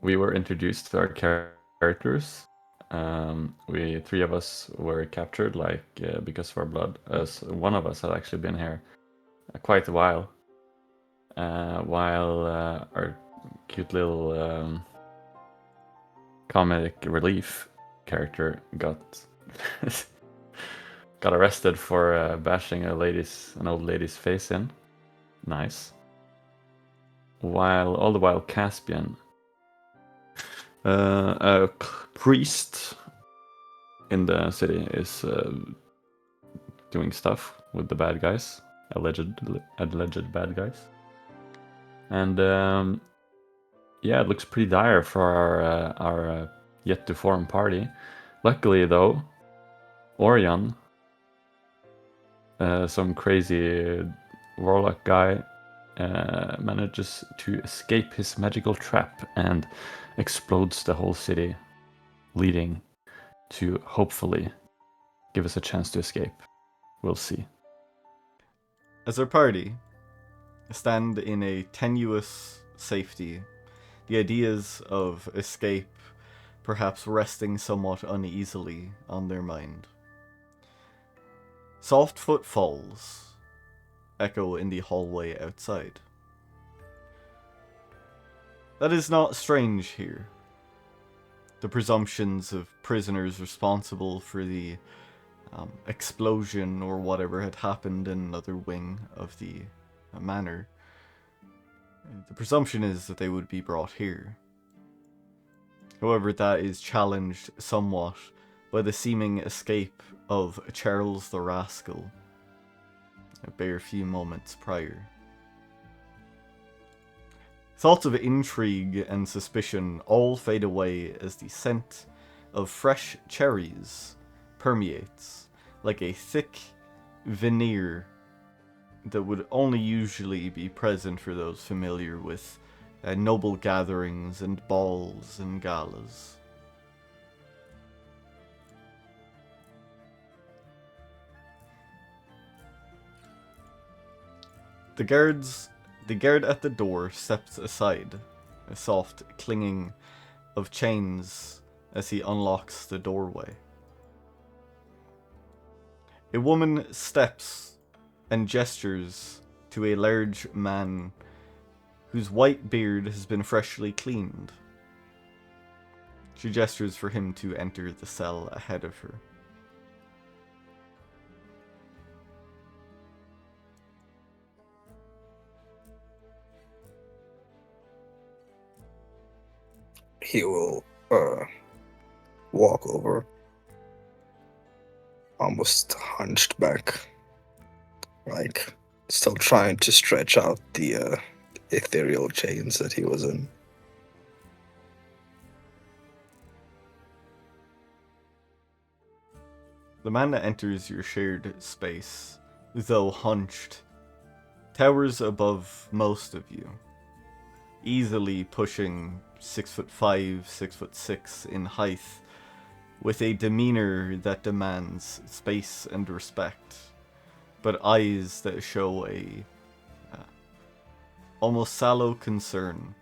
we were introduced to our characters. Three of us were captured, because of our blood. As one of us had actually been here quite a while, while our cute little comic relief character got got arrested for bashing an old lady's face in. Nice. All the while Caspian, a priest in the city, is doing stuff with the bad guys, alleged bad guys, and yeah, it looks pretty dire for our yet to form party. Luckily, though, Orion, some crazy warlock guy, manages to escape his magical trap and explodes the whole city, leading to hopefully give us a chance to escape. We'll see. As our party stand in a tenuous safety, the ideas of escape perhaps resting somewhat uneasily on their mind. Soft footfalls echo in the hallway outside. That is not strange here. The presumptions of prisoners responsible for the explosion or whatever had happened in another wing of the manor, the presumption is that they would be brought here. However, that is challenged somewhat by the seeming escape of Charles the Rascal a bare few moments prior. Thoughts of intrigue and suspicion all fade away as the scent of fresh cherries permeates like a thick veneer that would only usually be present for those familiar with noble gatherings and balls and galas. The guard at the door steps aside, a soft clinging of chains as he unlocks the doorway. A woman steps and gestures to a large man whose white beard has been freshly cleaned. She gestures for him to enter the cell ahead of her. He will walk over, almost hunched back, like still trying to stretch out the ethereal chains that he was in. The man that enters your shared space, though hunched, towers above most of you, easily pushing 6'5", 6'6" in height, with a demeanor that demands space and respect, but eyes that show a almost sallow concern,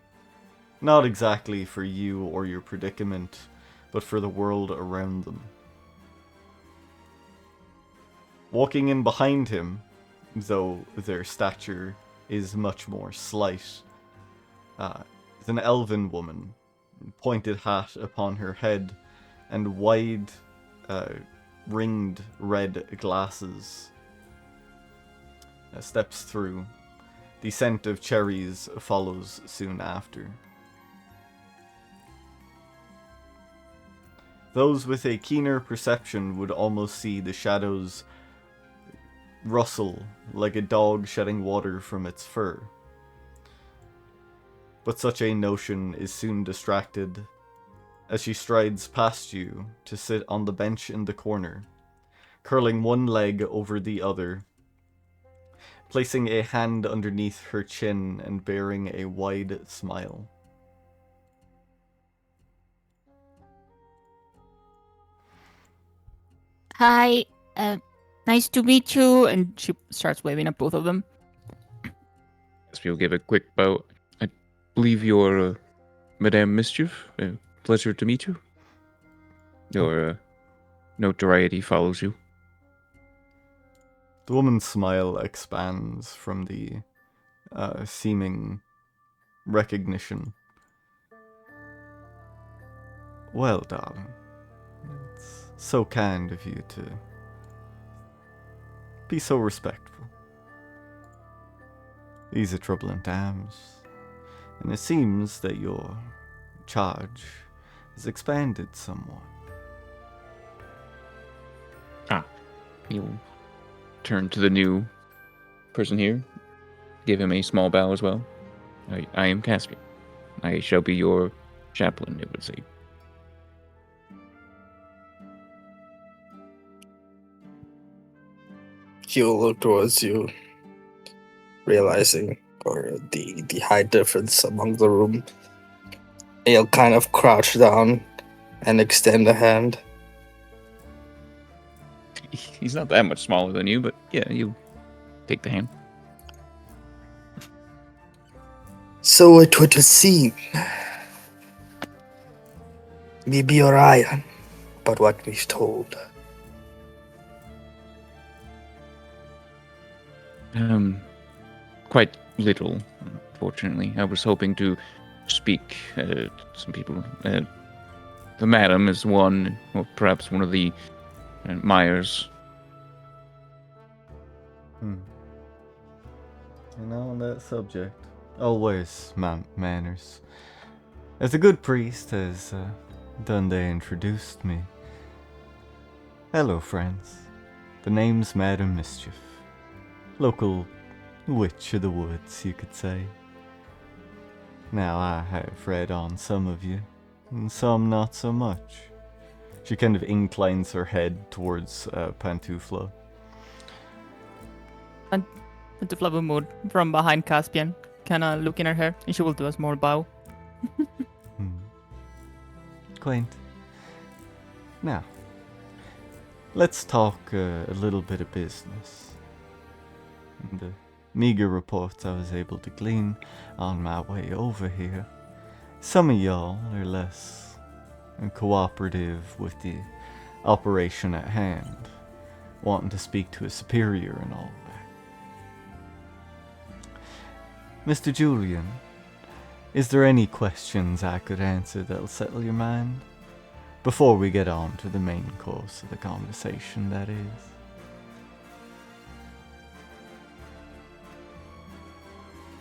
not exactly for you or your predicament, but for the world around them. Walking in behind him, though their stature is much more slight, is an elven woman, pointed hat upon her head, and wide, ringed red glasses. Steps through. The scent of cherries follows soon after. Those with a keener perception would almost see the shadows rustle like a dog shedding water from its fur. But such a notion is soon distracted as she strides past you to sit on the bench in the corner, curling one leg over the other, placing a hand underneath her chin and bearing a wide smile. Hi, nice to meet you. And she starts waving at both of them. We'll give a quick bow. I believe you're Madame Mischief, pleasure to meet you. Your notoriety follows you. The woman's smile expands from the seeming recognition. Well, darling, it's so kind of you to be so respectful. These are troubling times, and it seems that your charge has expanded somewhat. He'll turn to the new person here, give him a small bow as well. I am Caspian. I shall be your chaplain, it would seem. He'll look towards you, realizing or the height difference among the room. He'll kind of crouch down and extend a hand. He's not that much smaller than you, but yeah, you take the hand. So it would seem. Maybe you're right about what we've told. Quite little, unfortunately. I was hoping to speak to some people. The madam is one, or perhaps one of the Myers. And on that subject, always manners. As a good priest has done, they introduced me. Hello, friends. The name's Madam Mischief. Local witch of the woods, you could say. Now, I have read on some of you, and some not so much. She kind of inclines her head towards Pantufla. Pantufla will move from behind Caspian, kind of look in her hair, and she will do a small bow. Quaint. Now, let's talk a little bit of business. The meager reports I was able to glean on my way over here. Some of y'all are less cooperative with the operation at hand, wanting to speak to a superior and all that. Mr. Julian, is there any questions I could answer that'll settle your mind? Before we get on to the main course of the conversation, that is.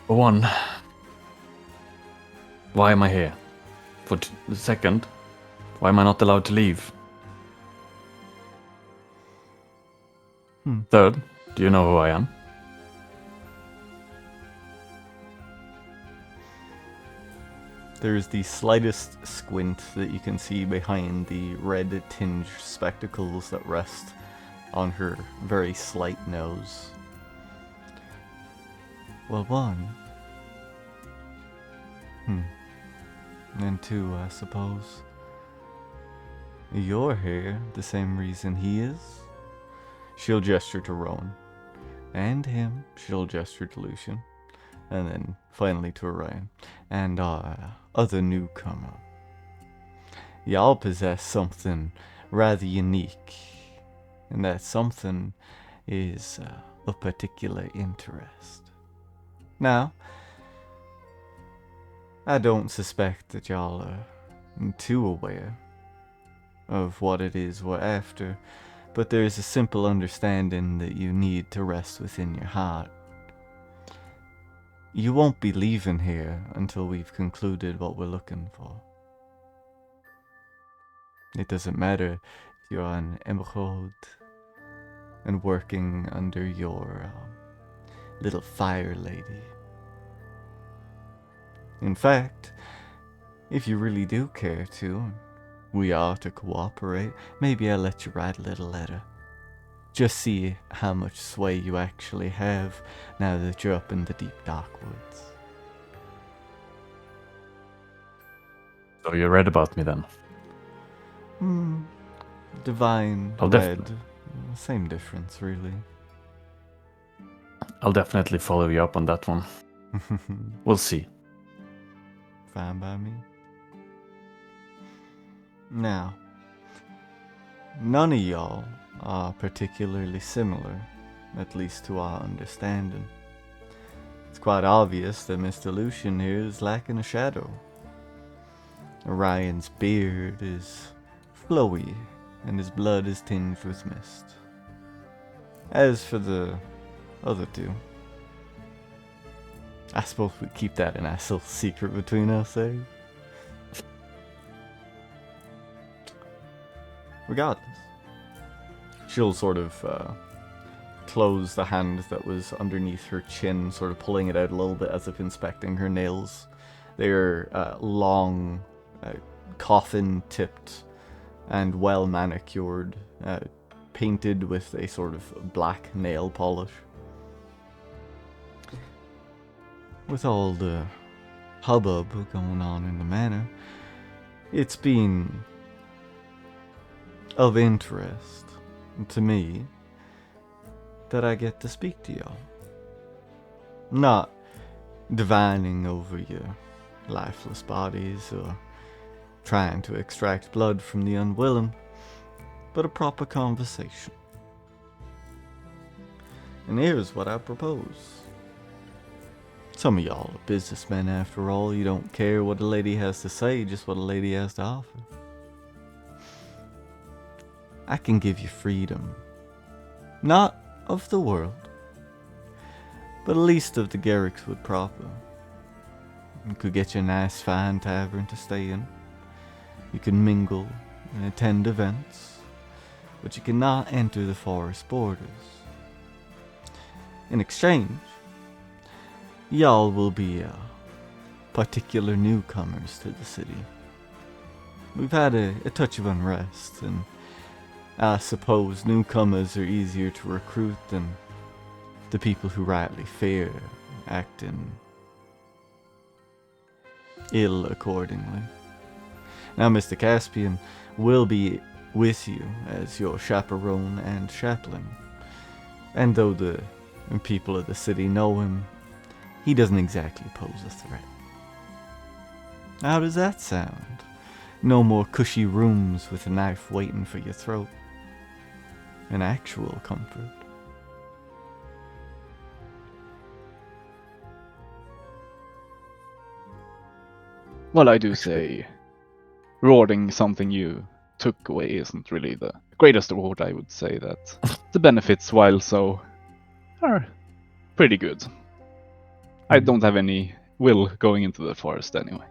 For one, why am I here? For the second, why am I not allowed to leave? Third, do you know who I am? There's the slightest squint that you can see behind the red tinged spectacles that rest on her very slight nose. Well, one. And two, I suppose. You're here the same reason he is. She'll gesture to Rowan. And him. She'll gesture to Lucian. And then finally to Orion. And our other newcomer. Y'all possess something rather unique. And that something is of particular interest. Now, I don't suspect that y'all are too aware of what it is we're after, but there is a simple understanding that you need to rest within your heart. You won't be leaving here until we've concluded what we're looking for. It doesn't matter if you're an emerald and working under your little fire lady. In fact, if you really do care to, we are to cooperate, maybe I'll let you write a little letter. Just see how much sway you actually have now that you're up in the deep dark woods. So you read about me then? Divine, I'll red, same difference really. I'll definitely follow you up on that one. We'll see. Fine by me. Now, none of y'all are particularly similar, at least to our understanding. It's quite obvious that Mr. Lucian here is lacking a shadow. Orion's beard is flowy, and his blood is tinged with mist. As for the other two, I suppose we keep that a nice little secret between us, eh? Regardless, she'll sort of close the hand that was underneath her chin, sort of pulling it out a little bit as if inspecting her nails. They're long, coffin-tipped, and well manicured, painted with a sort of black nail polish. With all the hubbub going on in the manor, it's been of interest to me that I get to speak to y'all. Not divining over your lifeless bodies or trying to extract blood from the unwilling, but a proper conversation. And here's what I propose. Some of y'all are businessmen after all. You don't care what a lady has to say, just what a lady has to offer. I can give you freedom. Not of the world, but at least of the Gerrickswood proper. You could get you a nice fine tavern to stay in. You can mingle and attend events, but you cannot enter the forest borders. In exchange, y'all will be particular newcomers to the city. We've had a touch of unrest, and I suppose newcomers are easier to recruit than the people who rightly fear, acting ill accordingly. Now, Mr. Caspian will be with you as your chaperone and chaplain, and though the people of the city know him, he doesn't exactly pose a threat. How does that sound? No more cushy rooms with a knife waiting for your throat. An actual comfort. Well, I do say, rewarding something you took away isn't really the greatest reward. I would say that the benefits, while so, are pretty good. I don't have any will going into the forest anyway.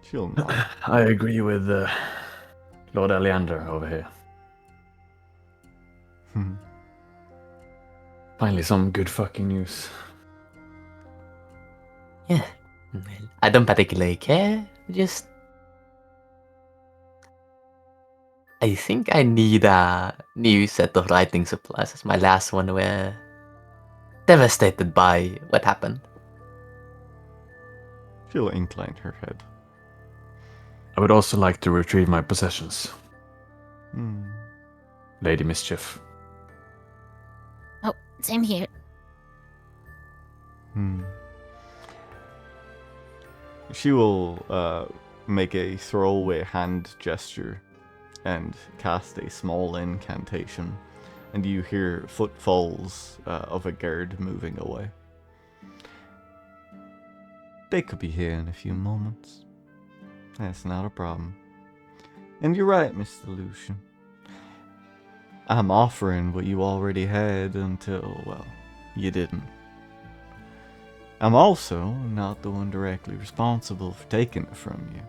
She'll nod. I agree with Lord Aleander over here. Finally, some good fucking news. Yeah. Well, I don't particularly care. Just I think I need a new set of writing supplies, as my last one were devastated by what happened. She'll incline her head. I would also like to retrieve my possessions, Hmm. Lady Mischief. Oh, same here. She will make a throwaway hand gesture and cast a small incantation, and you hear footfalls of a guard moving away. They could be here in a few moments. That's not a problem. And you're right, Mr. Lucian. I'm offering what you already had until, well, you didn't. I'm also not the one directly responsible for taking it from you.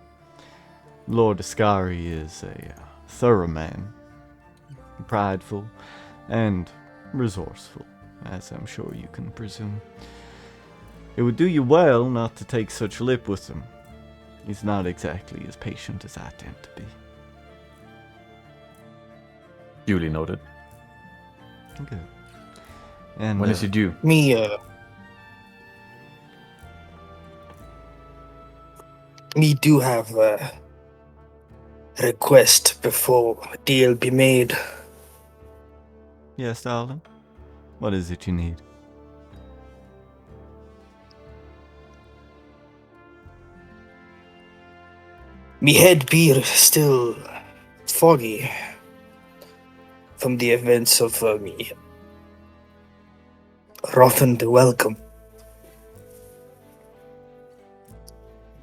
Lord Ascari is a thorough man, prideful, and resourceful, as I'm sure you can presume. It would do you well not to take such lip with him. He's not exactly as patient as I tend to be. Duly noted. Good. And When is it due? Me do have a request before a deal be made. Yes, darling? What is it you need? Me head be still foggy from the events of me rothened welcome.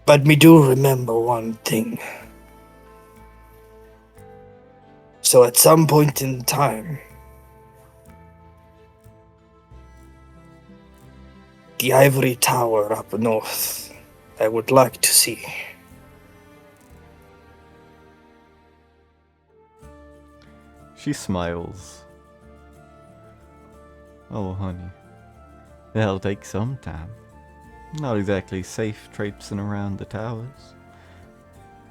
But me do remember one thing. So at some point in time, the ivory tower up north, I would like to see. She smiles. Oh, honey. That'll take some time. Not exactly safe traipsing around the towers.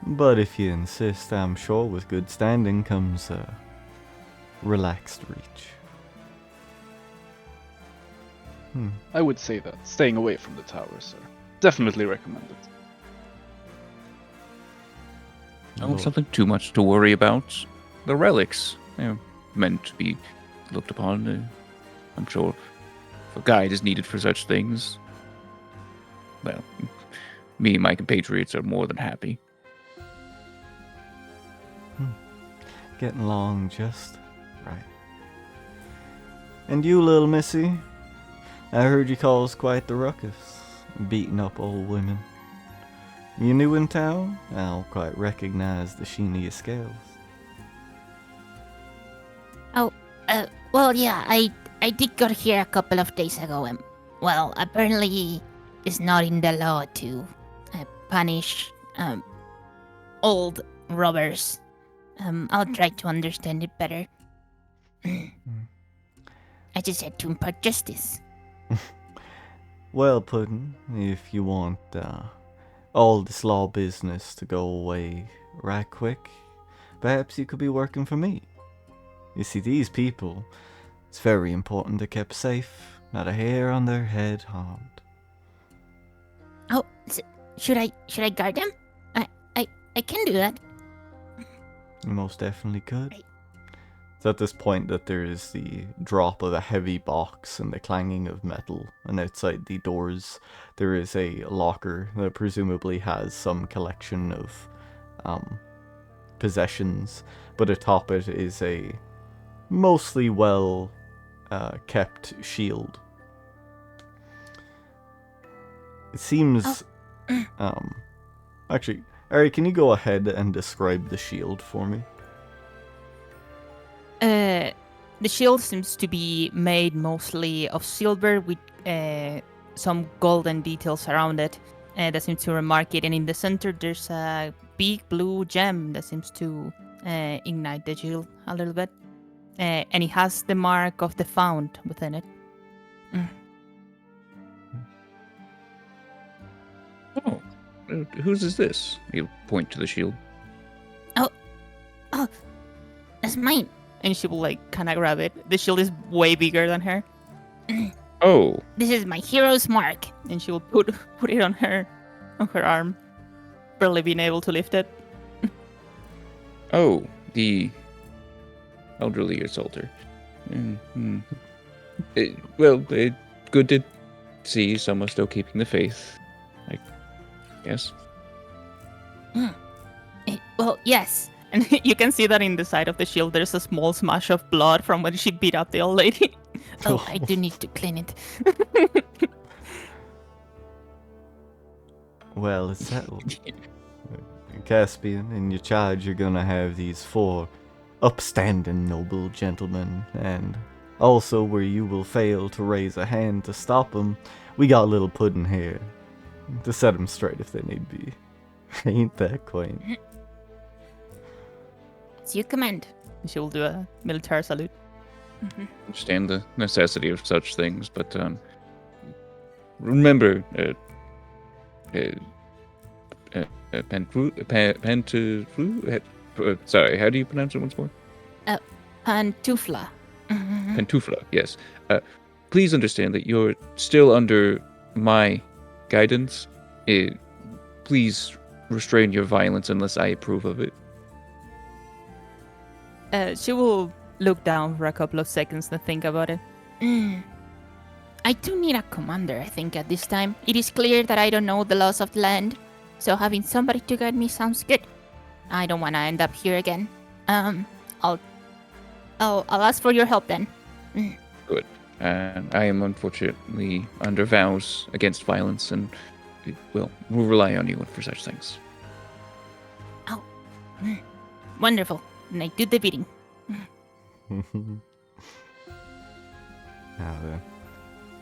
But if you insist, I'm sure with good standing comes a relaxed reach. I would say that staying away from the towers are definitely recommended. Oh, something too much to worry about. The relics, they're meant to be looked upon. I'm sure if a guide is needed for such things, well, me and my compatriots are more than happy. Getting along just right. And you, little missy, I heard you cause quite the ruckus, beating up old women. You new in town? I don't quite recognize the sheen of your scales. Well, yeah, I did get here a couple of days ago, and, well, apparently it's not in the law to punish old robbers. I'll try to understand it better. I just had to impart justice. Well, Puddin', if you want all this law business to go away right quick, perhaps you could be working for me. You see, these people, it's very important they're kept safe, not a hair on their head harmed. Oh, should I guard them? I can do that. You most definitely could. It's at this point that there is the drop of a heavy box and the clanging of metal, and outside the doors there is a locker that presumably has some collection of possessions, but atop it is a mostly well kept shield. It seems actually, Ari, can you go ahead and describe the shield for me? The shield seems to be made mostly of silver with some golden details around it that seems to remark it. And in the center, there's a big blue gem that seems to ignite the shield a little bit. And it has the mark of the found within it. Oh, whose is this? You point to the shield. Oh, that's mine. And she will kind of grab it. The shield is way bigger than her. Oh, This is my hero's mark. And she will put it on her arm, barely being able to lift it. oh, the elderly assaulter. Good to see someone still keeping the faith, I guess. Well, yes. And you can see that in the side of the shield, there's a small smash of blood from when she beat up the old lady. Oh, I do need to clean it. Well, it's settled. Caspian, in your charge you're gonna have these 4 upstanding noble gentlemen, and also where you will fail to raise a hand to stop them, we got little Puddin' here to set them straight if they need be. Ain't that quaint? It's your command. She will do a military salute. Understand the necessity of such things, but remember, sorry, how do you pronounce it once more? Pantufla. Pantufla, yes. Please understand that you're still under my guidance. Please restrain your violence unless I approve of it. She will look down for a couple of seconds and think about it. I do need a commander, I think, at this time. It is clear that I don't know the laws of the land, so having somebody to guide me sounds good. I don't want to end up here again. I'll ask for your help then. Good. I am unfortunately under vows against violence, and we'll rely on you for such things. Wonderful. And I do the bidding. Now then,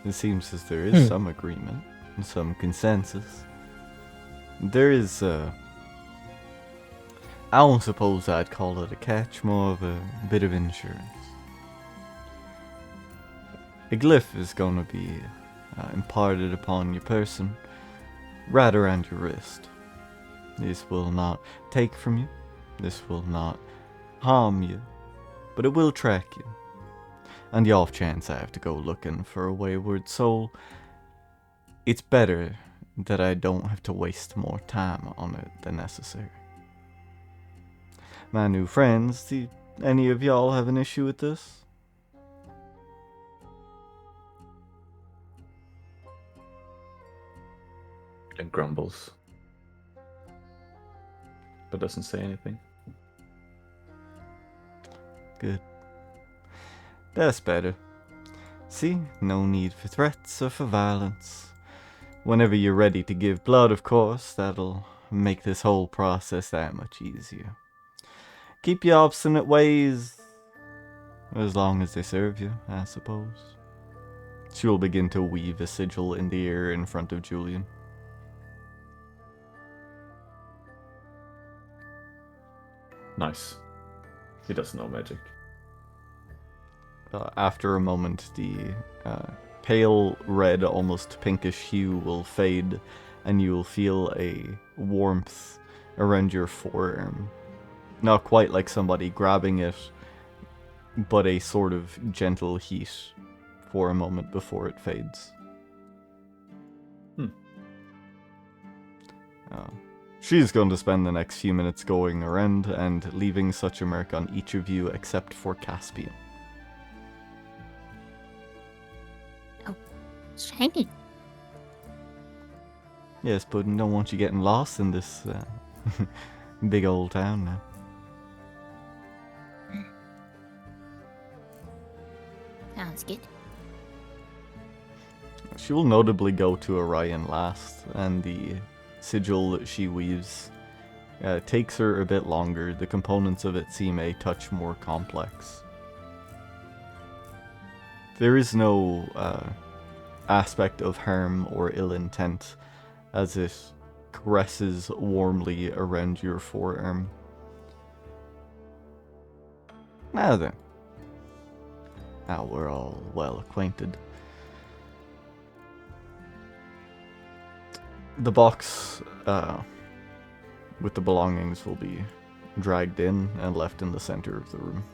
it seems as there is some agreement and some consensus. There is, I don't suppose I'd call it a catch, more of a bit of insurance. A glyph is going to be imparted upon your person, right around your wrist. This will not take from you, this will not harm you, but it will track you. And the off chance I have to go looking for a wayward soul, it's better that I don't have to waste more time on it than necessary. My new friends, do any of y'all have an issue with this? And grumbles. But doesn't say anything. Good. That's better. See, no need for threats or for violence. Whenever you're ready to give blood, of course, that'll make this whole process that much easier. Keep your obstinate ways as long as they serve you, I suppose. She will begin to weave a sigil in the air in front of Julian. Nice. He doesn't know magic. After a moment, the pale red, almost pinkish hue will fade, and you will feel a warmth around your forearm. Not quite like somebody grabbing it, but a sort of gentle heat for a moment before it fades. She's going to spend the next few minutes going around and leaving such a mark on each of you except for Caspian. Shiny. Yes, but I don't want you getting lost in this big old town now. Sounds good. She will notably go to Orion last, and the sigil that she weaves takes her a bit longer. The components of it seem a touch more complex. There is no aspect of harm or ill intent as it caresses warmly around your forearm. Now then. Now we're all well acquainted. The box with the belongings will be dragged in and left in the center of the room.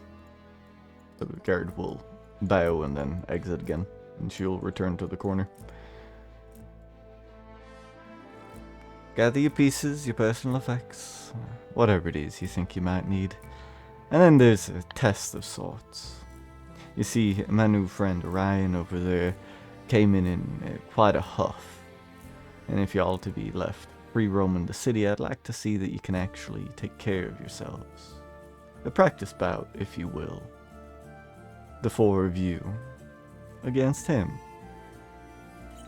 The guard will bow and then exit again, and she'll return to the corner. Gather your pieces, your personal effects, whatever it is you think you might need. And then there's a test of sorts. You see, my new friend Orion over there came in quite a huff. And if y'all to be left free roaming the city, I'd like to see that you can actually take care of yourselves. A practice bout, if you will. The four of you against him.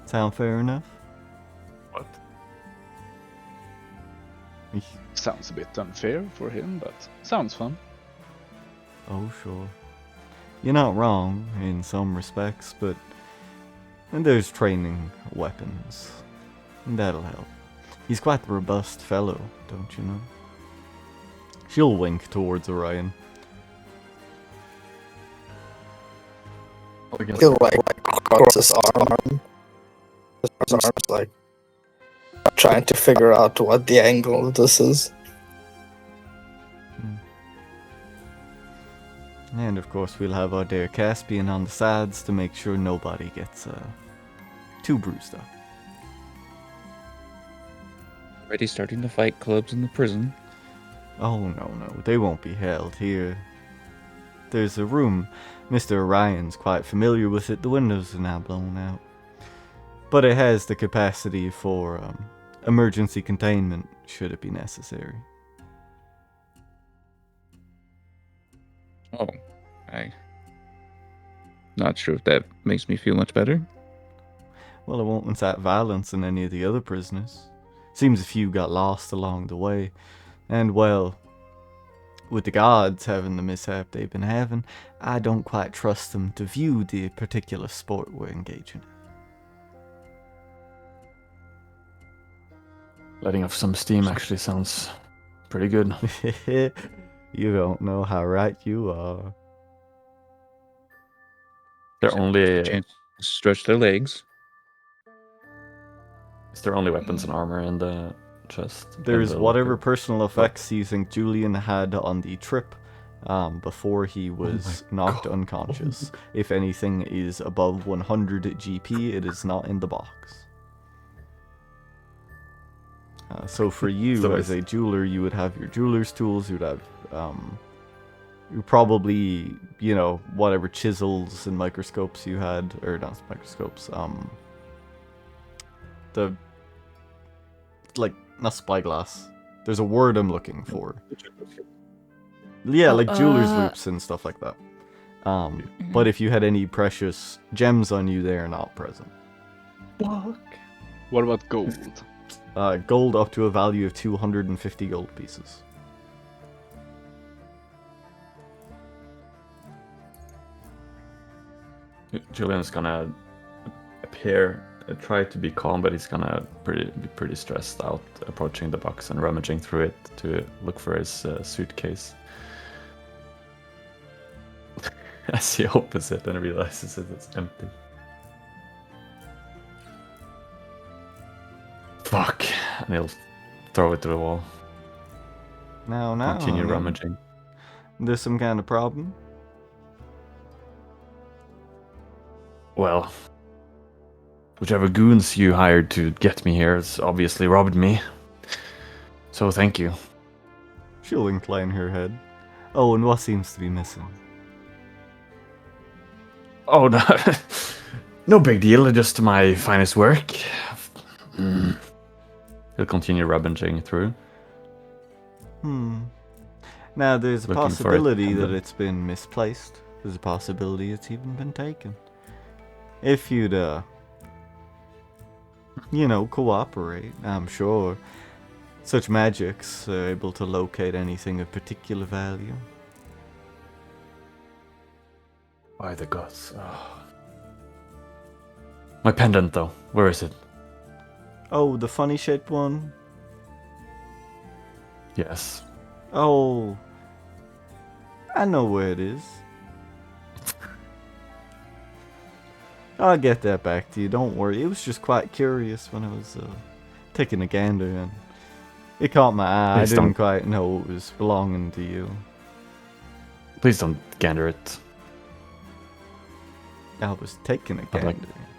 Sound fair enough? What? Sounds a bit unfair for him, but sounds fun. Oh, sure. You're not wrong in some respects, but and there's training weapons. That'll help. He's quite the robust fellow, don't you know? She'll wink towards Orion. He'll like cross his arm. His arm's like trying to figure out what the angle of this is. And of course we'll have our dear Caspian on the sides to make sure nobody gets too bruised up. Already starting to fight clubs in the prison. Oh no, they won't be held here. There's a room. Mr. Orion's quite familiar with it. The windows are now blown out. But it has the capacity for emergency containment should it be necessary. Oh, I not sure if that makes me feel much better. Well, it won't incite violence in any of the other prisoners. Seems a few got lost along the way. And, well, with the guards having the mishap they've been having, I don't quite trust them to view the particular sport we're engaging Letting off some steam actually sounds pretty good. in. You don't know how right you are. They're only Chance to stretch their legs. is there only weapons and armor in the chest? in There's the whatever locker? personal effects you think Julian had on the trip before he was knocked God. unconscious. If anything is above 100 GP, it is not in the box. So for you, So as a jeweler, you would have your jeweler's tools, you would have you probably, you know, whatever chisels and microscopes you had, or not microscopes, the, like, not spyglass. There's a word I'm looking for. Yeah, Oh, like jeweler's loops and stuff like that. But if you had any precious gems on you, they are not present. What about gold? Gold up to a value of 250 gold pieces. Julian's gonna appear, try to be calm, but he's gonna be pretty stressed out, approaching the box and rummaging through it to look for his suitcase. As he opens it and realizes it's empty. Fuck! And he'll throw it to the wall. Now, Continue I mean, rummaging. there's some kind of problem. Well, whichever goons you hired to get me here has obviously robbed me. So thank you. She'll incline her head. Oh, and what seems to be missing? Oh, no, no big deal, just my finest work. He'll continue rummaging through. Now, there's a Looking for it, possibility and that then- it's been misplaced. There's a possibility it's even been taken. If you'd, you know, cooperate, I'm sure such magics are able to locate anything of particular value. By the gods. Oh. My pendant, though. Where is it? Oh, the funny shaped one? Yes. Oh, I know where it is. I'll get that back to you, don't worry. It was just quite curious when I was taking a gander, and it caught my eye. I Please didn't don't- quite know it was belonging to you. Please don't gander it. I was taking a I'd gander. like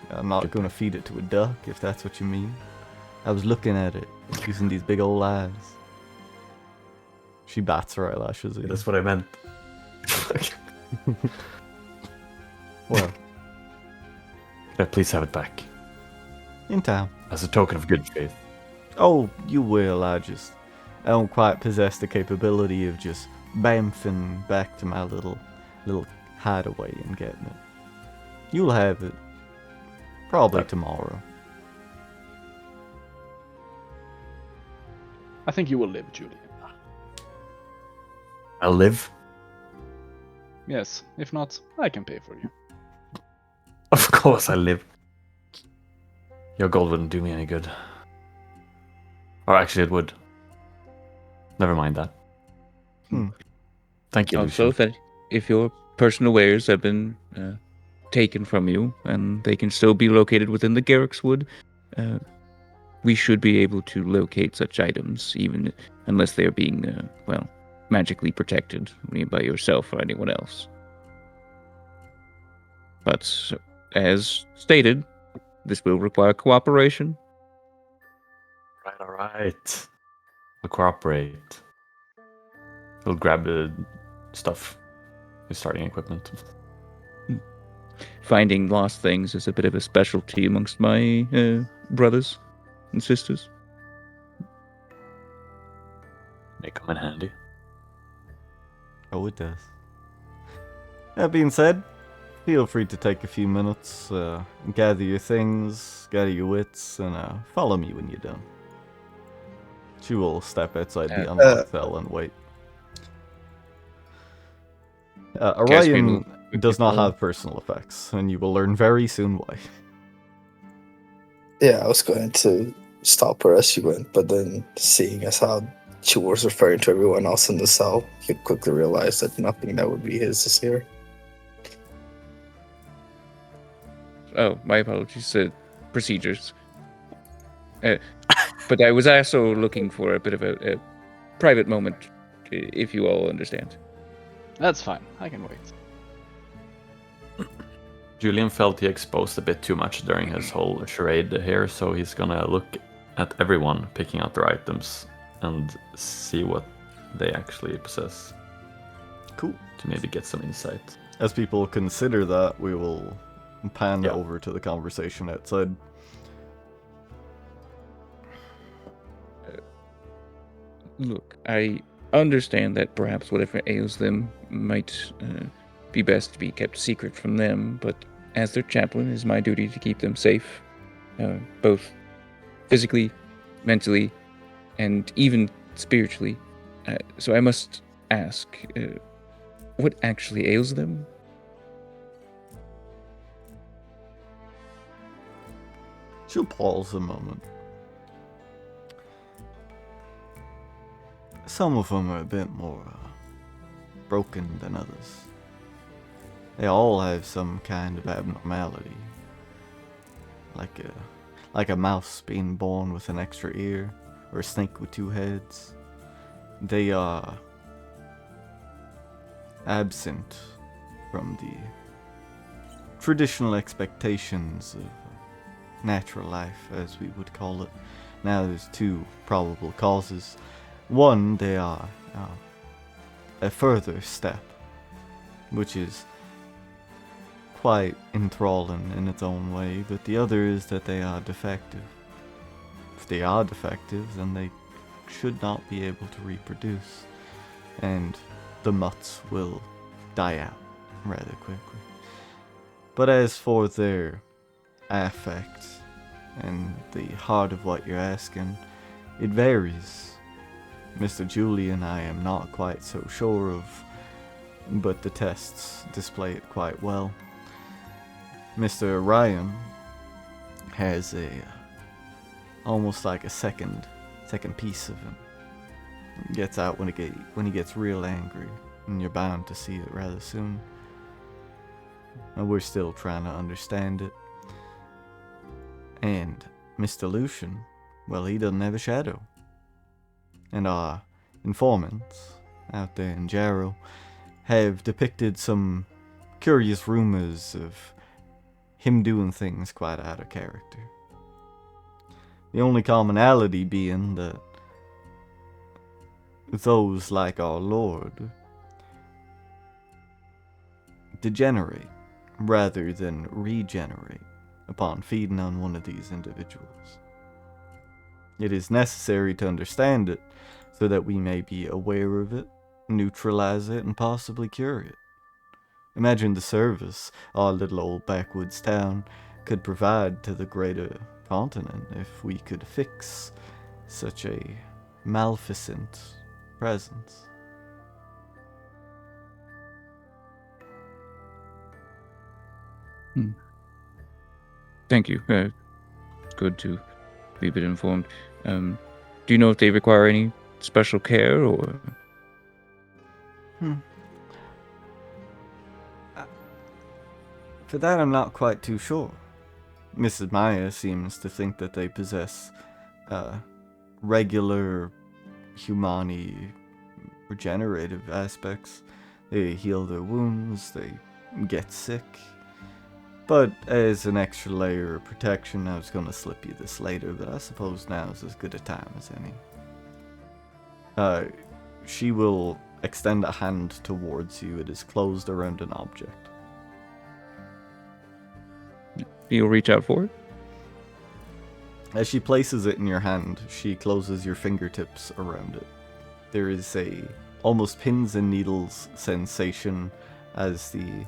I'm not get going to feed it to a duck, if that's what you mean. I was looking at it, using these big old eyes. She bats her eyelashes at you. That's what I meant. Well, Could I please have it back? in time. As a token of good faith. Oh, you will. I don't quite possess the capability of just bamfing back to my little hideaway and getting it. You'll have it. Probably tomorrow. I think you will live, Julian. I'll live. Yes, if not, I can pay for you. Of course I'll live. Your gold wouldn't do me any good. Or actually it would. Never mind that. Thank you, Also, Lucian. if your personal wares have been taken from you and they can still be located within the Gerrickswood, we should be able to locate such items, even unless they're being, magically protected by yourself or anyone else. But as stated, this will require cooperation. All right. We'll cooperate. We'll grab the stuff. The starting equipment. Finding lost things is a bit of a specialty amongst my brothers and sisters. May come in handy. Oh, it does. That being said, feel free to take a few minutes, gather your things, gather your wits, and follow me when you're done. She will step outside the unlocked cell and wait. Orion does not have personal effects, and you will learn very soon why. Yeah, I was going to stop her as she went, but then seeing as how she was referring to everyone else in the cell, he quickly realized that nothing that would be his is here. Oh, my apologies. Procedures. But I was also looking for a bit of a private moment, if you all understand. That's fine. I can wait. Julian felt he exposed a bit too much during his whole charade here, so he's gonna look at everyone picking out their items and see what they actually possess. Cool. To maybe get some insight. As people consider that, we will pan over to the conversation outside. Look, I understand that perhaps whatever ails them might be best to be kept secret from them, but as their chaplain, it is my duty to keep them safe, both physically, mentally, and even spiritually. So I must ask, what actually ails them? She'll pause a moment. Some of them are a bit more broken than others. They all have some kind of abnormality. Like a mouse being born with an extra ear, or a snake with two heads. They are absent from the traditional expectations of natural life, as we would call it. Now there's two probable causes. One, they are a further step, which is quite enthralling in its own way, but the other is that they are defective. If they are defective, then they should not be able to reproduce, and the mutts will die out rather quickly. But as for their affect and the heart of what you're asking, it varies. Mr. Julian I am not quite so sure of, but the tests display it quite well. Mr. Orion has almost like a second piece of him. It gets out when he gets real angry, and you're bound to see it rather soon. And we're still trying to understand it. And Mr. Lucian, well, he doesn't have a shadow. And our informants out there in Jarrow have depicted some curious rumors of him doing things quite out of character. The only commonality being that those like our Lord degenerate rather than regenerate upon feeding on one of these individuals. It is necessary to understand it so that we may be aware of it, neutralize it, and possibly cure it. Imagine the service our little old backwoods town could provide to the greater continent if we could fix such a maleficent presence. Thank you. It's good to be a bit informed. Do you know if they require any special care or? For that, I'm not quite too sure. Mrs. Maya seems to think that they possess regular humani regenerative aspects. They heal their wounds, they get sick. But as an extra layer of protection, I was going to slip you this later, but I suppose now is as good a time as any. She will extend a hand towards you. It is closed around an object. You'll reach out for it? As she places it in your hand, she closes your fingertips around it. There is a almost pins and needles sensation as the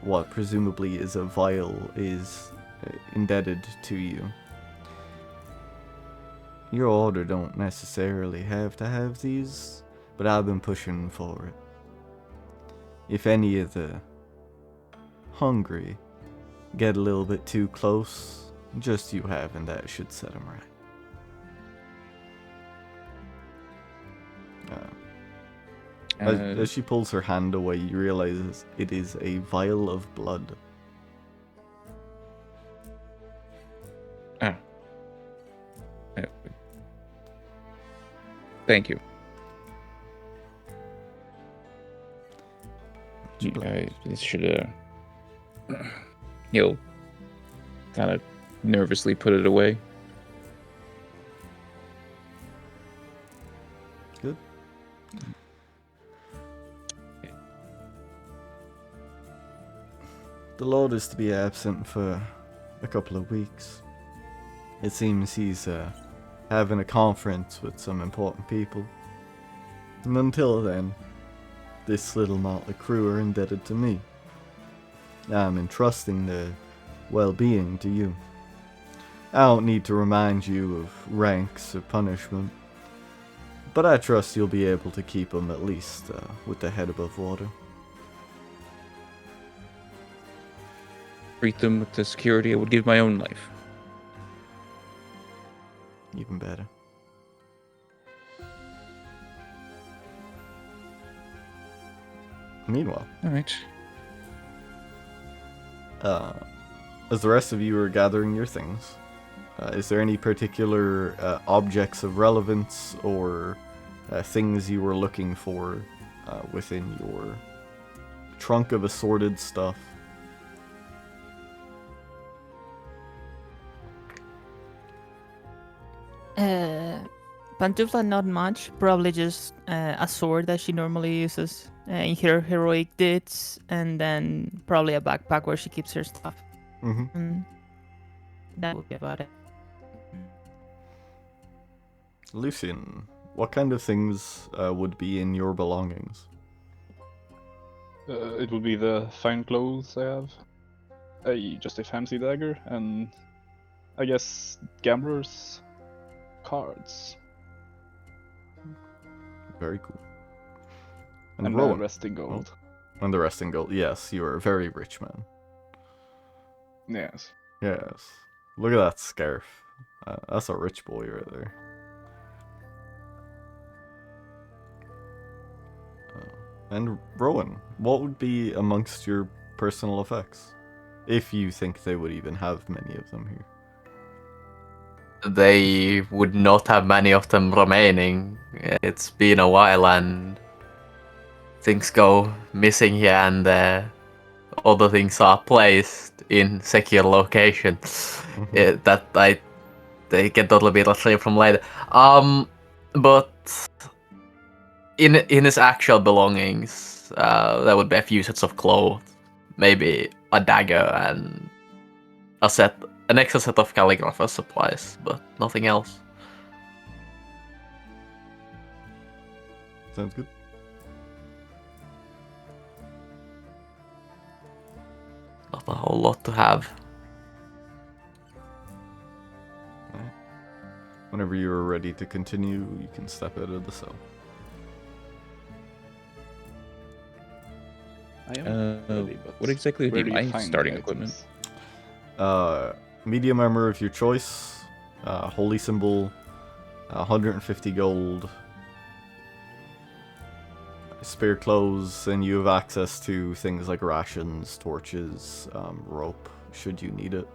what presumably is a vial is indebted to you. Your order don't necessarily have to have these, but I've been pushing for it. If any of the hungry get a little bit too close, just you having that should set them right. As she pulls her hand away, you realize it is a vial of blood. Thank you. I should, he'll kind of nervously put it away. Good. The Lord is to be absent for a couple of weeks. It seems he's having a conference with some important people. And until then, this little motley crew are indebted to me. I'm entrusting their well-being to you. I don't need to remind you of ranks or punishment, but I trust you'll be able to keep them at least with their head above water. Treat them with the security I would give my own life. Even better. Meanwhile, All right. as the rest of you are gathering your things, is there any particular objects of relevance or things you were looking for within your trunk of assorted stuff? Pantufla, not much. Probably just a sword that she normally uses in her heroic deeds, and then probably a backpack where she keeps her stuff. Mm-hmm. That would be about it. Lucian, what kind of things would be in your belongings? It would be the fine clothes I have, just a fancy dagger, and I guess gamblers' cards. Very cool. And Rowan? the rest in gold. And the rest in gold. Yes, you are a very rich man. Yes. Yes. Look at that scarf. That's a rich boy right there. And Rowan, what would be amongst your personal effects? If you think they would even have many of them here. They would not have many of them remaining. It's been a while and things go missing here and there. Other things are placed in secure locations that they can totally be retrieved from later. But in his actual belongings, there would be a few sets of clothes, maybe a dagger and an extra set of calligrapher's supplies, but nothing else. Sounds good. Not a whole lot to have. Alright. Whenever you are ready to continue, you can step out of the cell. I am ready, but What exactly where would be do you my find starting the equipment? items? Medium armor of your choice, holy symbol, 150 gold, spare clothes, and you have access to things like rations, torches, rope, should you need it.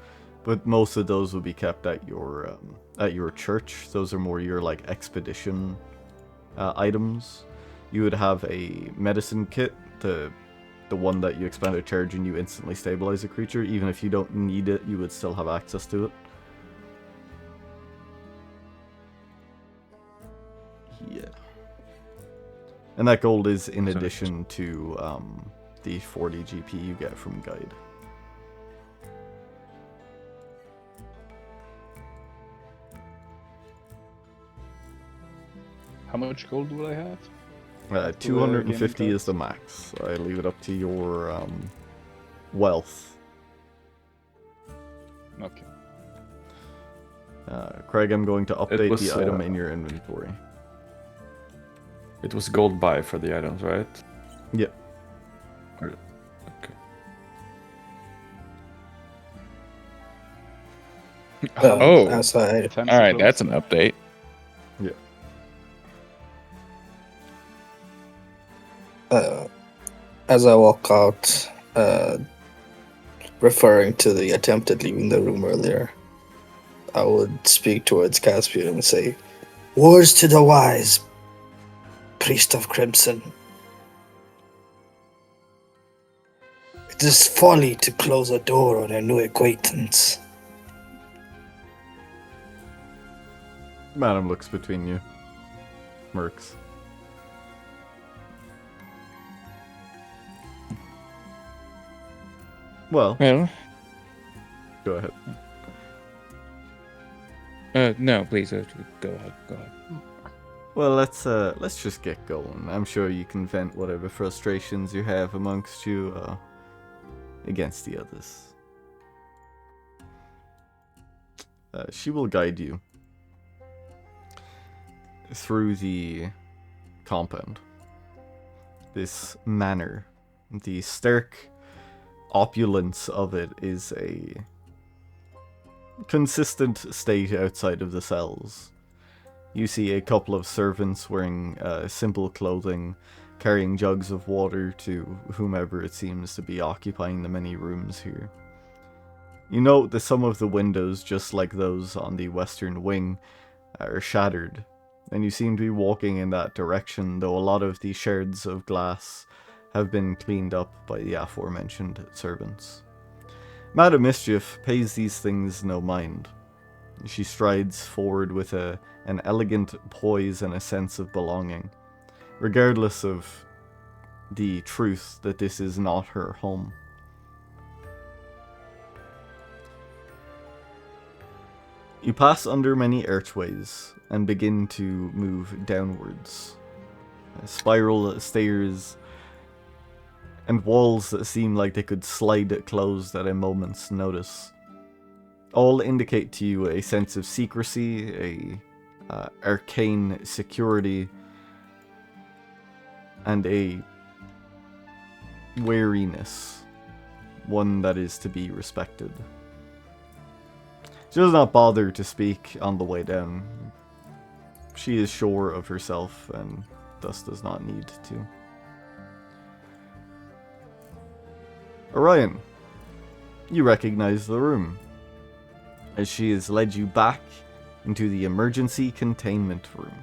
But most of those would be kept at your church. Those are more your like expedition items. You would have a medicine kit, the one that you expend a charge and you instantly stabilize a creature. Even if you don't need it, you would still have access to it. Yeah. And that gold is in addition to the 40 GP you get from Guide. How much gold will I have? 250 is the max. I leave it up to your wealth. Okay. Craig, I'm going to update was, the item in your inventory. It was gold buy for the items, right? Yep. Okay. Oh. As I Fancy All right, clothes. that's an update. as I walk out, referring to the attempted leaving the room earlier, I would speak towards Caspian and say, "Words to the wise, priest of Crimson. It is folly to close a door on a new acquaintance." Madam looks between you. Mercs. Well, Well, go ahead. no, please, go ahead. Go ahead. Well, let's just get going. I'm sure you can vent whatever frustrations you have amongst you against the others. She will guide you through the compound. This manor, the stark opulence of it is a consistent state outside of the cells. You see a couple of servants wearing simple clothing, carrying jugs of water to whomever it seems to be occupying the many rooms here. You note that some of the windows, just like those on the western wing, are shattered, and you seem to be walking in that direction, though a lot of the shards of glass have been cleaned up by the aforementioned servants. Madam Mischief pays these things no mind. She strides forward with an elegant poise and a sense of belonging, regardless of the truth that this is not her home. You pass under many archways and begin to move downwards. Spiral stairs and walls that seem like they could slide closed at a moment's notice all indicate to you a sense of secrecy, arcane security, and a wariness, one that is to be respected. She does not bother to speak on the way down. She is sure of herself and thus does not need to. Orion, you recognize the room, as she has led you back into the emergency containment room.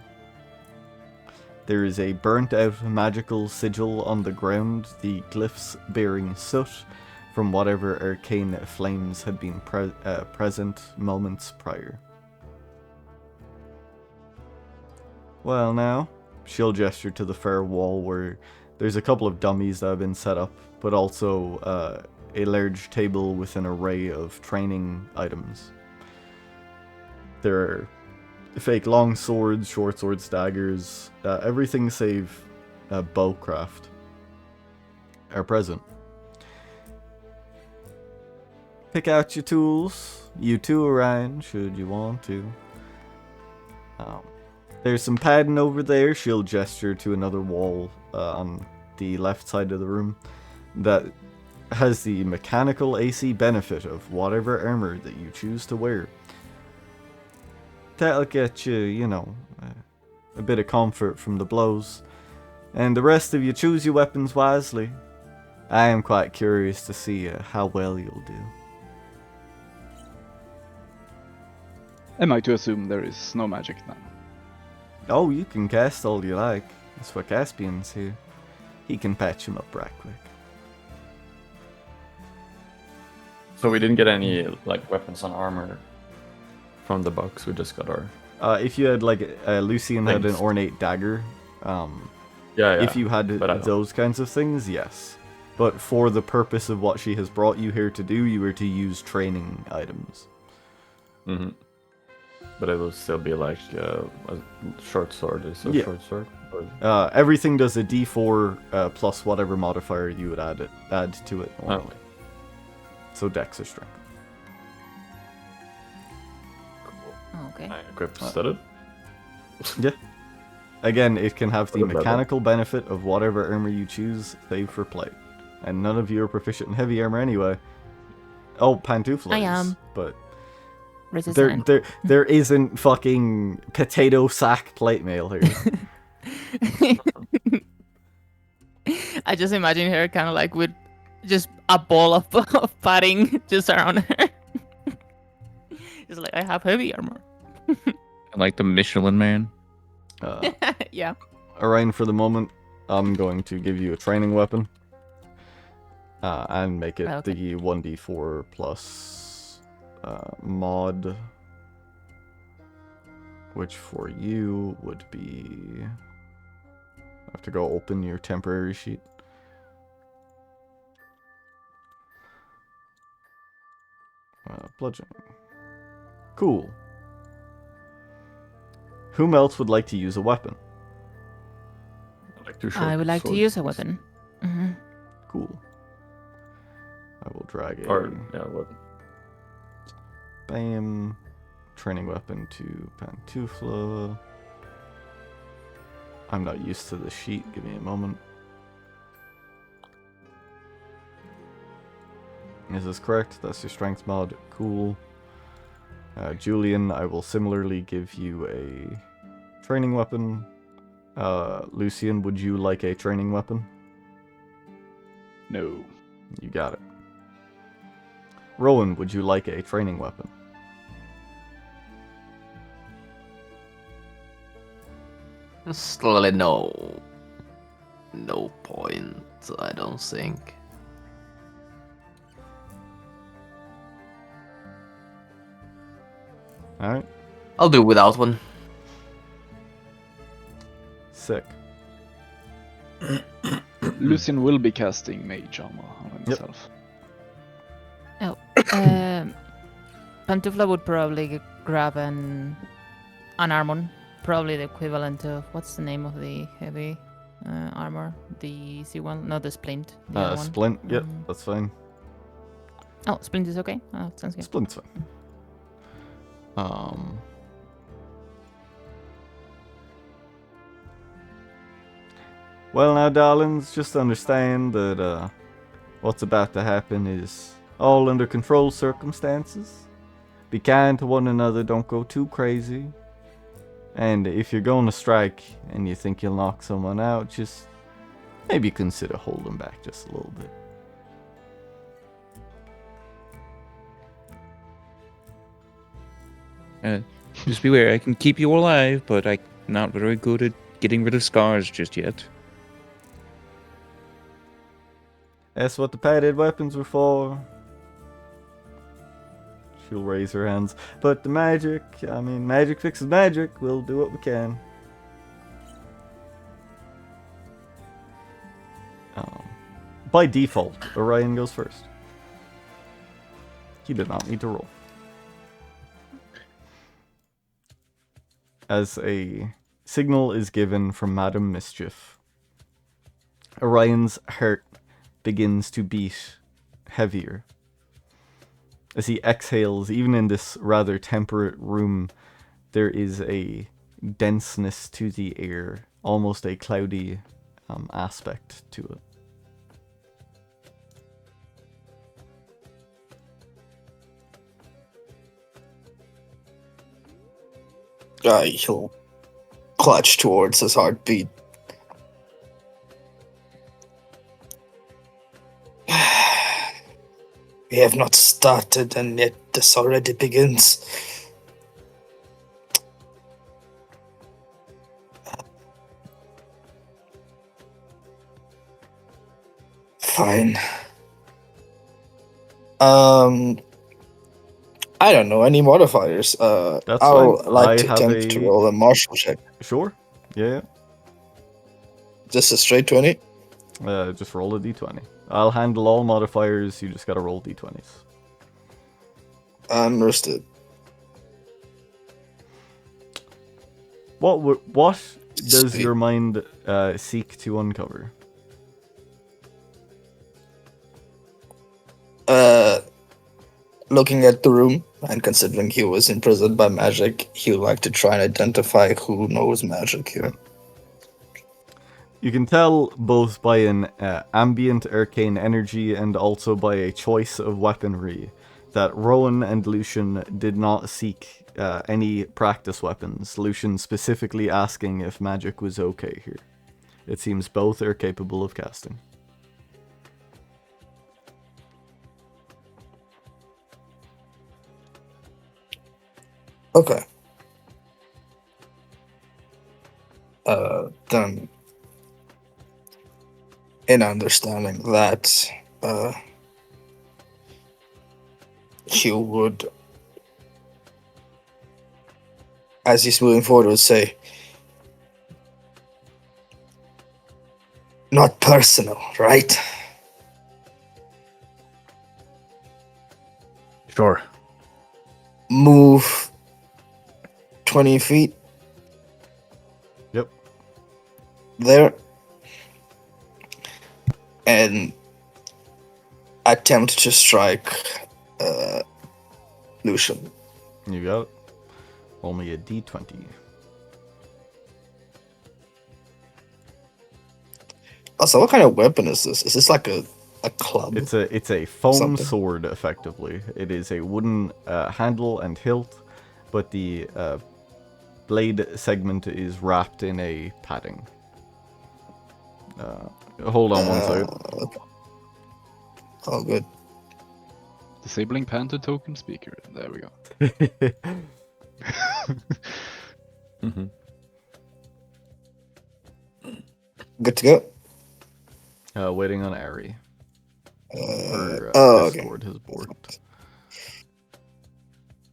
There is a burnt-out magical sigil on the ground, the glyphs bearing soot from whatever arcane flames had been present moments prior. Well now, she'll gesture to the far wall where there's a couple of dummies that have been set up, but also a large table with an array of training items. There are fake long swords, short swords, daggers, everything save bowcraft are present. Pick out your tools. You too, Orion, should you want to. There's some padding over there. She'll gesture to another wall on the left side of the room that has the mechanical AC benefit of whatever armor that you choose to wear. That'll get you, you know, a bit of comfort from the blows. And the rest of you choose your weapons wisely. I am quite curious to see how well you'll do. Am I to assume there is no magic now? Oh, you can cast all you like. That's what Caspian's here. He can patch him up right quick. So we didn't get any like weapons and armor from the box. We just got our. If you had like Lucian had an Things. ornate dagger. Yeah. If you had those kinds of things, yes. But for the purpose of what she has brought you here to do, you were to use training items. Mm-hmm. But it will still be like a short sword. Is a Yeah. short sword? Or... Everything does a d4 plus whatever modifier you would add to it normally. So dex or strength. Okay. I equipped studded. Yeah. Again, it can have the What about mechanical benefit of whatever armor you choose, save for plate. And none of you are proficient in heavy armor anyway. Oh, Pantufla I is, am. but Resistant. there isn't fucking potato sack plate mail here. I just imagine her kind of like with just a ball of padding just around her. It's like, I have heavy armor. Like the Michelin Man. Yeah. Orion, for the moment, I'm going to give you a training weapon. And make it Okay. the 1d4 plus mod. Which for you would be... I have to go open your temporary sheet. Bludgeoning. Cool. Whom else would like to use a weapon? Like two I would like to swords. use a weapon. Hmm. Cool. I will drag a... Or, yeah, what? Bam. Training weapon to Pantufla. I'm not used to the sheet. Give me a moment. Is this correct? That's your strength mod. Cool. Julian, I will similarly give you a training weapon. Lucian, would you like a training weapon? No. You got it. Rowan, would you like a training weapon? Slowly, no. No point, I don't think. Alright. I'll do without one. Sick. Lucian will be casting Mage Armor on himself. Pantufla would probably grab an armor, probably the equivalent of what's the name of the heavy armor, the easy one, not the splint. The other one. Splint, yep, that's fine. Oh, splint is okay. Oh, sounds good. Splint's fine. Well now, darlings, just understand that what's about to happen is all under controlled circumstances. Be kind to one another, don't go too crazy. And if you're going to strike and you think you'll knock someone out, just maybe consider holding back just a little bit. Just beware, I can keep you alive, but I'm not very good at getting rid of scars just yet. That's what the padded weapons were for. She'll raise her hands. But the magic, I mean, magic fixes magic. We'll do what we can. By default, Orion goes first. He did not need to roll. As a signal is given from Madam Mischief, Orion's heart begins to beat heavier. As he exhales, even in this rather temperate room, there is a denseness to the air, almost a cloudy aspect to it. He'll clutch towards his heartbeat. We have not started, and yet this already begins. Fine. I don't know any modifiers. That's I'll fine. like I to have attempt to a- roll a martial check. Sure? Yeah. Just a straight 20. Just roll a d20. I'll handle all modifiers, you just gotta roll d20s. Understood. What does Sweet. your mind seek to uncover? Looking at the room and considering he was imprisoned by magic, he would like to try and identify who knows magic here. You can tell both by an ambient arcane energy and also by a choice of weaponry that Rowan and Lucian did not seek any practice weapons, Lucian specifically asking if magic was okay here. It seems both are capable of casting. Okay. Then, in understanding that, he would, as he's moving forward, would say, "Not personal, right?" Sure. Move 20 feet. Yep. There. And attempt to strike Lucian. You got it. Only a d20. Also, what kind of weapon is this? Is this like a club? It's a foam Something. sword, effectively. It is a wooden handle and hilt, but the blade segment is wrapped in a padding. Hold on one second. Okay. Oh, good. Disabling Panther token speaker. There we go. Mm-hmm. Good to go. Waiting on Ari. Her Okay. escort has boarded.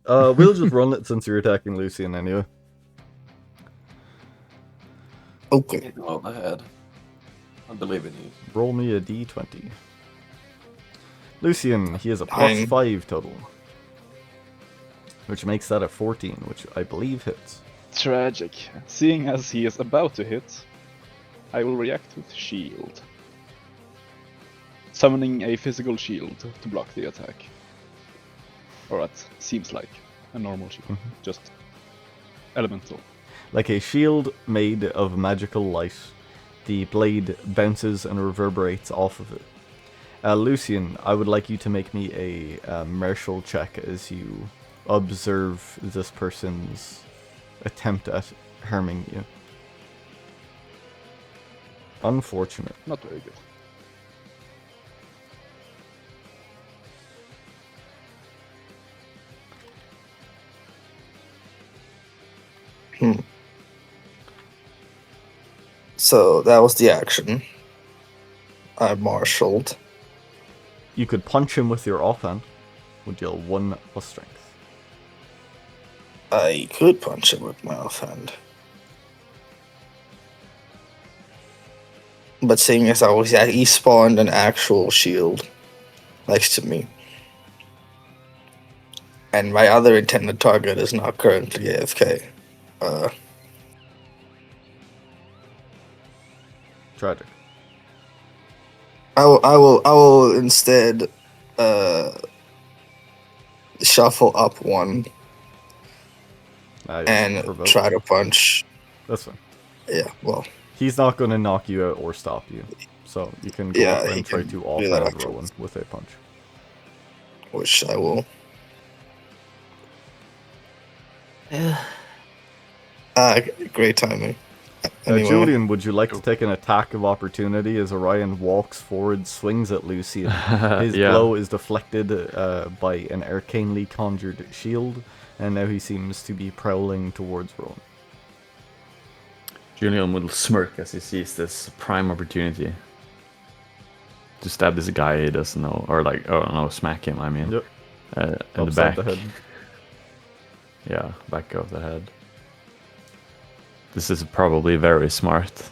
We'll just run it since you're attacking Lucian anyway. Okay. Go ahead. I believe in you. Roll me a d20. Lucian, he has a plus Nine. 5 total. Which makes that a 14, which I believe hits. Tragic. Seeing as he is about to hit, I will react with shield. Summoning a physical shield to block the attack. Or that seems like a normal shield, just elemental. Like a shield made of magical light, the blade bounces and reverberates off of it. Lucian, I would like you to make me a martial check as you observe this person's attempt at harming you. Unfortunate. Not very good. So that was the action. I marshaled. You could punch him with your offhand. Would deal 1 plus strength. I could punch him with my offhand. But seeing as he spawned an actual shield next to me. And my other intended target is not currently AFK. Tragic. I will instead shuffle up one Yes, and provoke. try to punch. That's fine. Yeah, well, He's not going to knock you out or stop you. So you can go Yeah, up he and try can to do that offhand actually. Rowan with a punch. which I will. Great timing. Anyway, Julian, would you like to take an attack of opportunity as Orion walks forward, swings at Lucian? His Yeah. blow is deflected by an arcanely conjured shield, and now he seems to be prowling towards Rowan. Julian will smirk as he sees this prime opportunity to stab this guy he doesn't know, or like, oh no, smack him. I mean, Yep. in the Upside back. the head. Yeah, back of the head. This is probably very smart.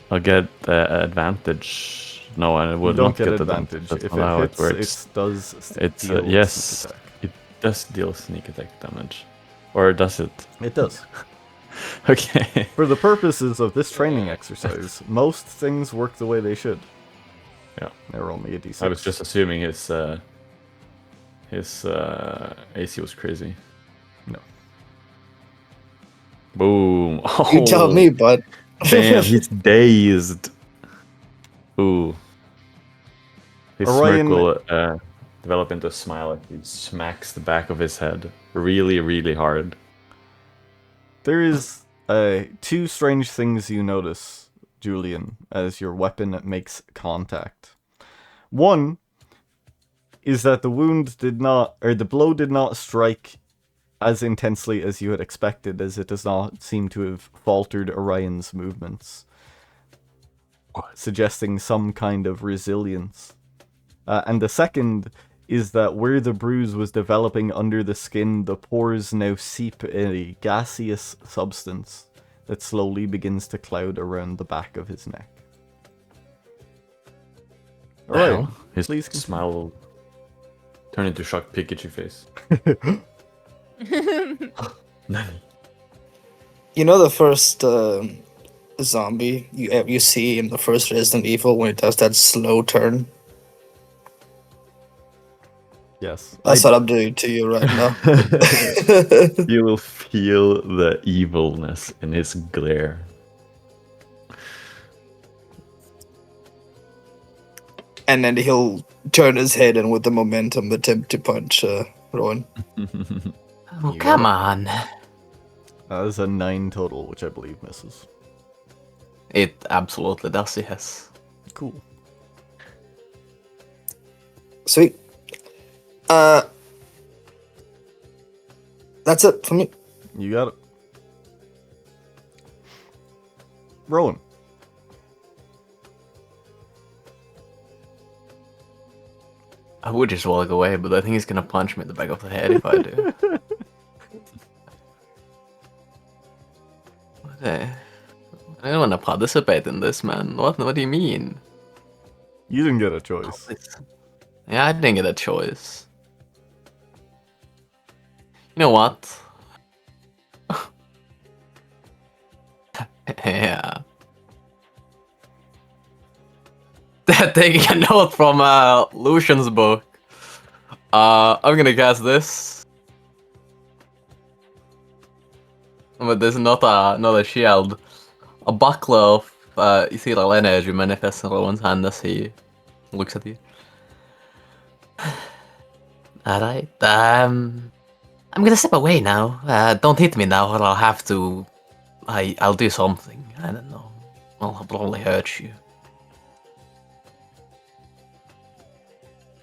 I'll get the advantage. No, I You will don't not get the advantage. That's If not how it it hits, works. it does It's deal yes, sneak attack. it does deal sneak attack damage, or does it? It does. Okay. For the purposes of this training exercise, most things work the way they should. Yeah. They're only a d6. I was just assuming his AC was crazy. No. Boom. You tell Oh, me, bud. damn, he's dazed. Ooh. His Orion- smirk will develop into a smile as he smacks the back of his head really, really hard. There is two strange things you notice, Julian, as your weapon makes contact. One is that the blow did not strike as intensely as you had expected, as it does not seem to have faltered Orion's movements, suggesting some kind of resilience. And the second is that where the bruise was developing under the skin, the pores now seep a gaseous substance that slowly begins to cloud around the back of his neck. Alright, His please continue. smile will turn into shocked Pikachu face. You know the first zombie you see in the first Resident Evil when it does that slow turn? Yes. That's what I'm doing to you right now. You will feel the evilness in his glare. And then he'll turn his head and with the momentum attempt to punch Rowan. Oh, come on. That is a 9 total, which I believe misses. It absolutely does, yes. Cool. Sweet. That's it for me. You got it. Rowan. I would just walk away, but I think he's gonna punch me in the back of the head if I do. I don't want to participate in this, man. What do you mean? You didn't get a choice. Yeah, I didn't get a choice. You know what? Yeah. Taking a note from Lucian's book. I'm gonna cast this. But this is not a shield. A buckler of ethereal energy manifests in Rowan's hand as he looks at you. Alright, I'm gonna step away now. Don't hit me now or I'll have to... I'll do something. I don't know. I'll probably hurt you.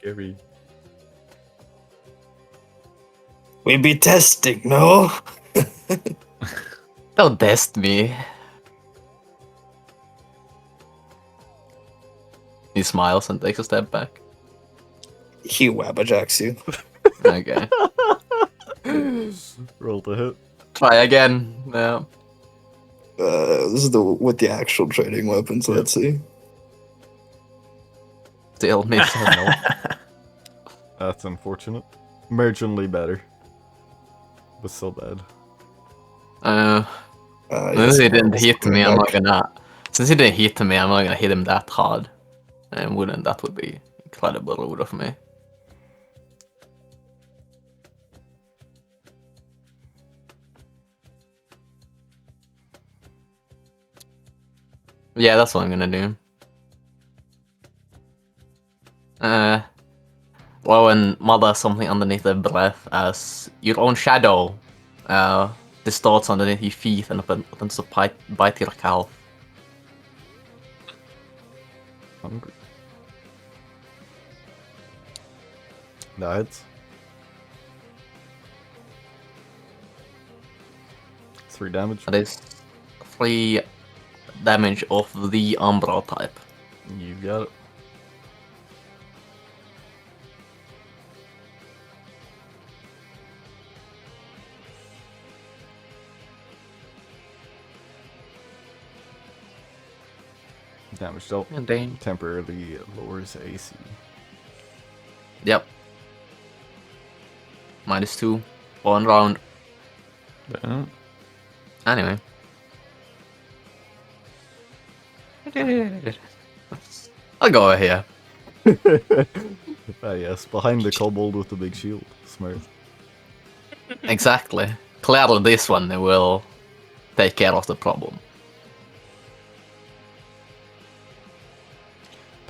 Scary. We be testing, no? Don't test me. He smiles and takes a step back. He wabbajacks you. Okay. Roll to hit. Try again. Yeah. This is with the actual trading weapons. Let's see. Still miss. That's unfortunate. Marginally better. But still bad. Since he didn't hit me, I'm not gonna. Since he didn't hit me, I'm not gonna hit him that hard. And that would be incredibly rude of me. Yeah, that's what I'm gonna do. Rowan mutters something underneath their breath as your own shadow distorts underneath your feet and opens to bite your calf. Hungry. That 3 damage. That is 3 damage of the Umbral type. You got it. Damage dealt And then, temporarily lowers AC. yep. -2 for 1 round. Yeah. Anyway. I'll go over here. Yes, behind the kobold with the big shield. Smart. Exactly. Clearly this one will take care of the problem.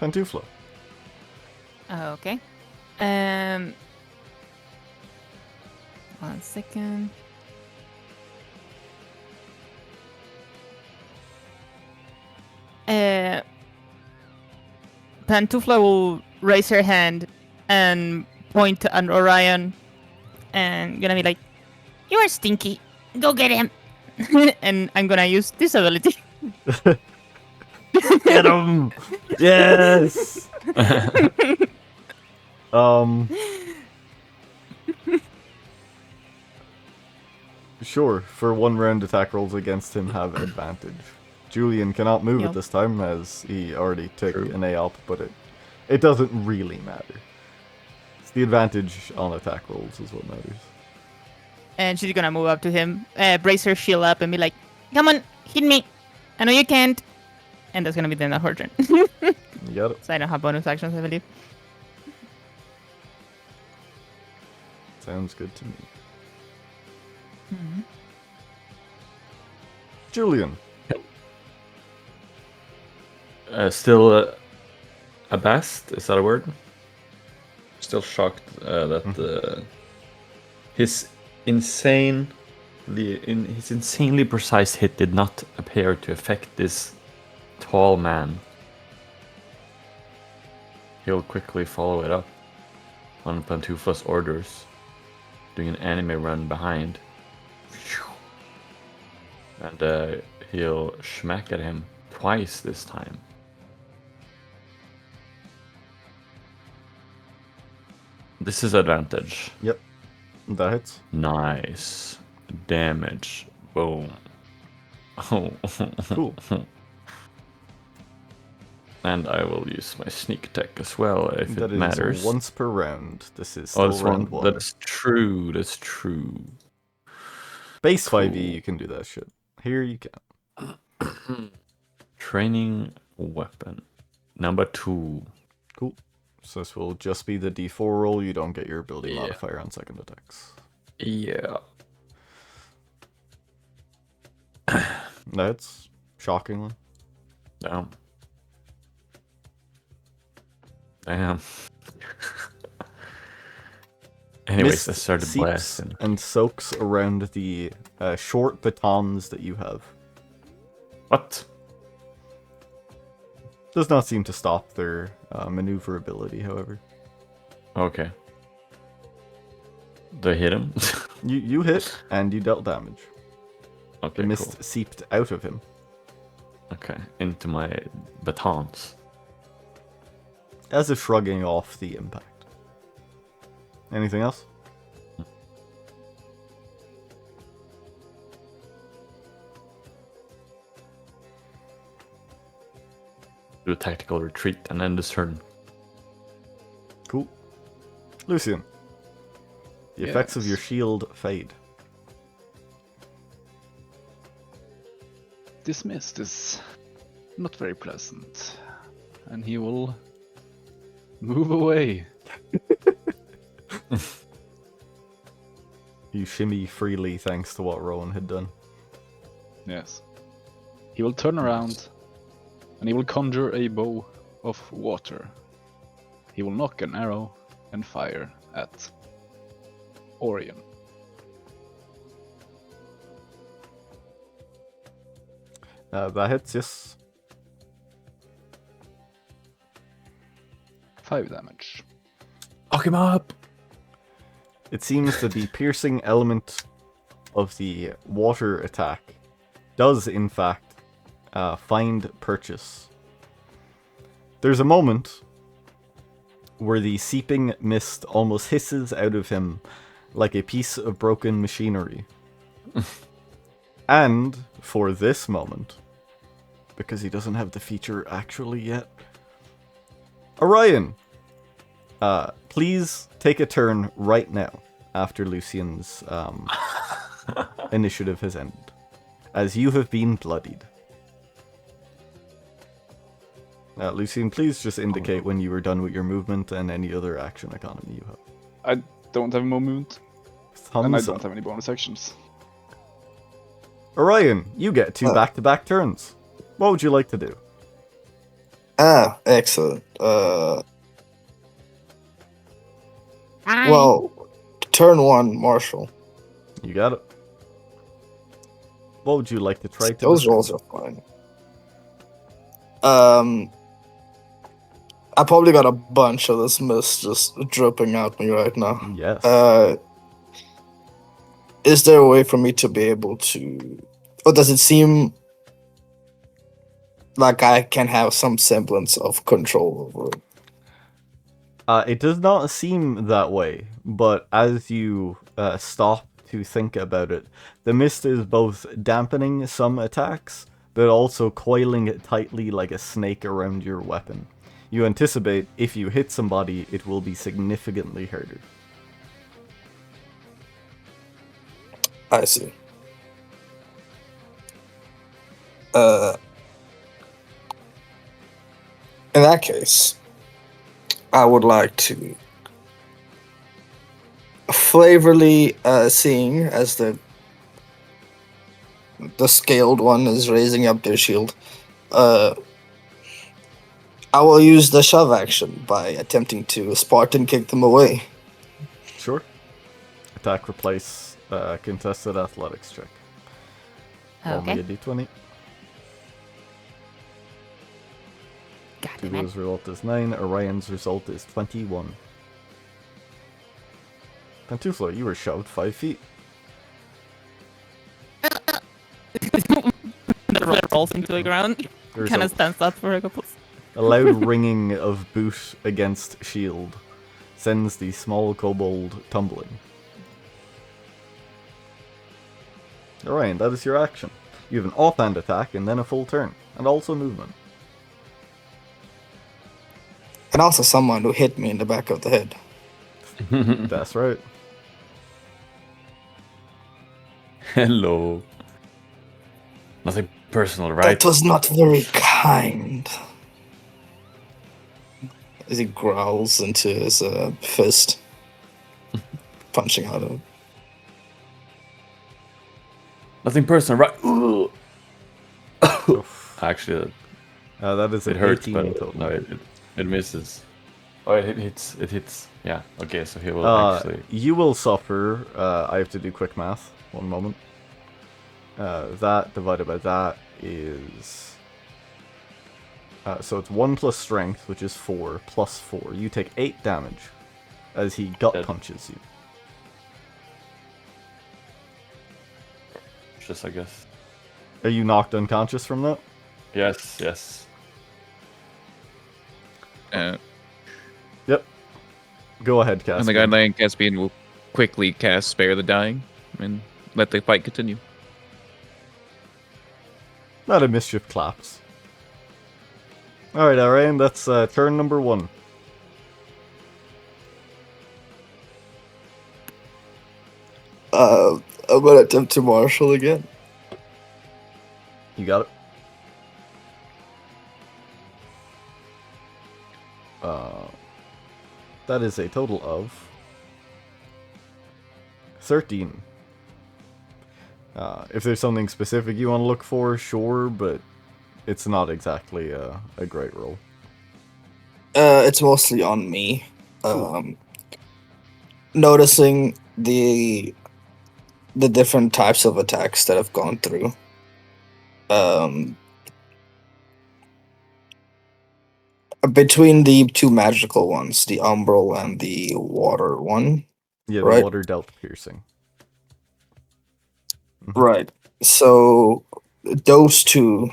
Pantufla. Okay. 1 second. Pantufla will raise her hand and point at Orion and gonna be like, "You are stinky. Go get him." And I'm gonna use this ability. Get him! Yes! Sure, for 1 round attack rolls against him have advantage. Julian cannot move Yep. at this time as he already took True. an AOP, but it doesn't really matter. It's the advantage on attack rolls is what matters. And she's gonna move up to him, brace her shield up, and be like, "Come on, hit me. I know you can't." And that's gonna be the end of her turn. You got it. So I don't have bonus actions, I believe. Sounds good to me. Julian. Still abased, is that a word? Still shocked that his insanely precise hit did not appear to affect this tall man. He'll quickly follow it up on Pantufla's orders, doing an anime run behind. And he'll smack at him twice this time. This is advantage. Yep. That hits. Nice. Damage. Boom. Oh. Cool. And I will use my sneak attack as well if That it is matters. once per round. This is Oh, still that's round one. 1. That is true. That's true. Base Cool. 5e, you can do that shit. Here you can. Training weapon. Number 2. Cool. So this will just be the d4 roll. You don't get your ability Yeah. modifier on second attacks. Yeah. That's shockingly. Damn. Damn. Anyways, I Mist started seeps blasting. and soaks around the short batons that you have. What? Does not seem to stop their maneuverability, however. Okay. Do I hit him? You hit and you dealt damage. Okay, The mist cool. seeped out of him. Okay, into my batons. As if shrugging off the impact. Anything else? Do a tactical retreat and end this turn. Cool. Lucian. The effects of Yes. your shield fade. This mist is not very pleasant, and he will move away. You shimmy freely thanks to what Rowan had done. Yes. He will turn around, and he will conjure a bow of water. He will knock an arrow and fire at Orion. That hits, yes. 5 damage. Lock him up! It seems that the piercing element of the water attack does, in fact, find purchase. There's a moment where the seeping mist almost hisses out of him like a piece of broken machinery. And for this moment, because he doesn't have the feature actually yet, Orion, please take a turn right now after Lucian's initiative has ended. as you have been bloodied. Lucien, please just indicate when you are done with your movement and any other action economy you have. I don't have more movement, Thumbs and I up. don't have any bonus actions. Orion, you get 2 back-to-back turns. What would you like to do? Excellent. I Well, turn 1, Marshall. You got it. What would you like to try to Those do? rolls are fine. I probably got a bunch of this mist just dripping out me right now. Yes. Is there a way for me to be able to... Or does it seem like I can have some semblance of control over it? It does not seem that way, but as you stop to think about it, the mist is both dampening some attacks, but also coiling it tightly like a snake around your weapon. You anticipate if you hit somebody, it will be significantly harder. I see. In that case, I would like to flavorly seeing as the scaled one is raising up their shield. I will use the shove action by attempting to Spartan kick them away. Sure. Attack, replace, contested athletics check. Roll me Okay. a d20. God damn it. Tugo's result is 9, Orion's result is 21. Pantuflo, you were shoved 5 feet. The roll rolls into the ground. There's Kind a, of stands up for a couple. a loud ringing of boot against shield sends the small kobold tumbling. Orion, that is your action. You have an offhand attack and then a full turn, and also movement. And also someone who hit me in the back of the head. That's right. Hello. Nothing personal, right? That was not very kind. As he growls into his fist, punching out of it. Nothing personal, right? Ooh. Actually, That is it an hurts, 18 but total. no, it misses. Oh, it hits. It hits. Yeah. Okay, so he will actually. You will suffer. I have to do quick math. One moment. That divided by that is... so it's 1 plus strength, which is 4, plus 4. You take 8 damage as he gut Dead. punches you. Just, I guess. Are you knocked unconscious from that? Yes. Yes. Yep. Go ahead, On Caspian. the guideline, Caspian will quickly cast Spare the Dying and let the fight continue. Not a mischief claps. Alright, Ariane, that's turn number 1. I'm gonna attempt to marshal again. You got it. That is a total of 13. If there's something specific you want to look for, sure, but it's not exactly a great roll. It's mostly on me. Noticing the different types of attacks that I've gone through. Between the two magical ones, the umbral and the water one. Yeah, the Right. water dealt piercing. Right. So those two.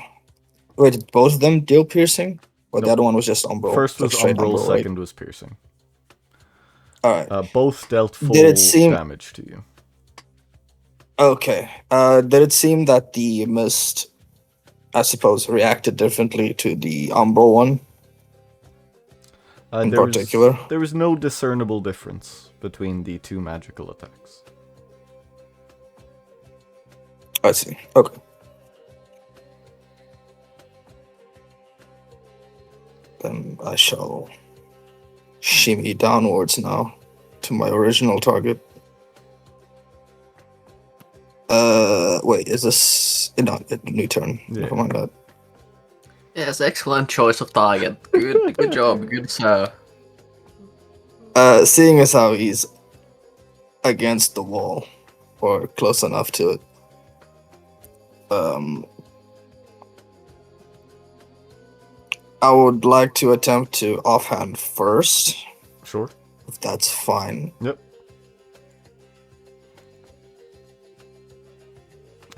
Wait, both of them deal piercing? Or the Nope. other one was just umbral? First was Like straight umbral, right? second was piercing. Alright. Both dealt full Did it seem- damage to you. Okay. Did it seem that the mist, I suppose, reacted differently to the umbral one? In particular? There was no discernible difference between the two magical attacks. I see. Okay. Then I shall shimmy downwards now to my original target. Wait, is this no, new turn? Yeah. Never mind that. Yes, excellent choice of target. Good job, good sir. Seeing as how he's against the wall or close enough to it, I would like to attempt to offhand first, Sure. if that's fine. Yep.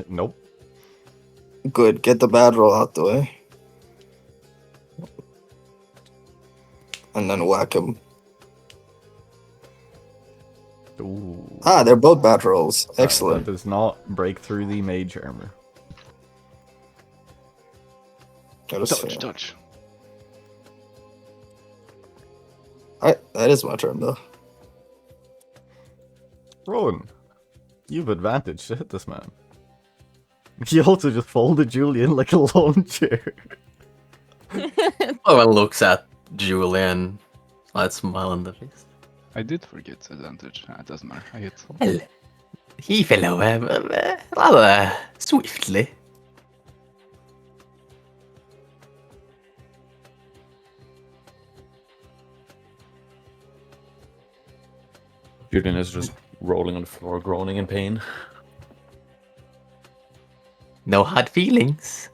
Nope. Good, get the bad roll out the way. And then whack him. Ooh. Ah, they're both bad rolls. That Excellent. does not break through the mage armor. That is fair. Dodge. That is my turn, though. Rowan, you've advantage to hit this man. He also just folded Julian like a lawn chair. Owen looks at Julian. Slight smile on the face. I did forget advantage. It doesn't matter. I hit. Well, he fell over rather swiftly. Julian is just rolling on the floor, groaning in pain. No hard feelings.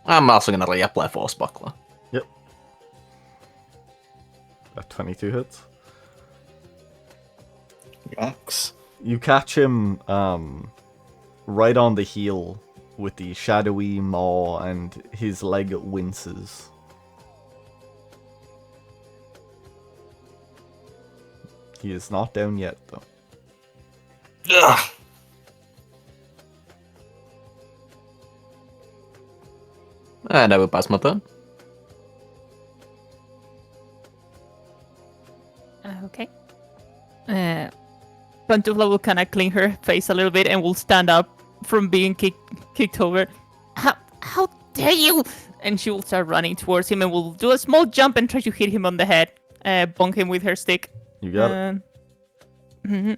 I'm also gonna reapply Force Buckler. That 22 hits. Max. You catch him right on the heel with the shadowy maw, and his leg winces. He is not down yet, though. Ugh. And I will pass my turn. Okay. Pantufla will kind of clean her face a little bit and will stand up from being kicked over. How dare you! And she will start running towards him and will do a small jump and try to hit him on the head. Bonk him with her stick. You got it. Mhm.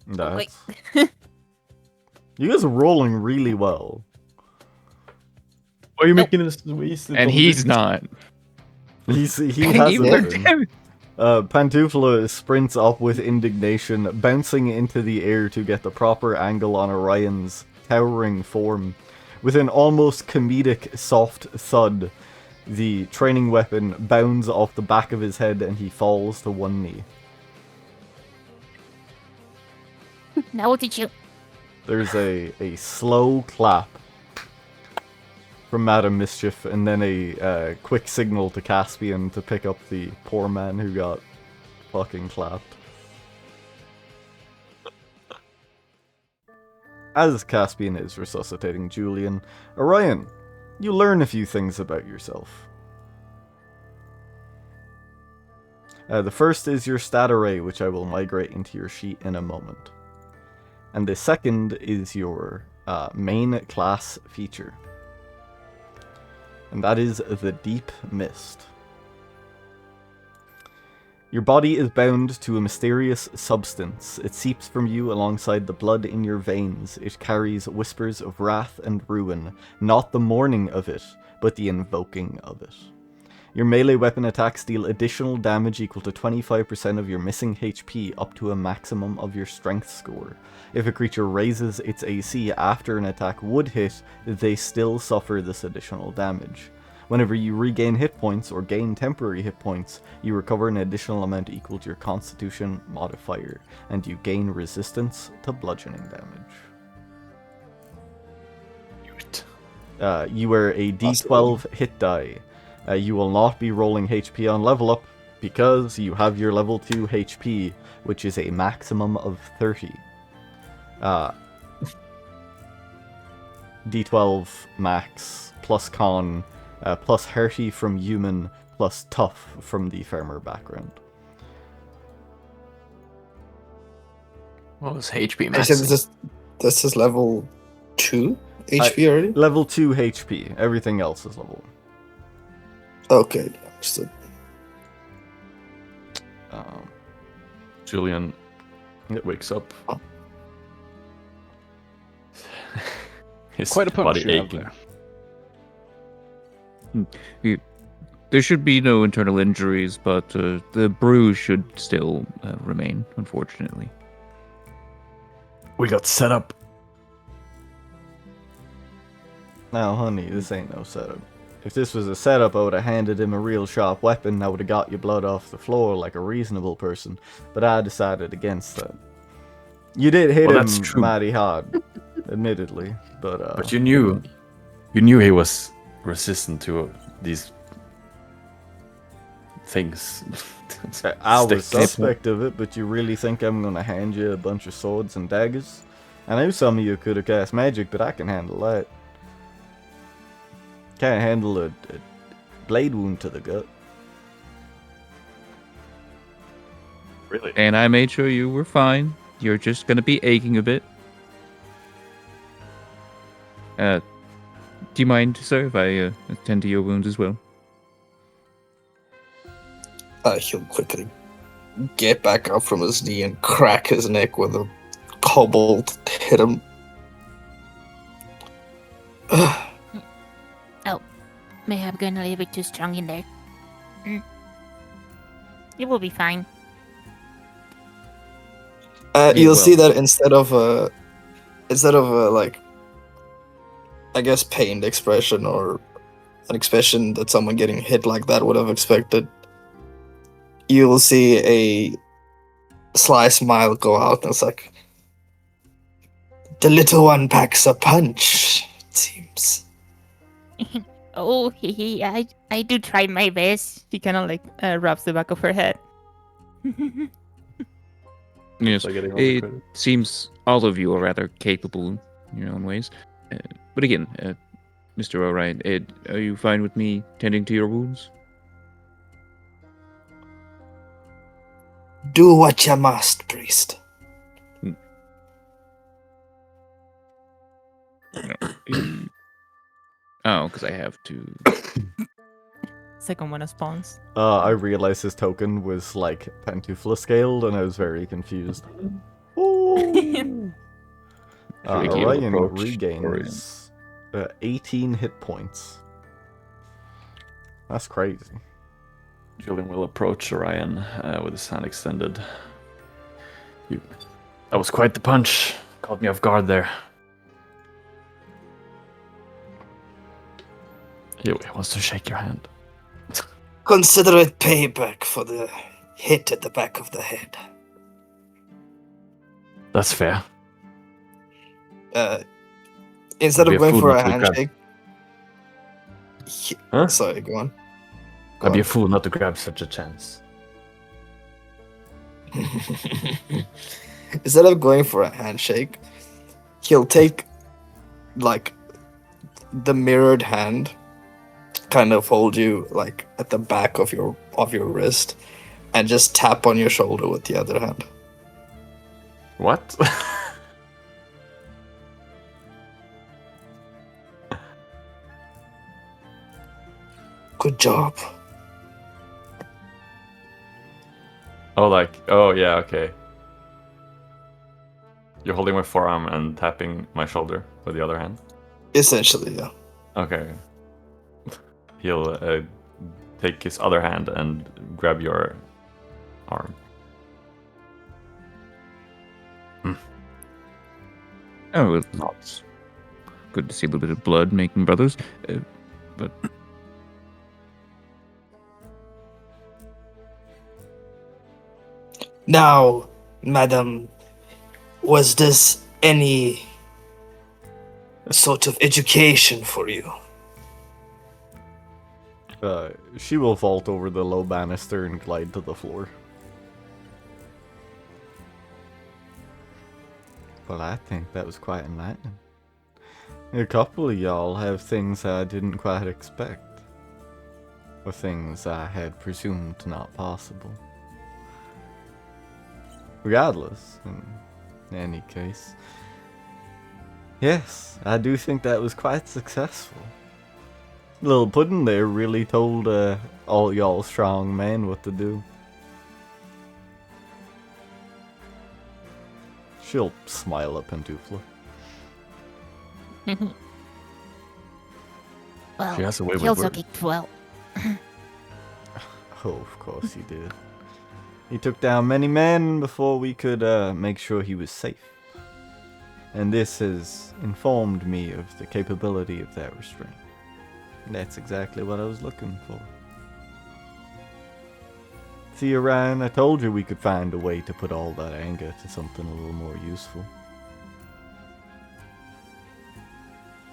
That's... You guys are rolling really well. Why are you making this wasted? And he's not. He And has you it. were Then. too. Pantufla sprints up with indignation, bouncing into the air to get the proper angle on Orion's towering form. With an almost comedic soft thud, the training weapon bounds off the back of his head and he falls to one knee. Now what did you... There's a slow clap from Madam Mischief, and then a quick signal to Caspian to pick up the poor man who got fucking clapped. As Caspian is resuscitating Julian, Orion, you learn a few things about yourself. The first is your stat array, which I will migrate into your sheet in a moment. And the second is your main class feature. And that is the Deep Mist. Your body is bound to a mysterious substance. It seeps from you alongside the blood in your veins. It carries whispers of wrath and ruin, not the mourning of it, but the invoking of it. Your melee weapon attacks deal additional damage equal to 25% of your missing HP up to a maximum of your strength score. If a creature raises its AC after an attack would hit, they still suffer this additional damage. Whenever you regain hit points or gain temporary hit points, you recover an additional amount equal to your Constitution modifier, and you gain resistance to bludgeoning damage. You are a D12 hit die. You will not be rolling HP on level up because you have your level 2 HP, which is a maximum of 30. D12 max plus con plus hearty from human plus tough from the farmer background. What was HP I said max? this This is level 2 HP already? Level 2 HP. Everything else is level 1. Okay, understood. Julian wakes up. His Quite a punch body you have aching. there. There should be no internal injuries, but the bruise should still remain, unfortunately. We got set up. Now, honey, this ain't no setup. If this was a setup, I would have handed him a real sharp weapon. I would have got your blood off the floor like a reasonable person. But I decided against that. You did hit that's him true. mighty hard, admittedly. But you knew he was resistant to these things. I was Sticks. suspect of it, but you really think I'm gonna hand you a bunch of swords and daggers? I know some of you could have cast magic, but I can handle that. Can't handle a blade wound to the gut. Really? And I made sure you were fine. You're just gonna be aching a bit. Do you mind, sir, if I attend to your wounds as well? He'll quickly get back up from his knee and crack his neck with a kobold hit him. May have gone a little bit too strong in there. It will be fine. You'll see that instead of a like, I guess, pained expression or an expression that someone getting hit like that would have expected, you will see a sly smile go out, and it's like, the little one packs a punch, it seems. Oh, I do try my best. He kind of like rubs the back of her head. Yes, So getting all the it credit. seems all of you are rather capable in your own ways. But again, Mr. Orion, Ed, are you fine with me tending to your wounds? Do what you must, priest. Oh, because I have to. Second one spawns. I realized his token was like pantufla scaled, and I was very confused. Ooh. Tricky Orion approach, regains 18 hit points. That's crazy. Julian will approach Orion with his hand extended. That was quite the punch. Caught me off guard there. He wants to shake your hand. Consider it payback for the hit at the back of the head. That's fair. Instead Be of a going fool for not a to grab- handshake. Huh? Sorry, go on. I'd be a fool not to grab such a chance. Instead of going for a handshake, he'll take like the mirrored hand, kind of hold you like at the back of your wrist, and just tap on your shoulder with the other hand. What? Good job. Oh yeah, okay. You're holding my forearm and tapping my shoulder with the other hand? Essentially, yeah. Okay. He'll take his other hand and grab your arm. Oh, it's good to see a little bit of blood making brothers. But Now, madam, was this any sort of education for you? She will vault over the low banister and glide to the floor. Well, I think that was quite enlightening. A couple of y'all have things I didn't quite expect. Or things I had presumed not possible. Regardless, in any case, Yes, I do think that was quite successful. Little Puddin' there really told all y'all strong men what to do. She'll smile at Pantoufla. Well, She has a way he with also words. kicked well. Oh, of course he did. He took down many men before we could make sure he was safe. And this has informed me of the capability of that restraint. That's exactly what I was looking for. See, Ryan, I told you we could find a way to put all that anger to something a little more useful.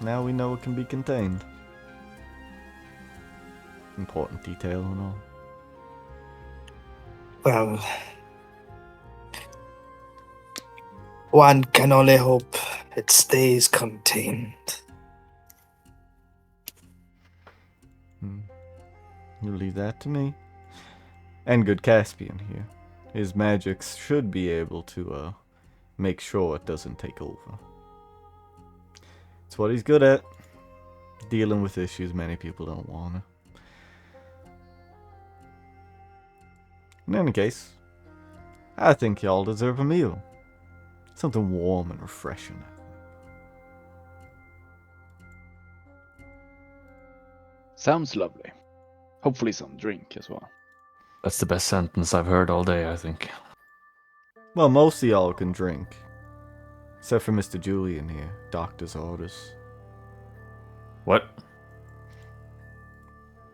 Now we know it can be contained. Important detail and all. Well, one can only hope it stays contained. You leave that to me. And good Caspian here. His magics should be able to make sure it doesn't take over. It's what he's good at. Dealing with issues many people don't want to. In any case, I think y'all deserve a meal. Something warm and refreshing. Sounds lovely. Hopefully some drink as well. That's the best sentence I've heard all day, I think. Well, most of y'all can drink. Except for Mr. Julian here. Doctor's orders. What?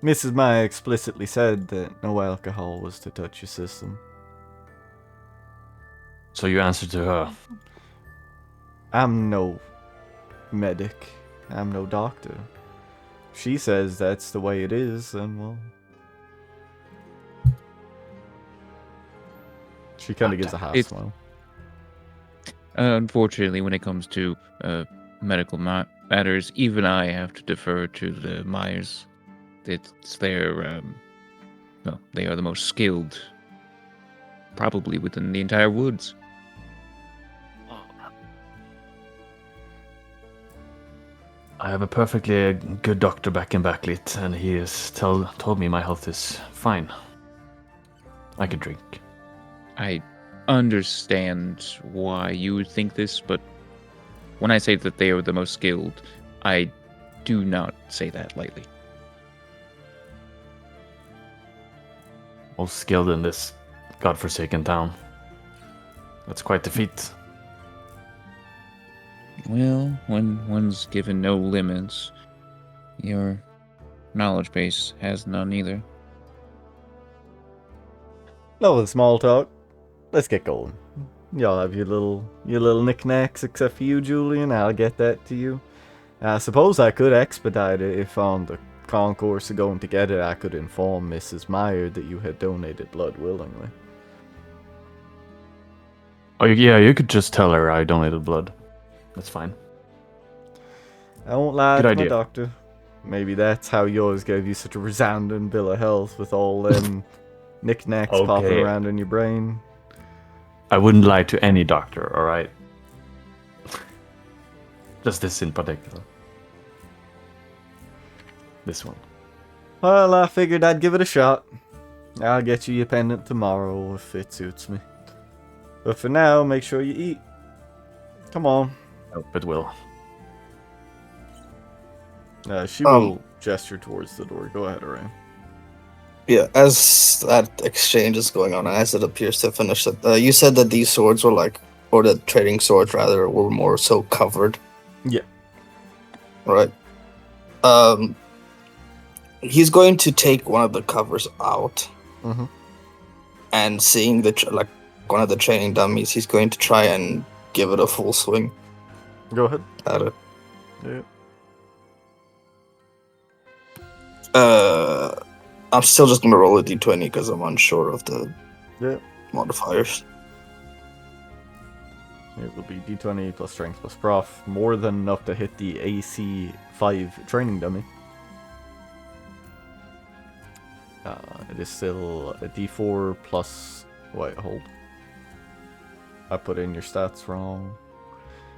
Mrs. Maya explicitly said that no alcohol was to touch your system. So you answer to her. I'm no medic. I'm no doctor. She says that's the way it is, and well... She kind of gives a half It's- smile. Unfortunately, when it comes to medical matters, even I have to defer to the Myers. It's their, well, they are the most skilled, probably within the entire woods. I have a perfectly good doctor back in Backlit, and he has told me my health is fine. I can drink. I understand why you would think this, but when I say that they are the most skilled, I do not say that lightly. Most skilled in this godforsaken town. That's quite the feat. Well, when one's given no limits, your knowledge base has none either. No small talk. Let's get going. Y'all have your little knickknacks, except for you, Julian. I'll get that to you. I suppose I could expedite it if on the concourse of going to get it, I could inform Mrs. Meyer that you had donated blood willingly. Oh, yeah, you could just tell her I donated blood. That's fine. I won't lie Good to idea. my doctor. Maybe that's how yours gave you such a resounding bill of health with all them knickknacks popping Okay. around in your brain. I wouldn't lie to any doctor, alright? Just this in particular. This one. Well, I figured I'd give it a shot. I'll get you your pendant tomorrow if it suits me. But for now, make sure you eat. Come on. Hope it will. She will gesture towards the door. Go ahead, Arain. Yeah, as that exchange is going on, as it appears to finish it, you said that these swords were like, or the trading swords rather, were more so covered. Yeah. Right. He's going to take one of the covers out, Mm-hmm. and seeing the one of the training dummies, he's going to try and give it a full swing Go ahead. at it. Yeah. I'm still just gonna roll a d20 because I'm unsure of the Yeah. modifiers. It will be d20 plus strength plus prof. More than enough to hit the AC 5 training dummy. It is still a d4 plus... Wait, hold. I put in your stats wrong.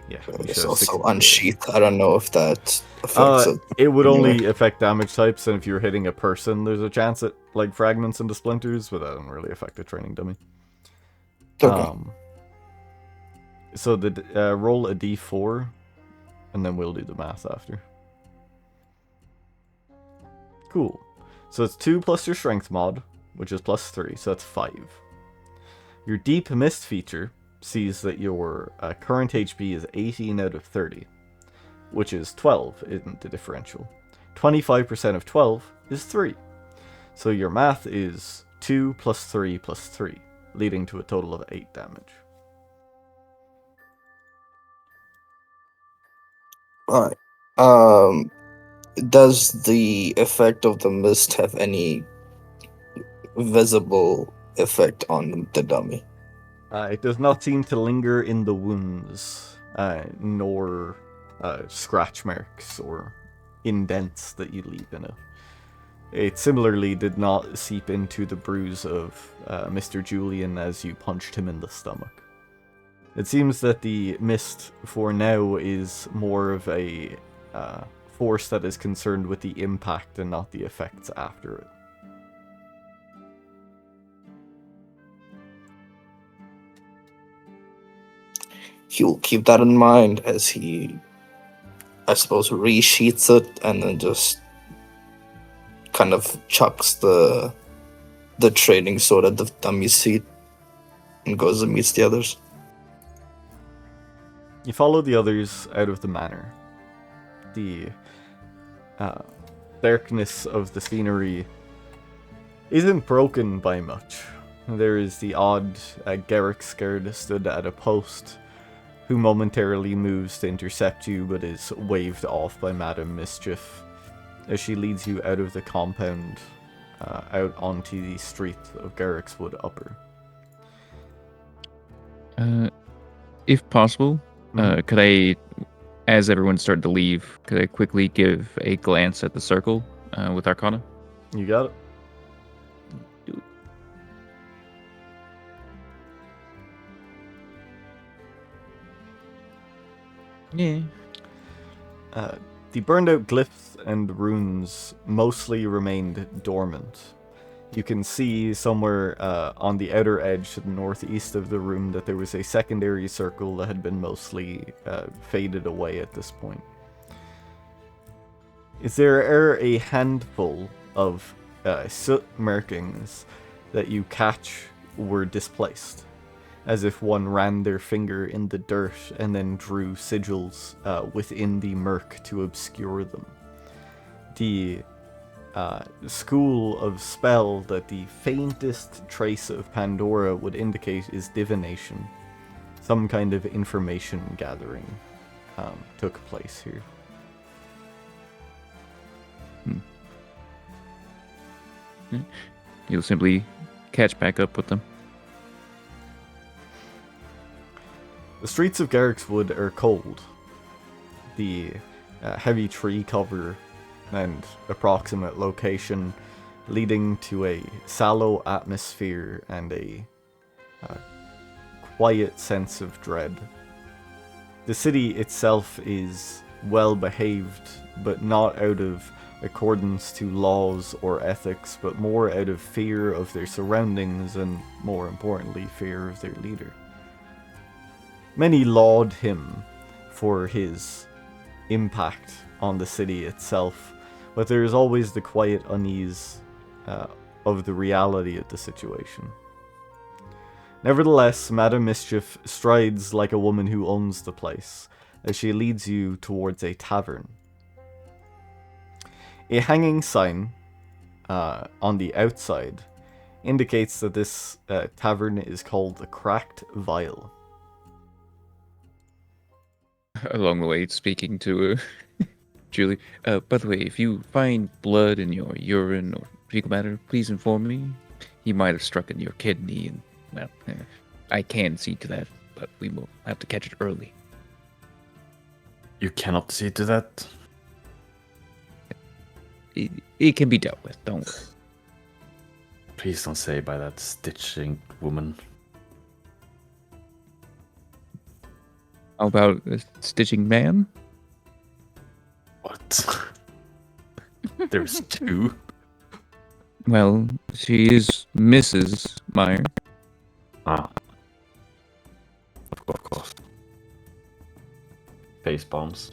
Yeah. It's also unsheathed. I don't know if that affects it. It would anyway. only affect damage types, and if you're hitting a person, there's a chance it like fragments into splinters, but that doesn't really affect the training dummy. Okay. So the roll a d4, and then we'll do the math after. Cool. So it's 2 plus your strength mod, which is plus 3, so that's 5. Your deep mist feature sees that your current HP is 18 out of 30, which is 12 in the differential. 25% of 12 is 3. So your math is 2 plus 3 plus 3, leading to a total of 8 damage. Alright. Does the effect of the mist have any visible effect on the dummy? It does not seem to linger in the wounds, nor scratch marks or indents that you leave in it. It similarly did not seep into the bruise of Mr. Julian as you punched him in the stomach. It seems that the mist for now is more of a force that is concerned with the impact and not the effects after it. He'll keep that in mind as he, I suppose, resheets it and then just kind of chucks the trading sword at the dummy's feet and goes and meets the others. You follow the others out of the manor. The darkness of the scenery isn't broken by much. There is the odd Gerrickswood stood at a post, who momentarily moves to intercept you but is waved off by Madam Mischief as she leads you out of the compound out onto the street of Gerrickswood Upper. If possible, could I, as everyone started to leave, could I quickly give a glance at the circle with Arcana? You got it. Yeah. The burned out glyphs and runes mostly remained dormant. You can see somewhere on the outer edge to the northeast of the room that there was a secondary circle that had been mostly faded away at this point. There are a handful of soot markings that you catch were displaced, as if one ran their finger in the dirt and then drew sigils within the murk to obscure them. The school of spell that the faintest trace of Pandora would indicate is divination. Some kind of information gathering took place here. You'll simply catch back up with them. The streets of Gerrickswood are cold. The heavy tree cover and approximate location leading to a sallow atmosphere and a quiet sense of dread. The city itself is well behaved, but not out of accordance to laws or ethics, but more out of fear of their surroundings and, more importantly, fear of their leader. Many laud him for his impact on the city itself, but there is always the quiet unease of the reality of the situation. Nevertheless, Madam Mischief strides like a woman who owns the place, as she leads you towards a tavern. A hanging sign on the outside indicates that this tavern is called the Cracked Vial. Along the way, speaking to Julie. By the way, if you find blood in your urine or fecal matter, please inform me. He might have struck in your kidney, and, well, I can see to that, but we will have to catch it early. You cannot see to that? It can be dealt with, don't worry. Please don't say by that stitching woman. How about a stitching man? What? There's two. Well, she is Mrs. Meyer. Ah. Of course. Face bombs.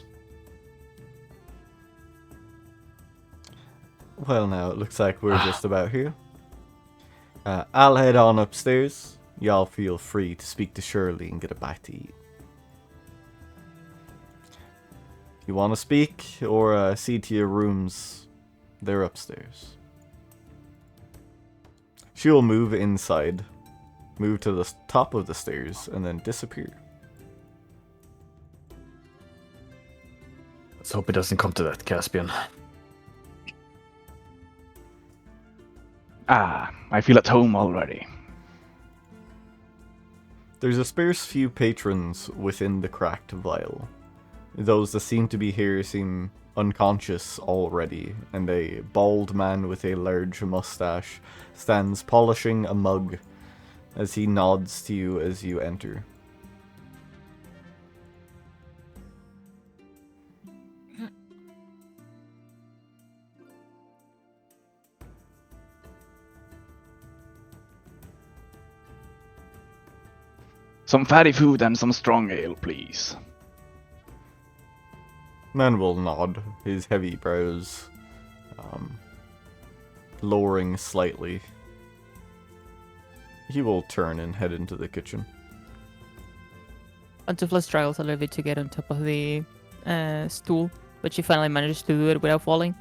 Well, now it looks like we're just about here. I'll head on upstairs. Y'all feel free to speak to Shirley and get a bite to eat. You want to speak or see to your rooms? They're upstairs. She'll move inside, move to the top of the stairs, and then disappear. Let's hope it doesn't come to that, Caspian. Ah, I feel at home already. There's a sparse few patrons within the cracked vial. Those that seem to be here seem unconscious already, and a bald man with a large mustache stands polishing a mug as he nods to you as you enter. Some fatty food and some strong ale, please. Man will nod, his heavy brows lowering slightly. He will turn and head into the kitchen. Antufla struggles a little bit to get on top of the stool, but she finally manages to do it without falling.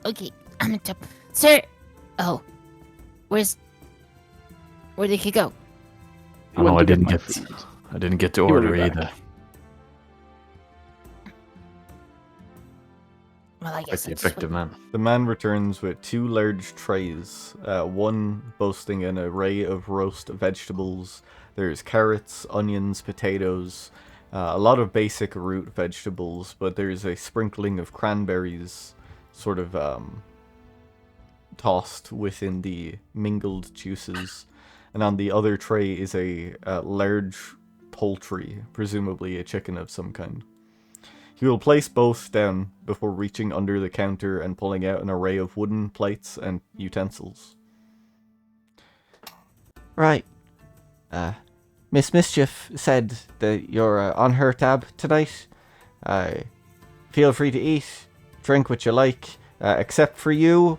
Okay, I'm on top. Sir! Oh. Where did he go? Oh, no, Went I to didn't my get. food. I didn't get to He will order be back. either. Well, I Quite guess the I'll just effective man. The man returns with two large trays, one boasting an array of roast vegetables. There's carrots, onions, potatoes, a lot of basic root vegetables, but there's a sprinkling of cranberries sort of tossed within the mingled juices. And on the other tray is a large poultry, presumably a chicken of some kind. He will place both down before reaching under the counter and pulling out an array of wooden plates and utensils. Right. Miss Mischief said that you're on her tab tonight. Feel free to eat, drink what you like, except for you.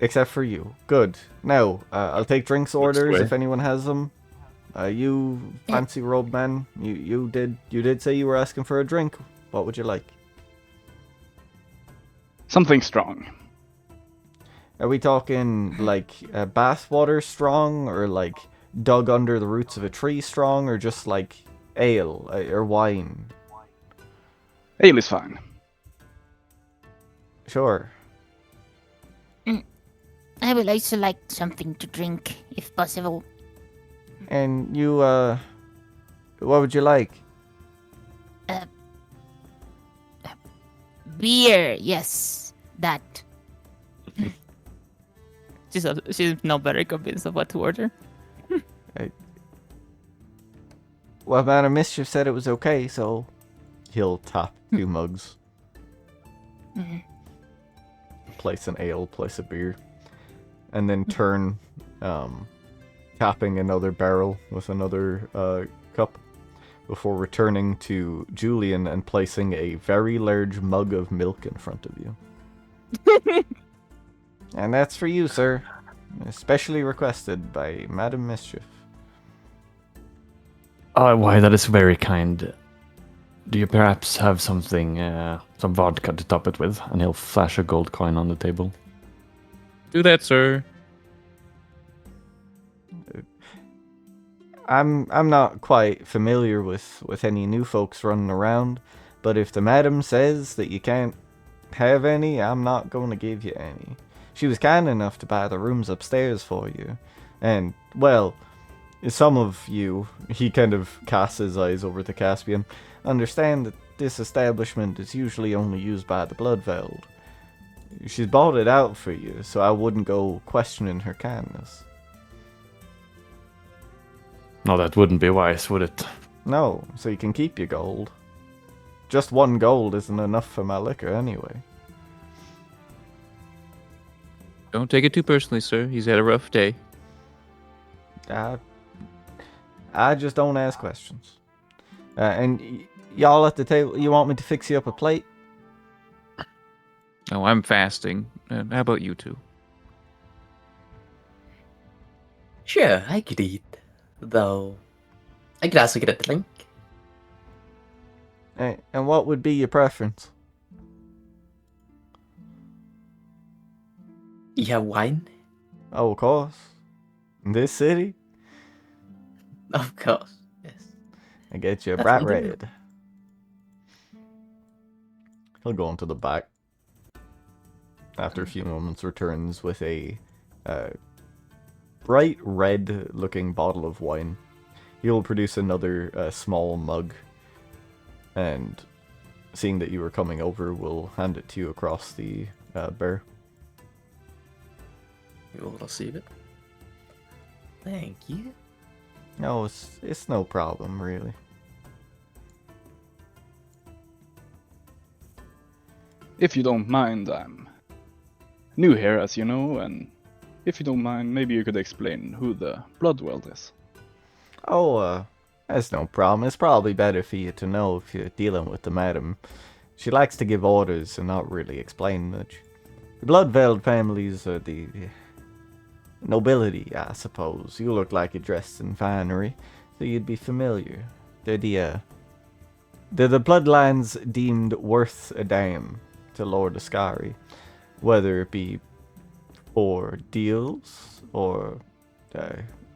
Except for you. Good. Now, I'll take drinks orders if anyone has them. You fancy robed man, you did say you were asking for a drink. What would you like? Something strong. Are we talking like bath water strong, or like dug under the roots of a tree strong, or just like ale or wine? Ale is fine. Sure. I would also like something to drink, if possible. And you, what would you like? Beer, yes. That. She's not very convinced of what to order. Well, Man of Mischief said it was okay, so he'll tap two mugs. Mhm. Place an ale, place a beer. And then turn, tapping another barrel with another cup before returning to Julian and placing a very large mug of milk in front of you. And that's for you, sir. Especially requested by Madam Mischief. Oh, why, that is very kind. Do you perhaps have something, some vodka to top it with? And he'll flash a gold coin on the table. Do that, sir. I'm not quite familiar with any new folks running around, but if the madam says that you can't have any, I'm not going to give you any. She was kind enough to buy the rooms upstairs for you. And, well, some of you, he kind of casts his eyes over to Caspian, understand that this establishment is usually only used by the Bloodveld. She's bought it out for you, so I wouldn't go questioning her kindness. No, that wouldn't be wise, would it? No, so you can keep your gold. Just 1 gold isn't enough for my liquor anyway. Don't take it too personally, sir. He's had a rough day. I just don't ask questions. And y'all at the table, you want me to fix you up a plate? Oh, I'm fasting. How about you two? Sure, I could eat. Though, I could also get a drink. And what would be your preference? You have wine? Oh, of course. In this city, Of course, yes. I get you a That's bright what I do. red. He'll go into the back. After a few moments, returns with a bright red-looking bottle of wine. He'll produce another small mug, and seeing that you were coming over, will hand it to you across the bar. You will receive it. Thank you. No, it's no problem, really. If you don't mind, I'm new here, as you know, and if you don't mind, maybe you could explain who the Bloodweld is. Oh, that's no problem. It's probably better for you to know if you're dealing with the madam. She likes to give orders and not really explain much. The Bloodveld families are the nobility, I suppose. You look like you're dressed in finery, so you'd be familiar. They're the bloodlines deemed worth a damn to Lord Ascari, whether it be for deals or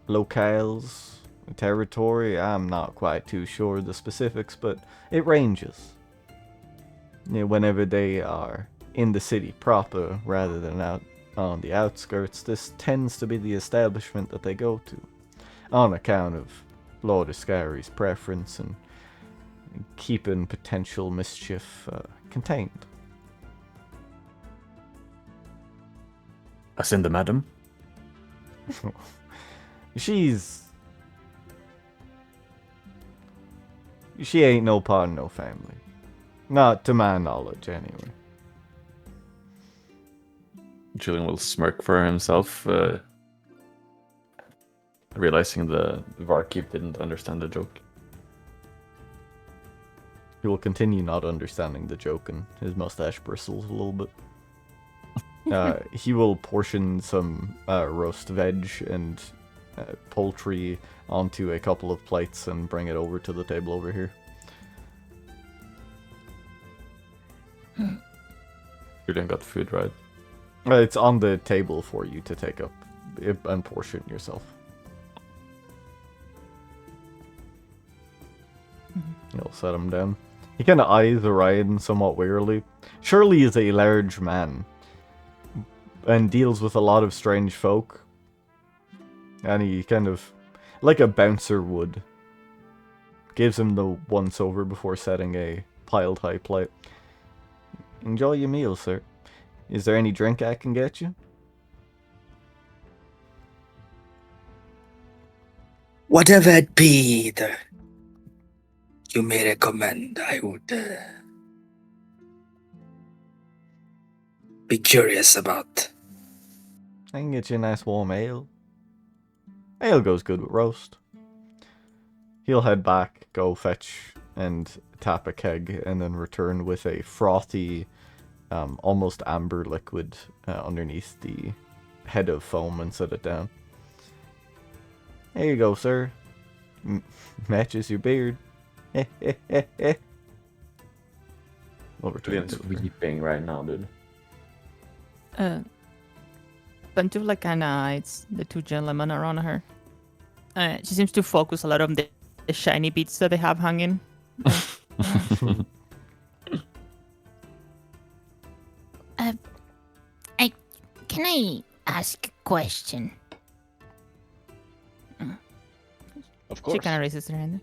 locales, territory. I'm not quite too sure of the specifics, but it ranges. You know, whenever they are in the city proper rather than out on the outskirts, this tends to be the establishment that they go to, on account of Lord Ascari's preference and keeping potential mischief contained. As in the madam? She ain't no part of no family. Not to my knowledge, anyway. Julian will smirk for himself, realizing the Varkeep didn't understand the joke. He will continue not understanding the joke, and his mustache bristles a little bit. He will portion some roast veg and poultry onto a couple of plates and bring it over to the table over here. Julian got food, right? It's on the table for you to take up and portion yourself. He'll set him down. He kind of eyes Orion somewhat wearily. Surely is a large man and deals with a lot of strange folk. And he kind of, like a bouncer would, gives him the once over before setting a piled high plate. Enjoy your meal, sir. Is there any drink I can get you? Whatever it be that you may recommend, I would be curious about. I can get you a nice warm ale. Ale goes good with roast. He'll head back, go fetch and tap a keg, and then return with a frothy, almost amber liquid underneath the head of foam and set it down. There you go, sir. Matches your beard. Over to Julian's you. weeping right now, dude. Pantu kind of eyes the two gentlemen around her. She seems to focus a lot on the shiny beads that they have hanging. Can I ask a question? Of course. She kind of raises her hand.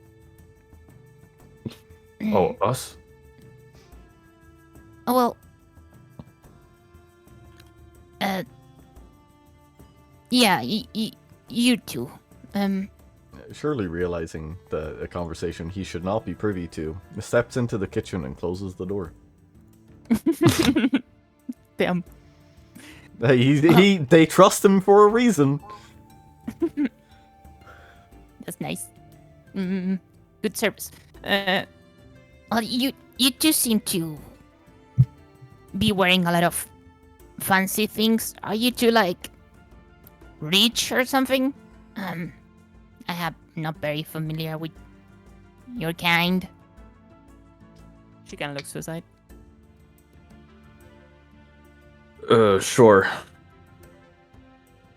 Oh, us? Oh, well. Yeah, you two. surely realizing that a conversation he should not be privy to, steps into the kitchen and closes the door. Damn. They trust him for a reason. That's nice. Good service. Well, you two seem to be wearing a lot of fancy things. Are you two like rich or something? I am not very familiar with your kind. She kind of looks to the side. Sure.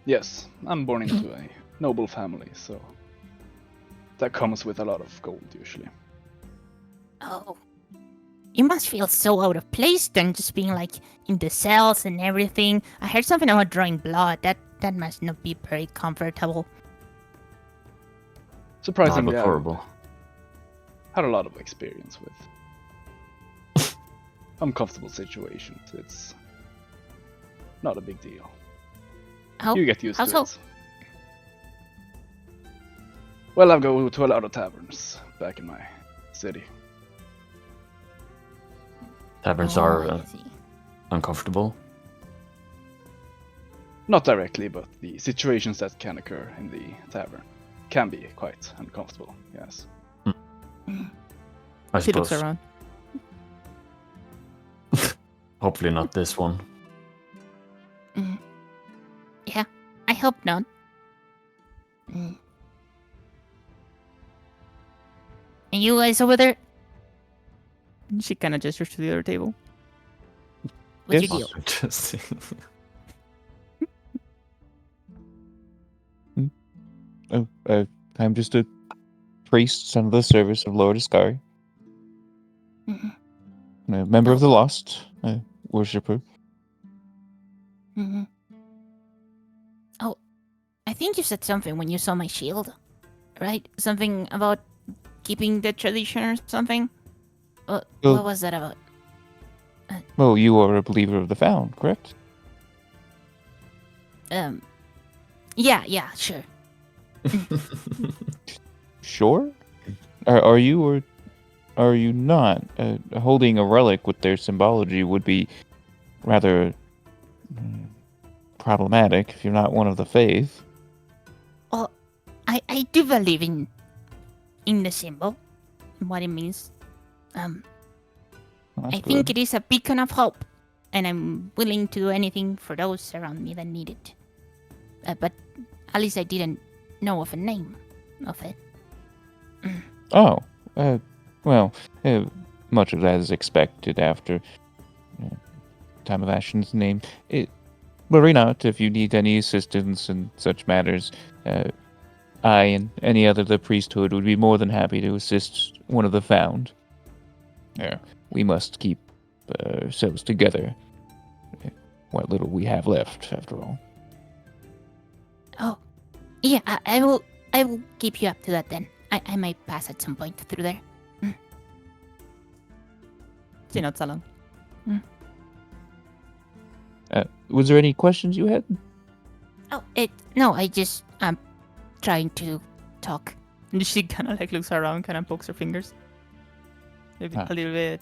Yes, I'm born into a noble family, so that comes with a lot of gold usually. Oh. You must feel so out of place then, just being like in the cells and everything. I heard something about drawing blood. That must not be very comfortable. Surprisingly, but I've horrible. had a lot of experience with uncomfortable situations. It's not a big deal. How, You get used how to so? it. Well, I've go to a lot of taverns back in my city. Taverns Oh, are I see. uncomfortable. Not directly, but the situations that can occur in the tavern can be quite uncomfortable, yes. I She looks suppose. around. Hopefully not this one. Yeah, I hope not. Mm. And you guys over there, She kind of gestures to the other table. what's Yes. your deal? Interesting. I'm just a priest, son of the service of Lord Ascari. Mhm. A member of the Lost, a worshipper. Mm-hmm. Oh, I think you said something when you saw my shield, right? Something about keeping the tradition or something? What Well- was that about? Well, you are a believer of the Found, correct? Yeah, sure. Sure. Are you or are you not? Holding a relic with their symbology would be rather problematic if you're not one of the faith. Well, I do believe in the symbol, and what it means. That's I think good. it is a beacon of hope, and I'm willing to do anything for those around me that need it. But at least I didn't know of a name of it. Oh, well, much of that is expected after Time of Ashen's name. Worry not if you need any assistance in such matters. I and any other of the priesthood would be more than happy to assist one of the Found. We must keep ourselves together. What little we have left, after all. Oh, yeah, I will keep you up to that then. I might pass at some point through there. She nods along. Was there any questions you had? Oh, no, I'm trying to talk. And she kind of like looks around, kind of pokes her fingers. Maybe Ah. a little bit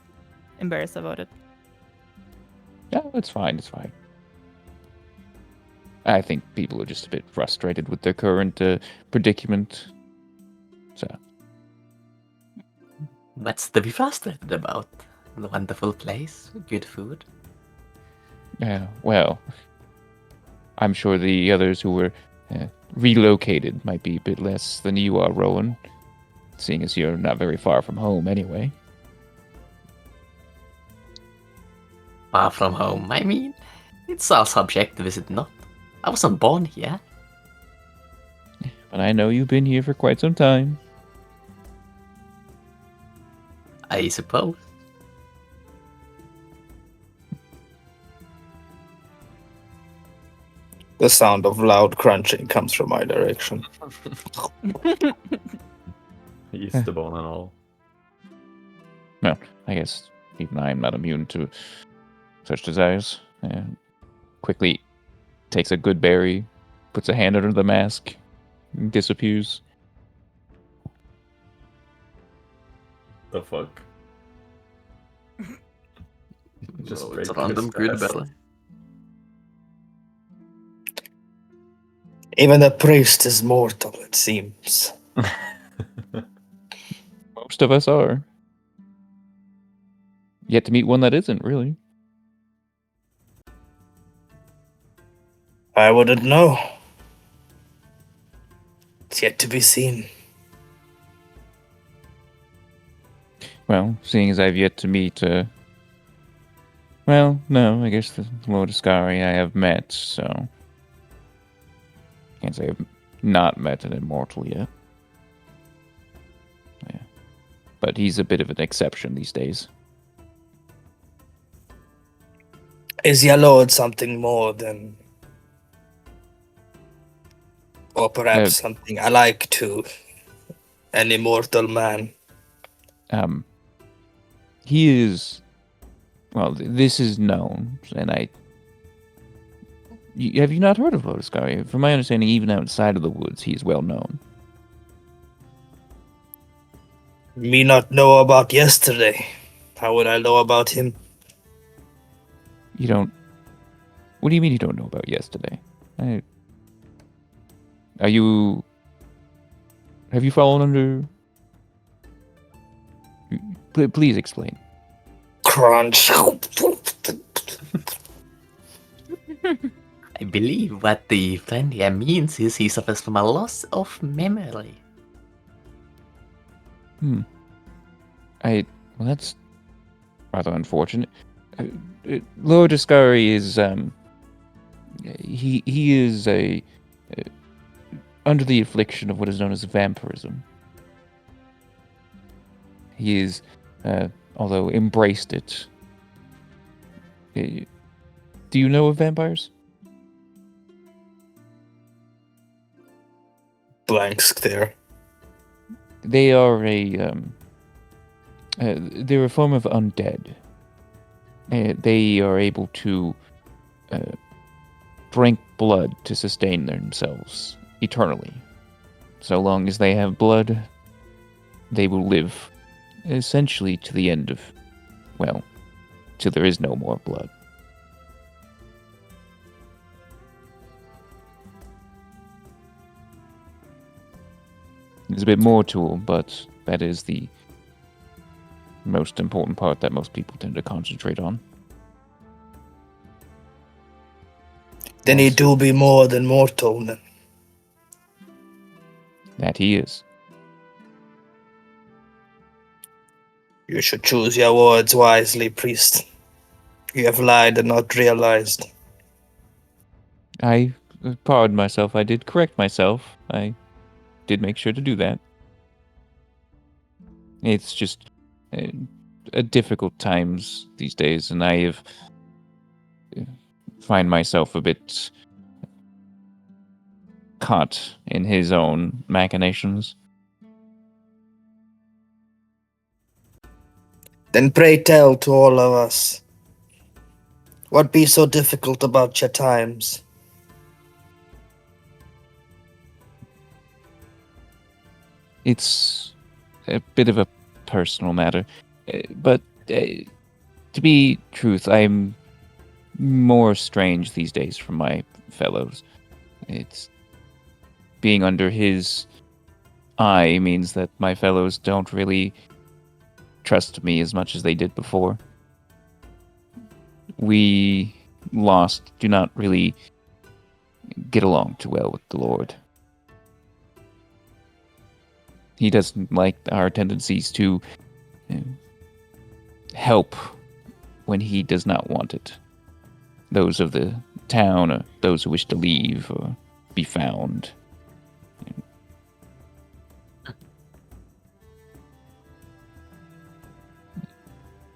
embarrassed about it. Yeah, it's fine. It's fine. I think people are just a bit frustrated with their current predicament. So, What's to be frustrated about? The wonderful place, good food. yeah, well, I'm sure the others who were relocated might be a bit less than you are, Rowan, seeing as you're not very far from home anyway. Far from home, I mean. It's all subjective, is it not? I wasn't born here. But I know you've been here for quite some time. I suppose. The sound of loud crunching comes from my direction. He's the bone and all. Well, I guess even I'm not immune to such desires. Quickly takes a good berry, puts a hand under the mask, and disappears. The fuck? Just So straight it's a random pissed good ass. belly. Even the priest is mortal, it seems. Most of us are. Yet to meet one that isn't, really. I wouldn't know. It's yet to be seen. Well, seeing as I've yet to meet, well, no, I guess the Lord Ascari I have met, so... Can't say I've not met an immortal yet. Yeah. But he's a bit of an exception these days. Is your lord something more than... Or perhaps something alike to an immortal man? He is... Well, this is known, and have you not heard of Lord Ascari? From my understanding, even outside of the woods, he is well known. Me not know about yesterday. How would I know about him? You don't... What do you mean you don't know about yesterday? Are you... Have you fallen under... Please explain. Crunch. I believe what the friend here means is he suffers from a loss of memory. Well, that's rather unfortunate. Lord Ascari is, he is under the affliction of what is known as vampirism. He is, although embraced it. Do you know of vampires? Blanks there. They are they're a form of undead. They are able to drink blood to sustain themselves eternally. So long as they have blood, they will live essentially to the end of, well, till there is no more blood. There's a bit more to them, but that is the most important part that most people tend to concentrate on. Then he do be more than mortal, then. That he is. You should choose your words wisely, priest. You have lied and not realized. I pardon myself. I did correct myself. I did make sure to do that. It's just difficult times these days, and I have find myself a bit caught in his own machinations. Then pray tell to all of us, what be so difficult about your times? It's a bit of a personal matter, but to be truth, I'm more strange these days from my fellows. It's being under his eye means that my fellows don't really trust me as much as they did before. We lost do not really get along too well with the Lord. He doesn't like our tendencies to help when he does not want it. Those of the town, or those who wish to leave or be found.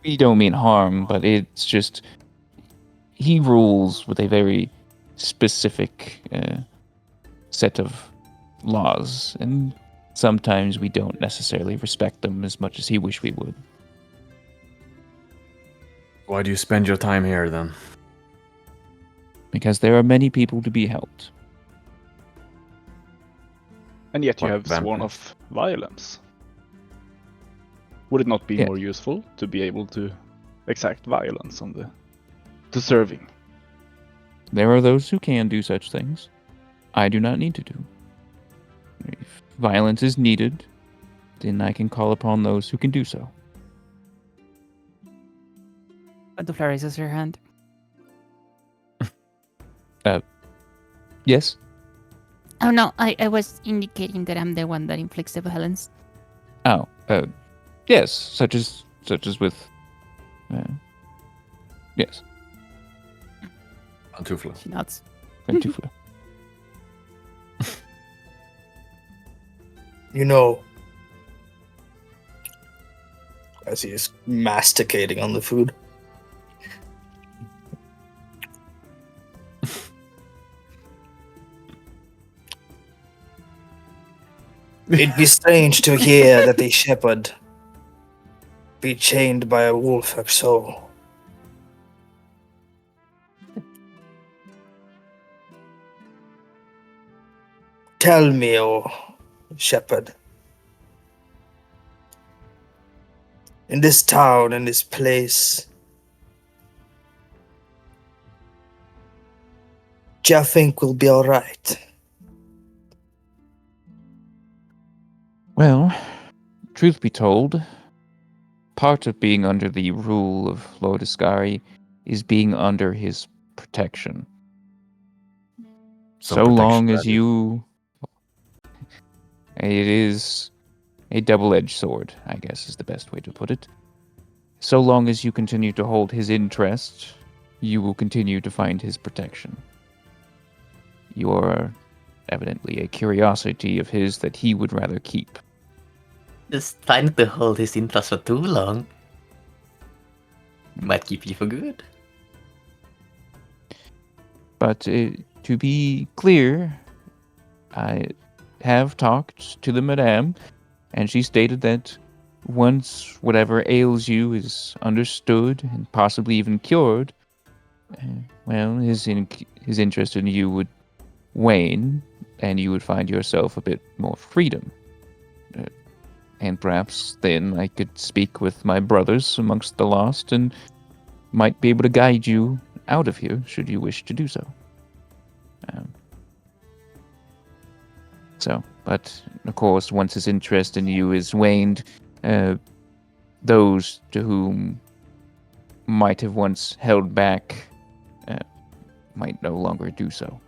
We don't mean harm, but it's just he rules with a very specific set of laws, and sometimes we don't necessarily respect them as much as he wish we would. Why do you spend your time here then? Because there are many people to be helped. And yet you What have sworn vampire? off violence. Would it not be Yes. more useful to be able to exact violence on the deserving? There are those who can do such things. I do not need to do. If violence is needed, then I can call upon those who can do so. Butterfly raises her hand. Yes? Oh no, I was indicating that I'm the one that inflicts the violence. Oh, yes, such as with, yes, Pantufla. She nods. Pantufla. You know, as he is masticating on the food. It'd be strange to hear that a shepherd be chained by a wolf like so. Tell me, O shepherd, in this town, in this place, do you think we'll be alright? Well, truth be told, part of being under the rule of Lord Ascari is being under his protection. Some So long protection, as that is. you... It is a double-edged sword, I guess is the best way to put it. So long as you continue to hold his interest, you will continue to find his protection. You are evidently a curiosity of his that he would rather keep. Just trying to hold his interest for too long might keep you for good. But to be clear, I have talked to the madame, and she stated that once whatever ails you is understood and possibly even cured, well, his interest in you would wane, and you would find yourself a bit more freedom. And perhaps then I could speak with my brothers amongst the lost and might be able to guide you out of here, should you wish to do so. But of course, once his interest in you is waned, those to whom might have once held back might no longer do so.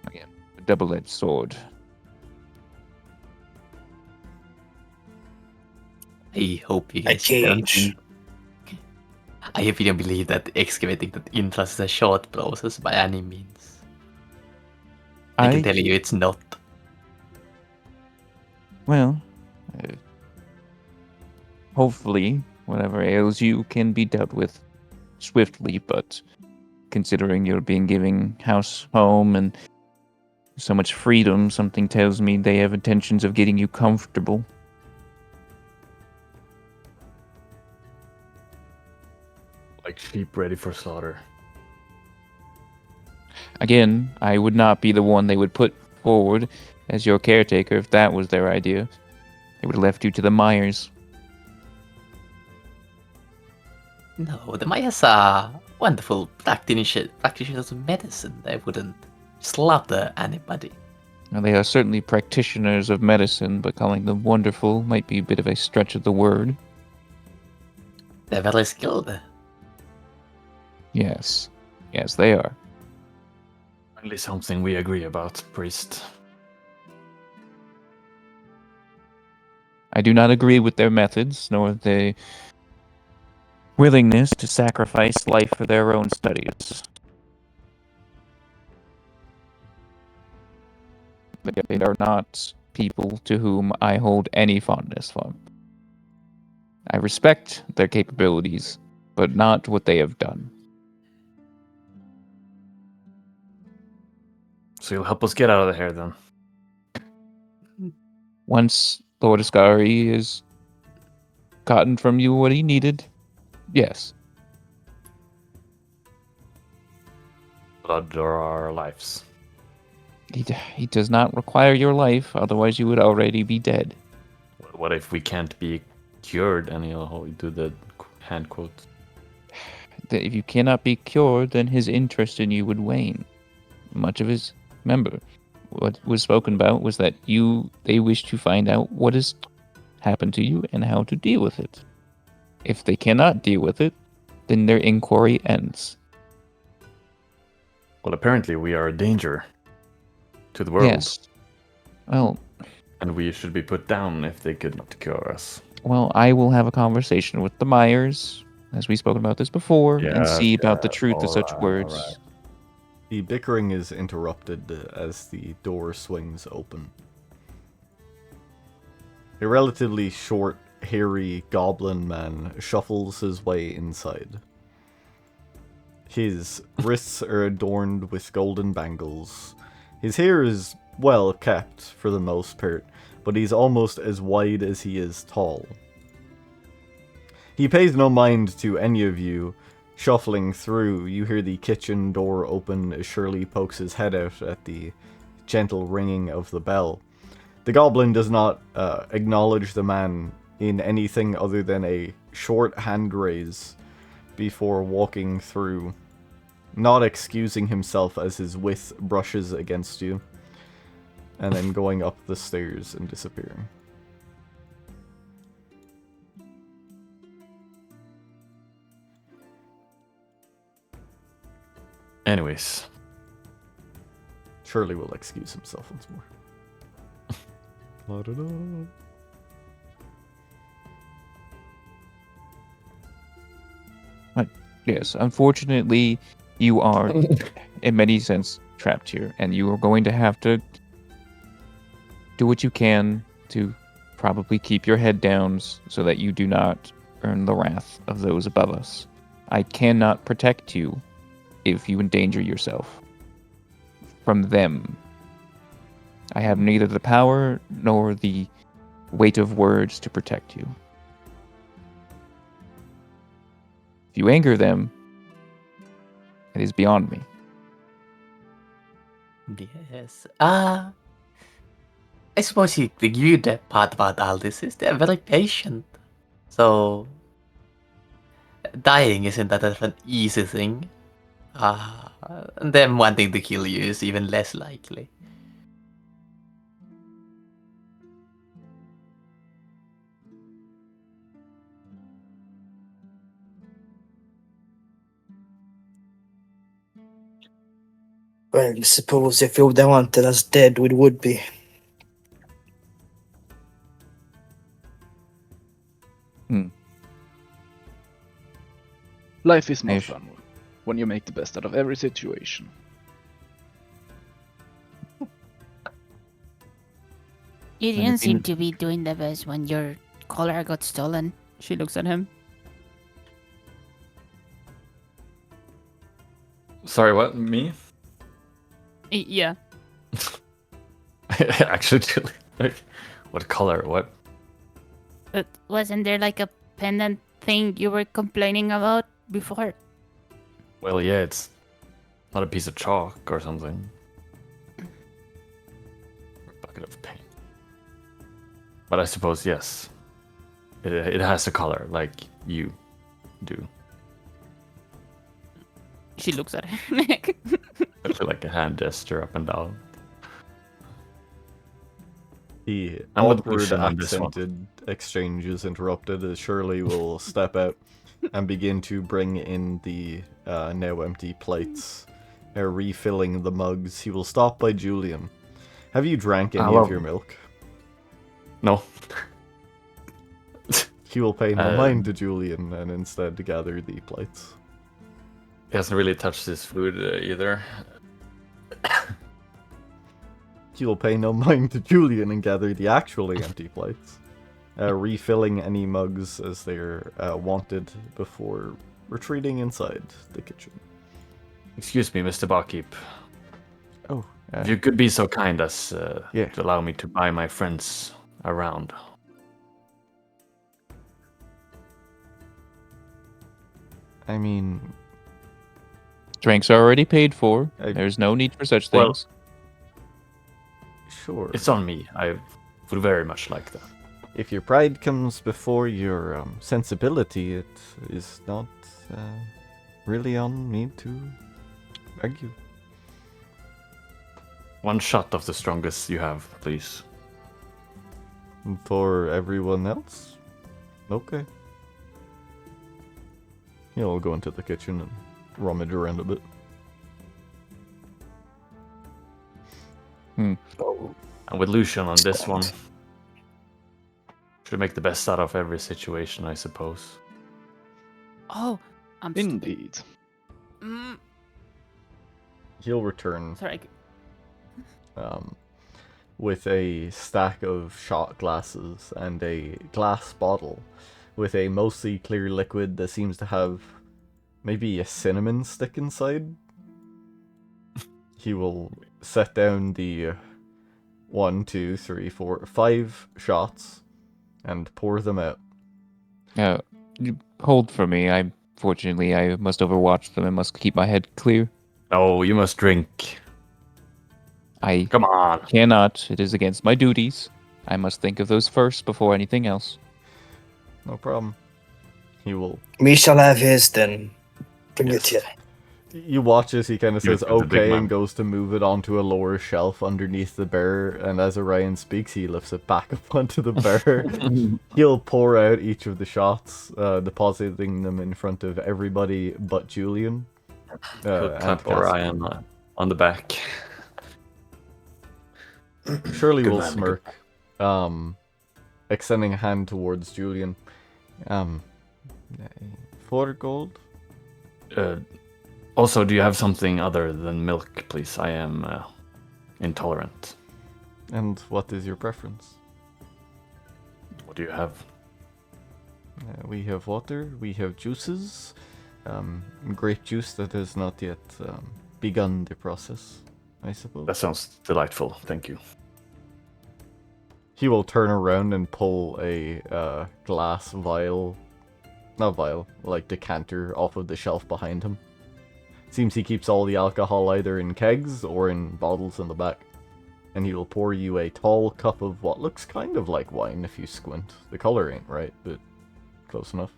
Again, a double-edged sword. I hope you A guys don't cage. think... I hope you don't believe that excavating that interest is a short process by any means. I can tell you it's not. Well, hopefully, whatever ails you can be dealt with swiftly, but considering you're being given house, home, and so much freedom, something tells me they have intentions of getting you comfortable. Like sheep ready for slaughter. Again, I would not be the one they would put forward as your caretaker if that was their idea. They would have left you to the Myers. No, the Mayas are wonderful practitioners of medicine. They wouldn't slaughter anybody. Now, they are certainly practitioners of medicine, but calling them wonderful might be a bit of a stretch of the word. They're very skilled. Yes, they are. Finally something we agree about, priest. I do not agree with their methods, nor the willingness to sacrifice life for their own studies. They are not people to whom I hold any fondness for. I respect their capabilities, but not what they have done. So you'll help us get out of here then. Once Lord Ascari has gotten from you what he needed, yes. Blood or our lives. He does not require your life, otherwise you would already be dead. What if we can't be cured? And he'll do the hand quote. If you cannot be cured, then his interest in you would wane. Much of his... Remember, what was spoken about was that they wish to find out what has happened to you and how to deal with it. If they cannot deal with it, then their inquiry ends. Well, apparently we are a danger to the world. Yes. Well, and we should be put down if they could not cure us. Well, I will have a conversation with the Myers, as we spoke about this before, and see about the truth of such words. Alright. The bickering is interrupted as the door swings open. A relatively short, hairy goblin man shuffles his way inside. His wrists are adorned with golden bangles. His hair is well kept for the most part, but he's almost as wide as he is tall. He pays no mind to any of you. Shuffling through, you hear the kitchen door open as Shirley pokes his head out at the gentle ringing of the bell. The goblin does not acknowledge the man in anything other than a short hand raise before walking through, not excusing himself as his width brushes against you, and then going up the stairs and disappearing. Anyways. Shirley will excuse himself once more. La-da-da. Yes, unfortunately, you are, in many sense, trapped here, and you are going to have to do what you can to probably keep your head down so that you do not earn the wrath of those above us. I cannot protect you if you endanger yourself from them. I have neither the power nor the weight of words to protect you. If you anger them, it is beyond me. Yes. I suppose the good part about all this is they're very patient. So, dying isn't that an easy thing. Them wanting to kill you is even less likely. Well, you suppose if they wanted us dead, we would be. Life is more Yes. fun when you make the best out of every situation. You When didn't it's seem in- to be doing the best when your collar got stolen. She looks at him. Sorry, what? Me? Yeah. Actually, like, what color? What? But wasn't there like a pendant thing you were complaining about before? Well, yeah, it's not a piece of chalk or something. A bucket of paint. But I suppose, yes. It has a color, like you do. She looks at her neck. Actually, like a hand gesture up and down. The I'm with awkward Lucian on this one. accented exchange is interrupted as Shirley will step out and begin to bring in the now empty plates, refilling the mugs. He will stop by Julian. Have you drank any Hello. of your milk? No. He will pay no mind to Julian and instead gather the plates. He hasn't really touched his food either. He will pay no mind to Julian and gather the actually empty plates, refilling any mugs as they're wanted before retreating inside the kitchen. Excuse me, Mr. Barkeep. Oh, If you could be so kind as Yeah. to allow me to buy my friends around. I mean, Drinks are already paid for. I- There's no need for such Well- things. Sure. It's on me. I would very much like that. If your pride comes before your sensibility, it is not really on me to argue. One shot of the strongest you have, please. And for everyone else? Okay. He'll go into the kitchen and rummage around a bit. Oh, And with Lucian on this one, should make the best out of every situation, I suppose. Oh, I'm stupid. Indeed. Mm, He'll return sorry. with a stack of shot glasses and a glass bottle with a mostly clear liquid that seems to have maybe a cinnamon stick inside. He will set down the 1, 2, 3, 4, 5 shots and pour them out. You hold for me. Fortunately, I must overwatch them and must keep my head clear. Oh, you must drink. I Come on. cannot. It is against my duties. I must think of those first before anything else. No problem. He will. me shall have his then. Bring Yes. it here. You watch as he kind of Give it says to the big okay man. and goes to move it onto a lower shelf underneath the bear, and as Orion speaks, he lifts it back up onto the bear. He'll pour out each of the shots, depositing them in front of everybody but Julian. He'll And clap Cass. Orion on the back. Shirley Good will man, smirk, extending a hand towards Julian. 4 gold? Also, do you have something other than milk, please? I am intolerant. And what is your preference? What do you have? We have water, we have juices, grape juice that has not yet begun the process, I suppose. That sounds delightful. Thank you. He will turn around and pull a glass vial, not vial, like decanter off of the shelf behind him. Seems he keeps all the alcohol either in kegs or in bottles in the back. And he will pour you a tall cup of what looks kind of like wine if you squint. The color ain't right, but close enough.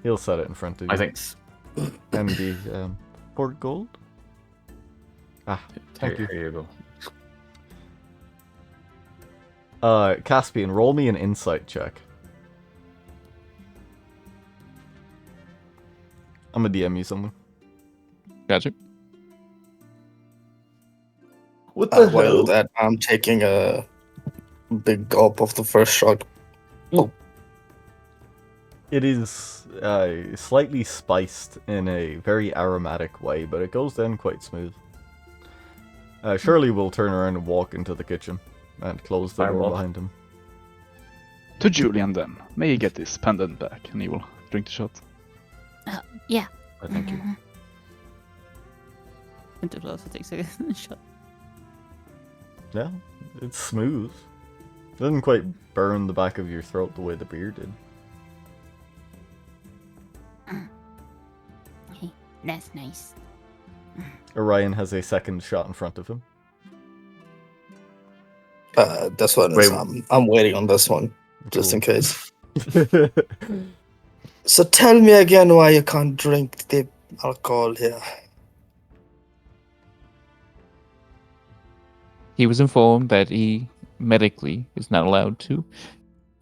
He'll set it in front of you. I think. And the poured gold? Ah, thank you. Here you go. Caspian, roll me an insight check. I'm gonna DM you something. Gotcha. What the While hell? that I'm taking a big gulp of the first shot. It is slightly spiced in a very aromatic way, but it goes down quite smooth. Shirley will turn around and walk into the kitchen and close the door Fireball. behind him. To Julian then. May he get this pendant back, and he will drink the shot. Yeah. Thank you. Winter also takes a shot. Yeah, it's smooth. Doesn't quite burn the back of your throat the way the beer did. Hey, that's nice. Orion has a second shot in front of him. This one is, I'm waiting on this one, just in case. So tell me again why you can't drink the alcohol here. He was informed that he medically is not allowed to,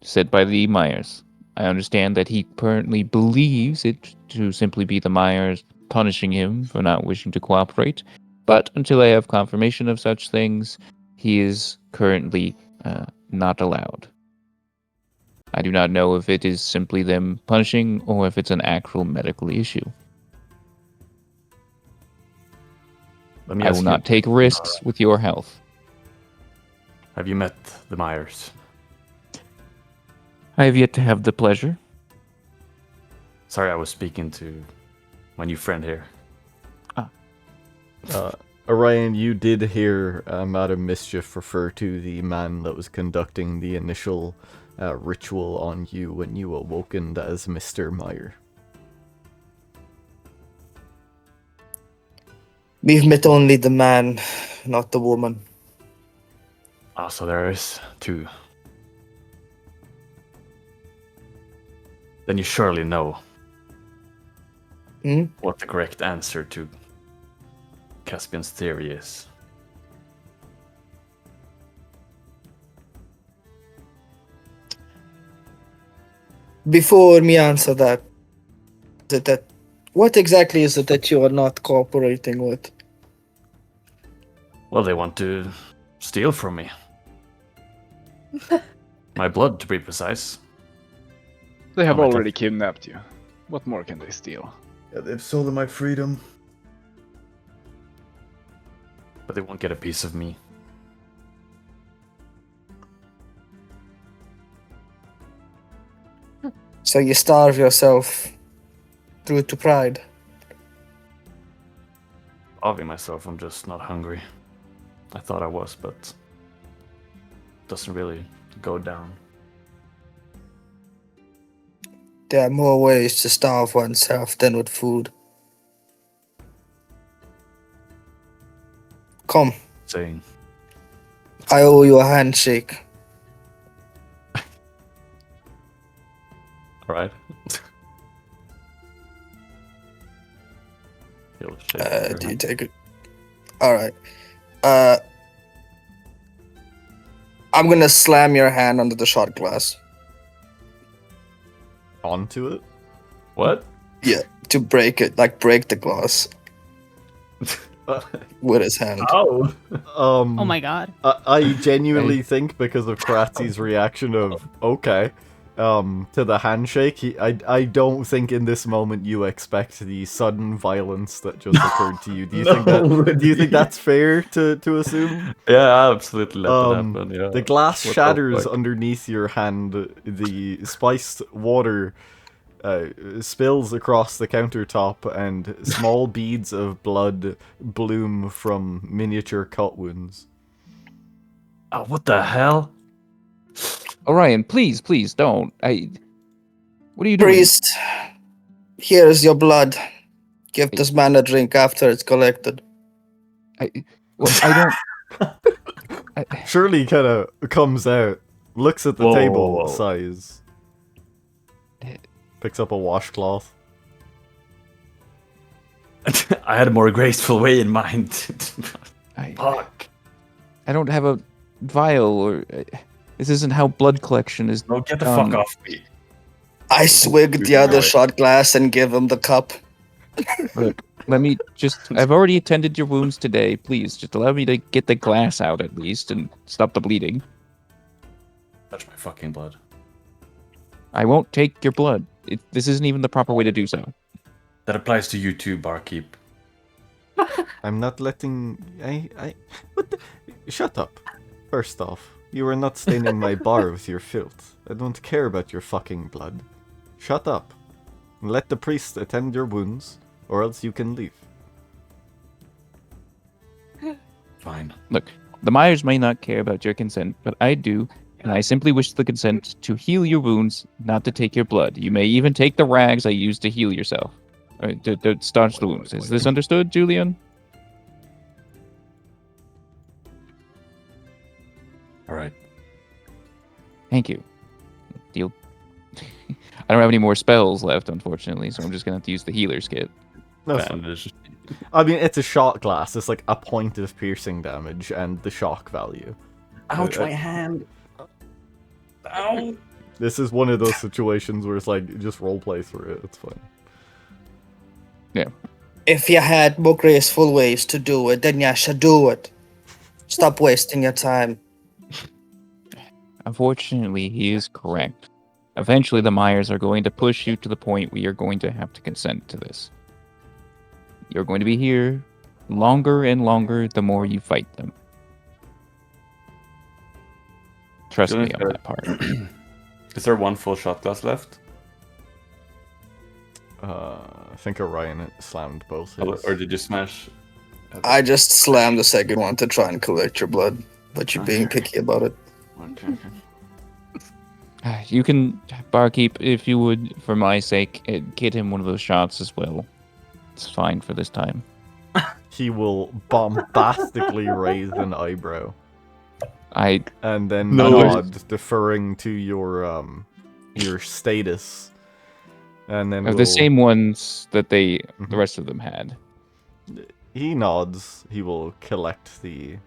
said by the Myers. I understand that he currently believes it to simply be the Myers punishing him for not wishing to cooperate, but until I have confirmation of such things, he is currently not allowed. I do not know if it is simply them punishing or if it's an actual medical issue. Let me I ask will you, not take risks with your health. have you met the Myers? I have yet to have the pleasure. Sorry, I was speaking to my new friend here. Orion, you did hear Madam Mischief refer to the man that was conducting the initial ritual on you when you awokened as Mr. Meyer. We've met only the man, not the woman. Ah, so there is 2. Then you surely know Hmm? what the correct answer to Caspian's theory is. Before me answer that, what exactly is it that you are not cooperating with? Well, they want to steal from me. My blood, to be precise. They have Oh, I already kidnapped you. What more can they steal? Yeah, they've stolen my freedom. But they won't get a piece of me. So you starve yourself due to pride. Starving myself, I'm just not hungry. I thought I was, but doesn't really go down. There are more ways to starve oneself than with food. Come, Saying, I owe you a handshake. alright. He'll shake your Do you hand. take it? Alright. I'm gonna slam your hand under the shot glass. Onto it? What? Yeah, to break it, like break the glass with his hand. Oh! Oh my god. I genuinely think because of Kratzy's reaction of okay, to the handshake, I don't think in this moment you expect the sudden violence that just occurred to you. Do you think that's fair to assume? Yeah, absolutely let that happen. Yeah. The glass What the shatters fuck? underneath your hand. The spiced water spills across the countertop, and small beads of blood bloom from miniature cut wounds. Oh, what the hell? Orion, please, please don't. What are you doing? Priest, here is your blood. Give this man a drink after it's collected. I don't. Shirley kind of comes out, looks at the Whoa, whoa, table, whoa. sighs, picks up a washcloth. I had a more graceful way in mind. I Fuck. don't have a vial, or this isn't how blood collection is. No, get the done. fuck off me. I swig the other shot glass and give him the cup. Look, let me just. I've already attended your wounds today. Please, just allow me to get the glass out at least and stop the bleeding. Touch my fucking blood. I won't take your blood. This isn't even the proper way to do so. That applies to you too, barkeep. I'm not letting. What the? Shut up. First off, you are not staining my bar with your filth. I don't care about your fucking blood. Shut up. Let the priest attend your wounds, or else you can leave. Fine. Look, the Myers may not care about your consent, but I do, and I simply wish the consent to heal your wounds, not to take your blood. You may even take the rags I used to heal yourself, or to staunch the wounds. Is this understood, Julian? Alright. Thank you. Deal. I don't have any more spells left, unfortunately, so I'm just gonna have to use the healer's kit. That's fine. Bandage. I mean, it's a shot glass. It's like a point of piercing damage and the shock value. Ouch, Uh, my hand. Ow. This is one of those situations where it's like, just roleplay through it. It's fine. If you had more graceful ways to do it, then you should do it. Stop wasting your time. Unfortunately, he is correct. Eventually, the Myers are going to push you to the point where you're going to have to consent to this. You're going to be here longer and longer the more you fight them. Trust me on that part. Is there one full shot glass left? I think Orion slammed both his. Or did you smash? I just slammed the second one to try and collect your blood, but you're being picky about it. Okay. You can, barkeep, if you would, for my sake, get him one of those shots as well. It's fine for this time. He will bombastically raise an eyebrow. and then No nod, deferring to your status, and then the same ones that the Mhm. rest of them had. He nods. He will collect the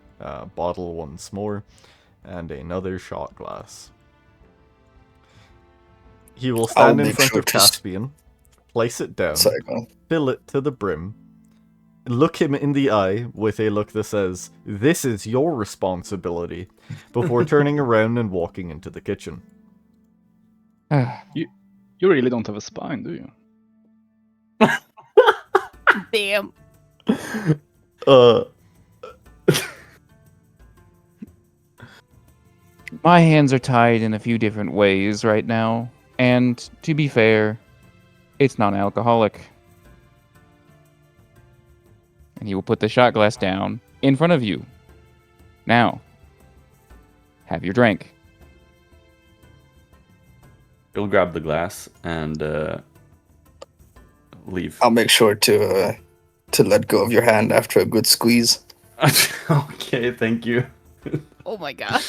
bottle once more, and another shot glass. He will I'll stand in make front sure of to Caspian, place it down, Sorry, go on. fill it to the brim, look him in the eye with a look that says, "This is your responsibility," before turning around and walking into the kitchen. You really don't have a spine, do you? Damn. My hands are tied in a few different ways right now, and to be fair, it's non-alcoholic. And he will put the shot glass down in front of you. Now, have your drink. He'll grab the glass and leave. I'll make sure to let go of your hand after a good squeeze. Okay, thank you. Oh my god.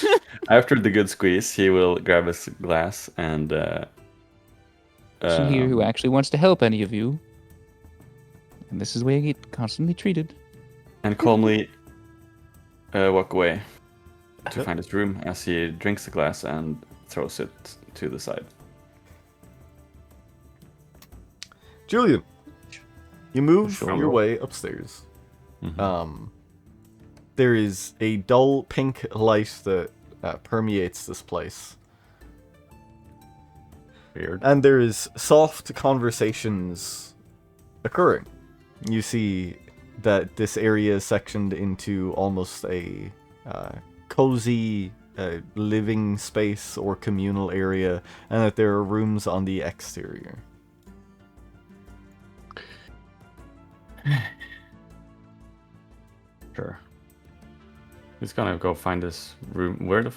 After the good squeeze, he will grab his glass and Person here who actually wants to help any of you. And this is the way I get constantly treated. and calmly walk away to find his room as he drinks the glass and throws it to the side. Julian, you move Sure. your way upstairs. Mhm. There is a dull pink light that permeates this place. Weird. And there is soft conversations occurring. You see that this area is sectioned into almost a cozy living space or communal area, and that there are rooms on the exterior. Sure. He's gonna go find his room. Where the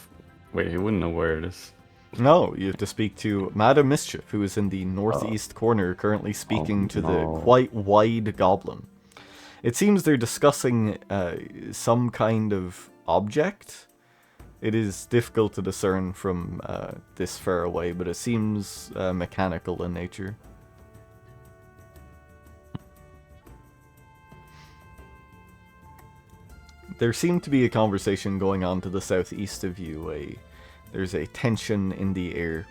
wait, he wouldn't know where it is. No, you have to speak to Madam Mischief, who is in the northeast corner, currently speaking to the no. quite wide goblin. It seems they're discussing some kind of object. It is difficult to discern from this far away, but it seems mechanical in nature. There seemed to be a conversation going on to the southeast of you. There's a tension in the air.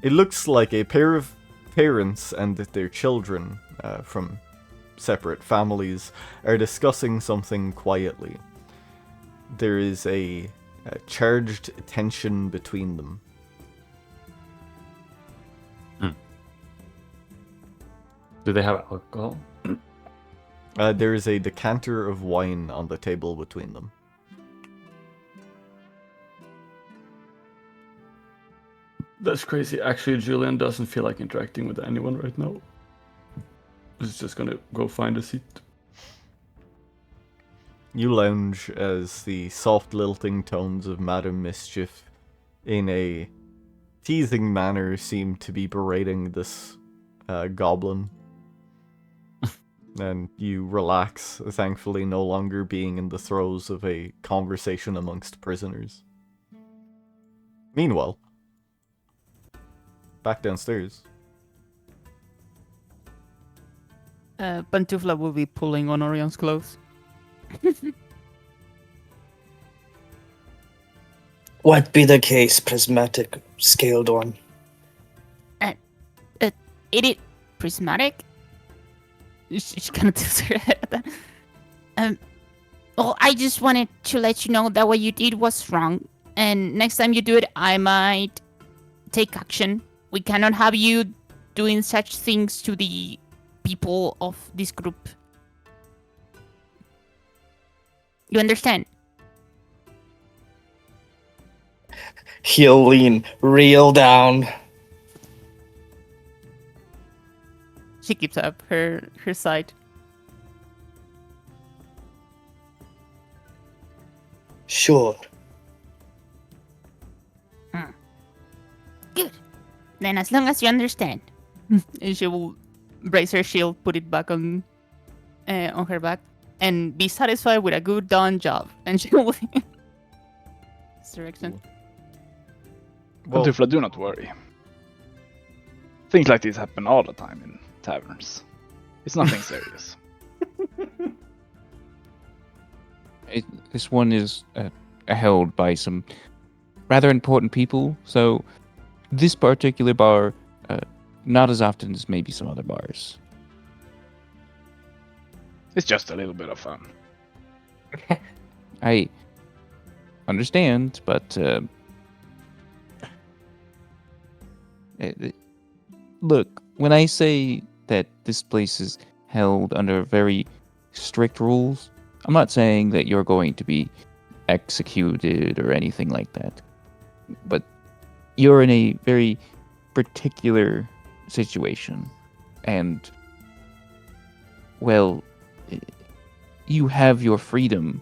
It looks like a pair of parents and their children from separate families are discussing something quietly. There is a charged tension between them. Do they have alcohol? There is a decanter of wine on the table between them. That's crazy. Actually, Julian doesn't feel like interacting with anyone right now. He's just gonna go find a seat. You lounge as the soft lilting tones of Madam Mischief in a teasing manner seem to be berating this goblin. And you relax, thankfully no longer being in the throes of a conversation amongst prisoners. Meanwhile, back downstairs. Pantufla will be pulling on Orion's clothes. What be the case, prismatic scaled one? It is prismatic? She kind of tilts her head at that. Well, I just wanted to let you know that what you did was wrong. And next time you do it, I might take action. We cannot have you doing such things to the people of this group. You understand? He'll lean real down. She keeps up her side. Sure. Good. Then as long as you understand. And she will raise her shield, put it back on her back, and be satisfied with a good done job. And she will Mr. Erickson. Well, Pantufla, do not worry. Things like this happen all the time in taverns. It's nothing serious. This one is held by some rather important people, so this particular bar, not as often as maybe some other bars. It's just a little bit of fun. I understand, but look, when I say that this place is held under very strict rules, I'm not saying that you're going to be executed or anything like that. But you're in a very particular situation. And, well, you have your freedom,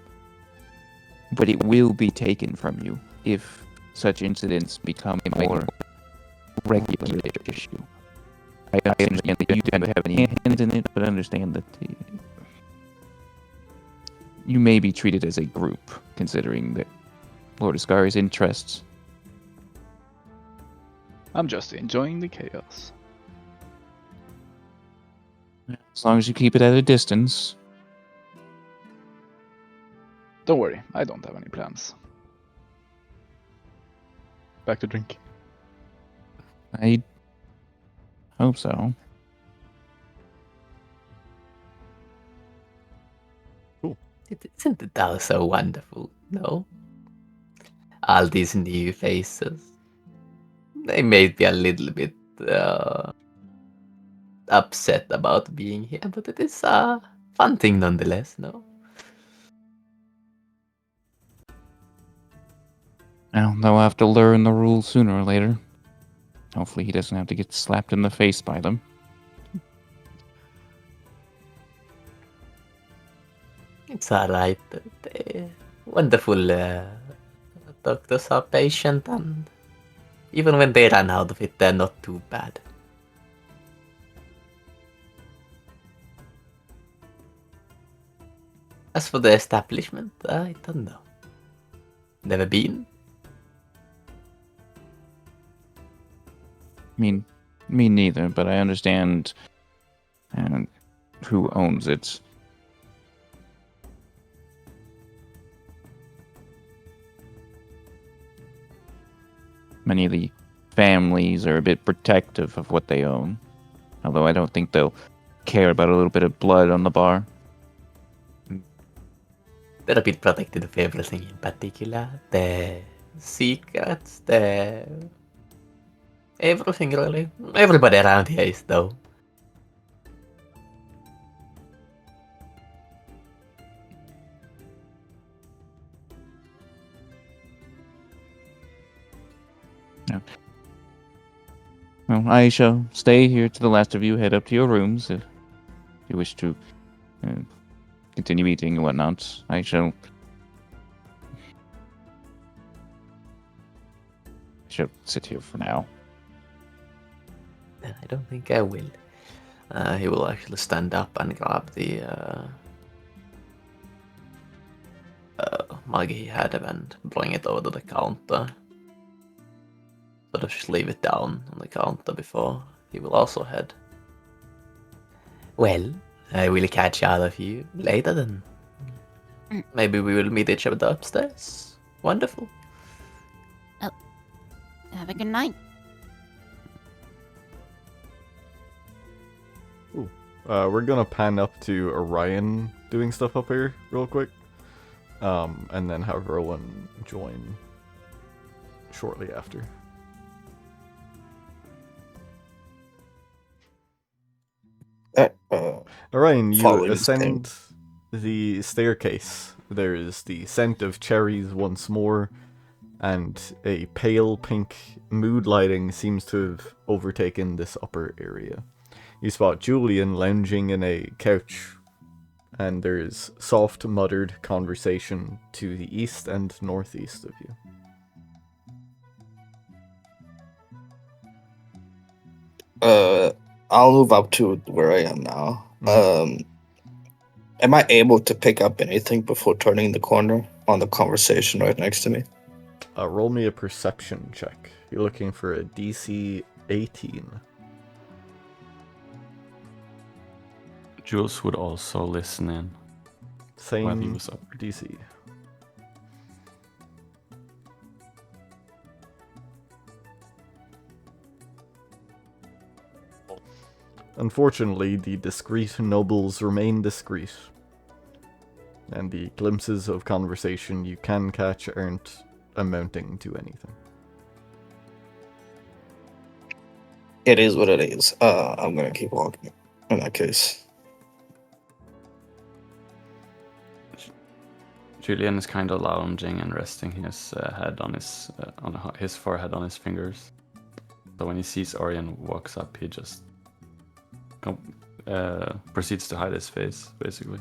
but it will be taken from you if such incidents become a more regular issue. I understand that you don't have any hands in it, but understand that you may be treated as a group, considering that Lord Ascari's interests. I'm just enjoying the chaos. As long as you keep it at a distance. Don't worry, I don't have any plans. Back to drink. I hope so. Isn't it all so wonderful, no? All these new faces. They may be a little bit upset about being here, but it is a fun thing nonetheless, no? Well, they'll have to learn the rules sooner or later. Hopefully he doesn't have to get slapped in the face by them. It's alright. Wonderful doctors are patient, and even when they run out of it, they're not too bad. As for the establishment, I don't know. Never been. Me neither, but I understand who owns it. Many of the families are a bit protective of what they own. Although I don't think they'll care about a little bit of blood on the bar. They're a bit protected of everything in particular. The secrets, the... everything really. Everybody around here is though. Well, I shall stay here till the last of you head up to your rooms if you wish to continue eating and whatnot. I shall sit here for now. I don't think I will. He will actually stand up and grab the mug he had and bring it over to the counter. Sort of just leave it down on the counter before he will also head. Well, I will catch all of you later then. Maybe we will meet each other upstairs. Wonderful. Have a good night. We're gonna pan up to Orion doing stuff up here real quick. And then have Rowan join shortly after. Orion, you following ascend the staircase. There is the scent of cherries once more, and a pale pink mood lighting seems to have overtaken this upper area. You spot Julian lounging in a couch, and there is soft, muttered conversation to the east and northeast of you. I'll move up to where I am now. Am I able to pick up anything before turning the corner on the conversation right next to me? Roll me a perception check. You're looking for a DC 18. Jules would also listen in while he Same was up. DC. Unfortunately, the discreet nobles remain discreet, and the glimpses of conversation you can catch aren't amounting to anything. It is what it is. I'm gonna keep walking in that case. Julian is kind of lounging and resting his head on his forehead on his fingers. So when he sees Orion walks up, he just proceeds to hide his face, basically.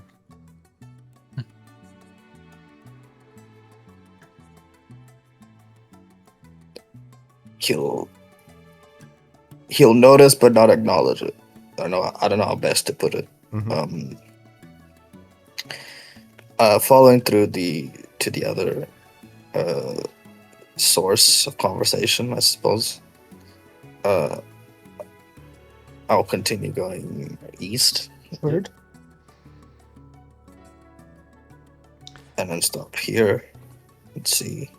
He'll notice but not acknowledge it. I don't know how best to put it. Mhm. Following through to the other source of conversation, I suppose. I'll continue going eastward. And then stop here. Let's see.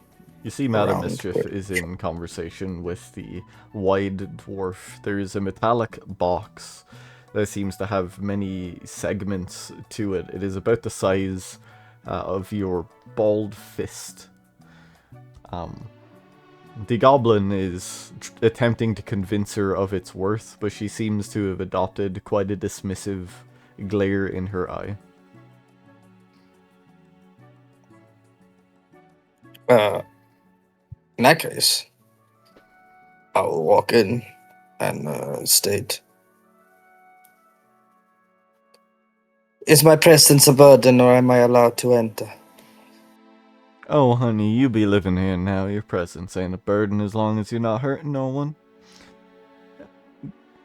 You see Madam Around Mischief where- is in conversation with the wide dwarf. There is a metallic box that seems to have many segments to it. It is about the size of your bald fist. The goblin is attempting to convince her of its worth, but she seems to have adopted quite a dismissive glare in her eye. In that case, I will walk in and state, is my presence a burden or am I allowed to enter? Oh, honey, you be living here now. Your presence ain't a burden as long as you're not hurting no one.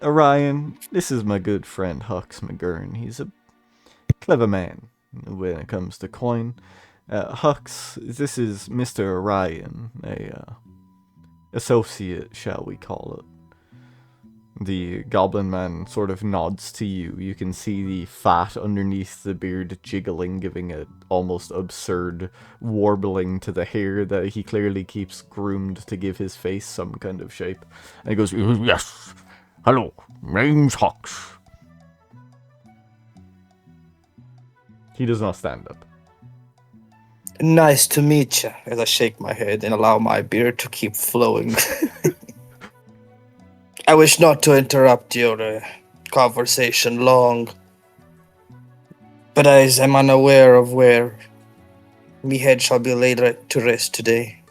Orion, this is my good friend Hux McGurn. He's a clever man when it comes to coin. Hux, this is Mr. Orion, a associate, shall we call it. The goblin man sort of nods to you. You can see the fat underneath the beard jiggling, giving it almost absurd warbling to the hair that he clearly keeps groomed to give his face some kind of shape. And he goes, "Yes, hello, name's Hux." He does not stand up. Nice to meet you, as I shake my head and allow my beard to keep flowing. I wish not to interrupt your conversation long, but as I'm unaware of where me head shall be laid to rest today.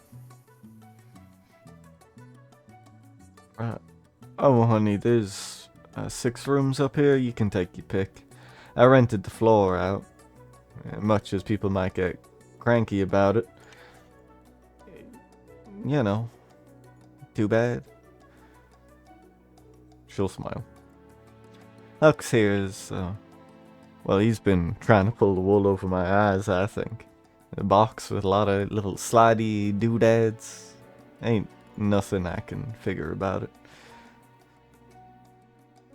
Oh, honey, there's 6 rooms up here. You can take your pick. I rented the floor out, much as people might get cranky about it. You know, too bad. She'll smile. Hux here is, well, he's been trying to pull the wool over my eyes, I think. A box with a lot of little slidey doodads. Ain't nothing I can figure about it.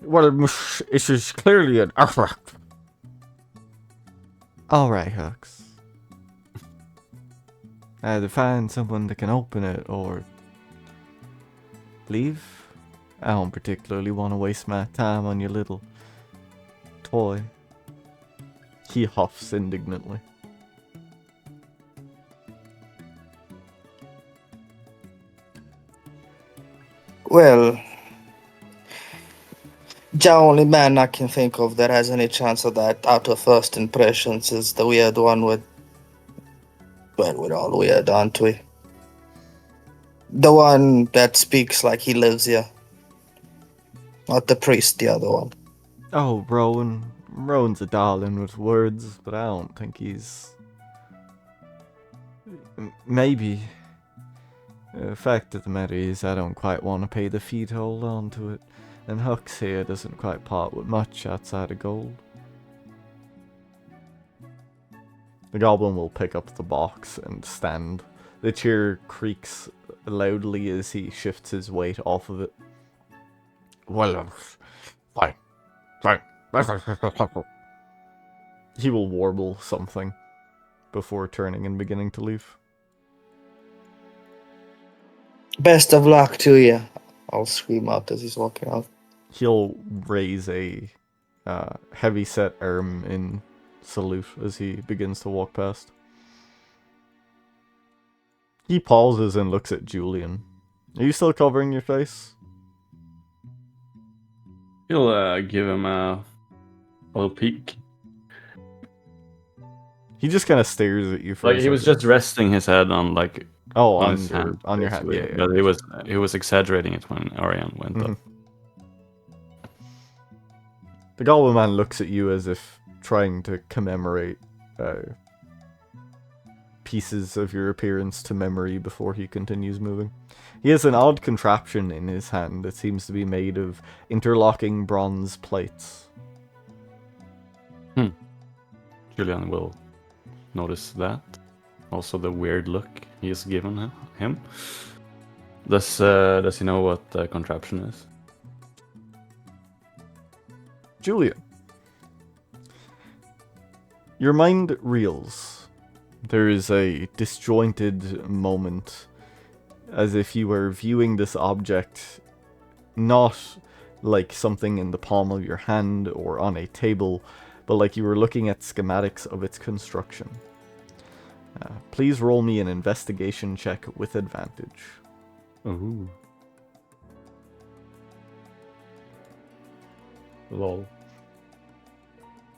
Well, it is clearly an artifact. Alright, Hux. Either find someone that can open it or leave. I don't particularly want to waste my time on your little toy. He huffs indignantly. Well, the only man I can think of that has any chance of that out of first impressions is the weird one with... Well, we're all weird, aren't we? The one that speaks like he lives here. Not the priest, the other one. Oh, Rowan. Rowan's a darling with words, but I don't think he's... Maybe. The fact of the matter is, I don't quite want to pay the fee to hold on to it, and Hux here doesn't quite part with much outside of gold. The goblin will pick up the box and stand The chair creaks loudly as he shifts his weight off of it. Well, fine. Fine. He will warble something before turning and beginning to leave. Best of luck to you. I'll scream out as he's walking out. He'll raise a heavy-set arm in salute as he begins to walk past. He pauses and looks at Julian. Are you still covering your face? He'll give him a little peek. He just kind of stares at you for a Like he was second. just resting his head on like on his your hand, on your hand. basically. Yeah, yeah. But he was exaggerating it when Ariane went up. The Goblin Man looks at you as if trying to commemorate pieces of your appearance to memory before he continues moving. He has an odd contraption in his hand that seems to be made of interlocking bronze plates. Julian will notice that. Also the weird look he's given him. Does he know what the contraption is? Julian, your mind reels. There is a disjointed moment, as if you were viewing this object not like something in the palm of your hand or on a table, but like you were looking at schematics of its construction. Please roll me an investigation check with advantage. Ooh. Lol.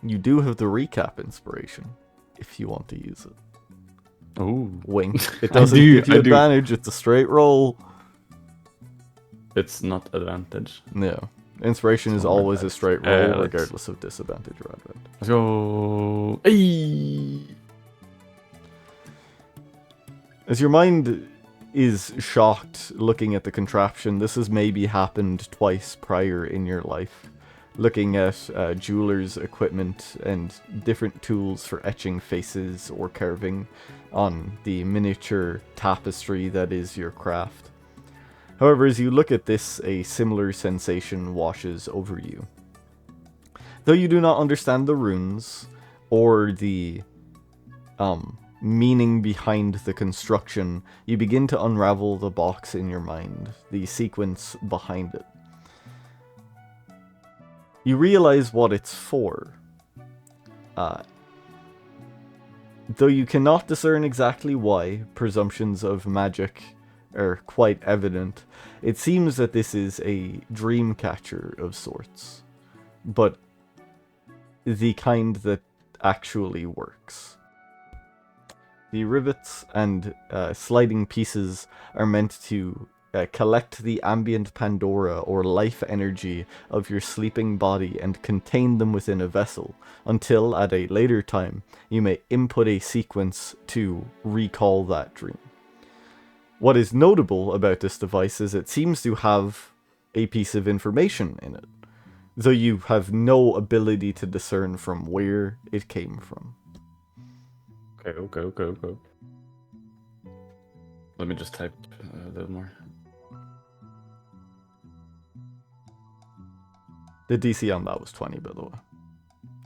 You do have the recap inspiration, if you want to use it. Ooh. Wink. It I doesn't do, give you I do. advantage, it's a straight roll. It's not advantage. No. Inspiration is So always a let's- straight roll, let's- regardless of disadvantage or advantage. Let's go. Hey! As your mind is shocked looking at the contraption, this has maybe happened twice prior in your life. Looking at jeweler's equipment and different tools for etching faces or carving on the miniature tapestry that is your craft. However, as you look at this, a similar sensation washes over you. Though you do not understand the runes or the meaning behind the construction, you begin to unravel the box in your mind, the sequence behind it. You realize what it's for. Though you cannot discern exactly why, presumptions of magic are quite evident. It seems that this is a dream catcher of sorts, but the kind that actually works. The rivets and sliding pieces are meant to collect the ambient Pandora or life energy of your sleeping body and contain them within a vessel, until at a later time you may input a sequence to recall that dream. What is notable about this device is it seems to have a piece of information in it, though you have no ability to discern from where it came from. Okay. Let me just type a little more. The DC on that was 20, by the way.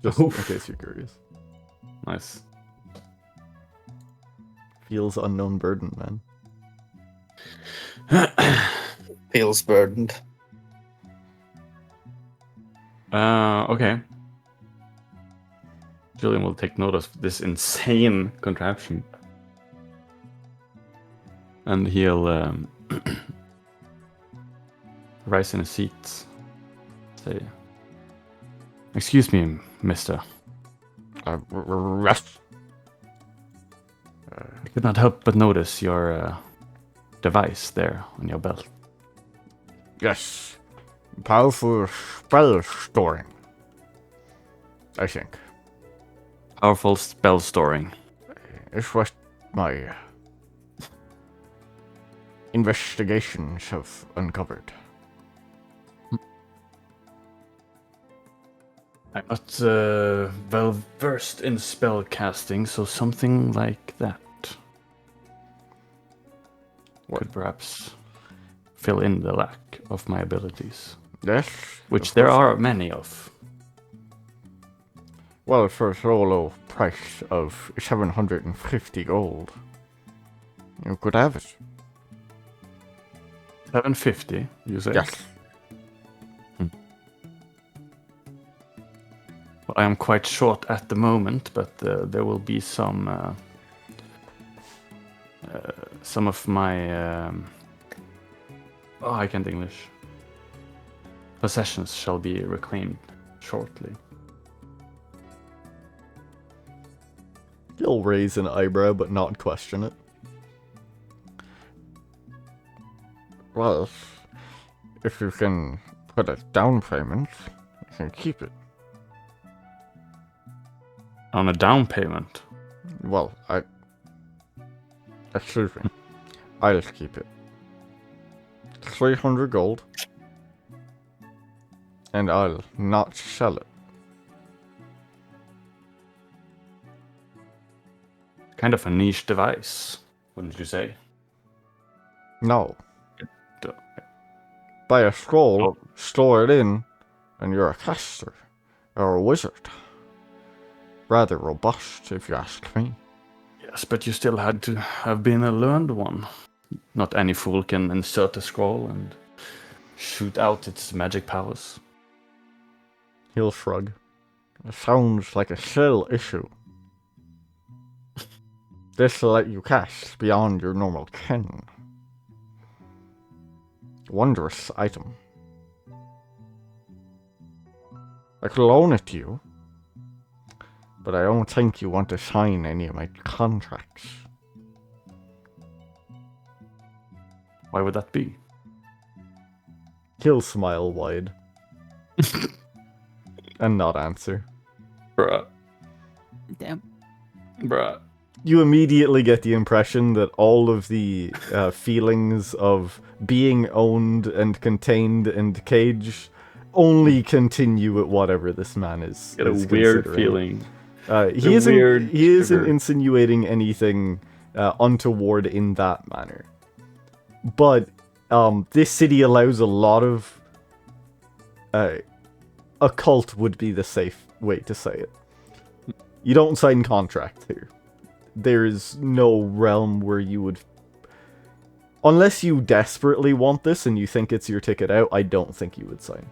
Just in case you're curious. Nice. Feels unknown burden, man. Feels burdened. Okay. Julian will take note of this insane contraption. And he'll rise in his seat. Say, "Excuse me, mister. Rest. I could not help but notice your device there on your belt." Yes. Powerful spell storing, I think. Powerful spell storing. It's what my investigations have uncovered. I'm not well versed in spell casting, so something like that. could perhaps fill in the lack of my abilities, Yes. which of there course. are many of. Well, for a solo price of 750 gold, you could have it. 750, you say? Yes. Well, I am quite short at the moment, but there will be some of my I can't English. Possessions shall be reclaimed shortly. He'll raise an eyebrow, but not question it. Well, if you can put a down payment, you can keep it. On a down payment? Well, excuse me. I'll keep it. 300 gold. And I'll not sell it. Kind of a niche device, wouldn't you say? No. D- Buy a scroll, Oh. store it in, and you're a caster. Or a wizard. Rather robust, if you ask me. Yes, but you still had to have been a learned one. Not any fool can insert a scroll and shoot out its magic powers. He'll shrug. It sounds like a skill issue. This'll let you cast beyond your normal ken. Wondrous item. I could loan it to you, but I don't think you want to sign any of my contracts. Why would that be? He'll smile wide. And not answer. Bruh. Damn. Bruh. You immediately get the impression that all of the feelings of being owned and contained and caged only continue at whatever this man is. Get a is weird considering. feeling. He isn't shiver. insinuating anything untoward in that manner. But this city allows a lot of... occult would be the safe way to say it. You don't sign contracts here. There is no realm where you would... Unless you desperately want this and you think it's your ticket out, I don't think you would sign.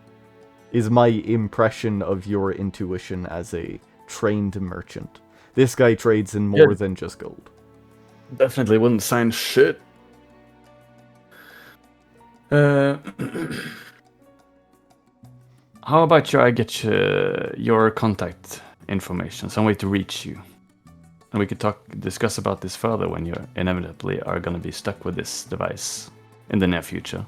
Is my impression of your intuition as a trained merchant. This guy trades in more than just gold. Definitely wouldn't sign shit. How about I get your contact information, some way to reach you, and we could discuss about this further when you inevitably are gonna be stuck with this device in the near future.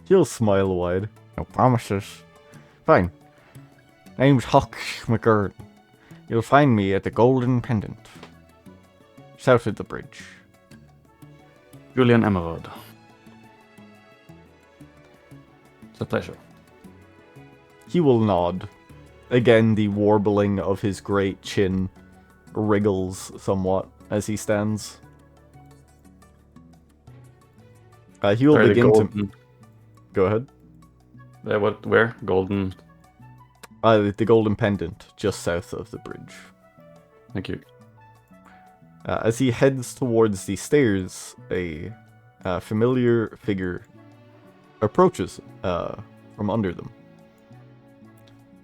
He'll smile wide. No promises. Fine. Name's Huck McGurn. You'll find me at the Golden Pendant. South of the bridge. Julian Emerald. It's a pleasure. He will nod. Again, the warbling of his great chin wriggles somewhat as he stands. He will Sorry, begin to... golden... Go ahead. Where? Golden... The Golden Pendant, just south of the bridge. Thank you. As he heads towards the stairs, a familiar figure approaches from under them.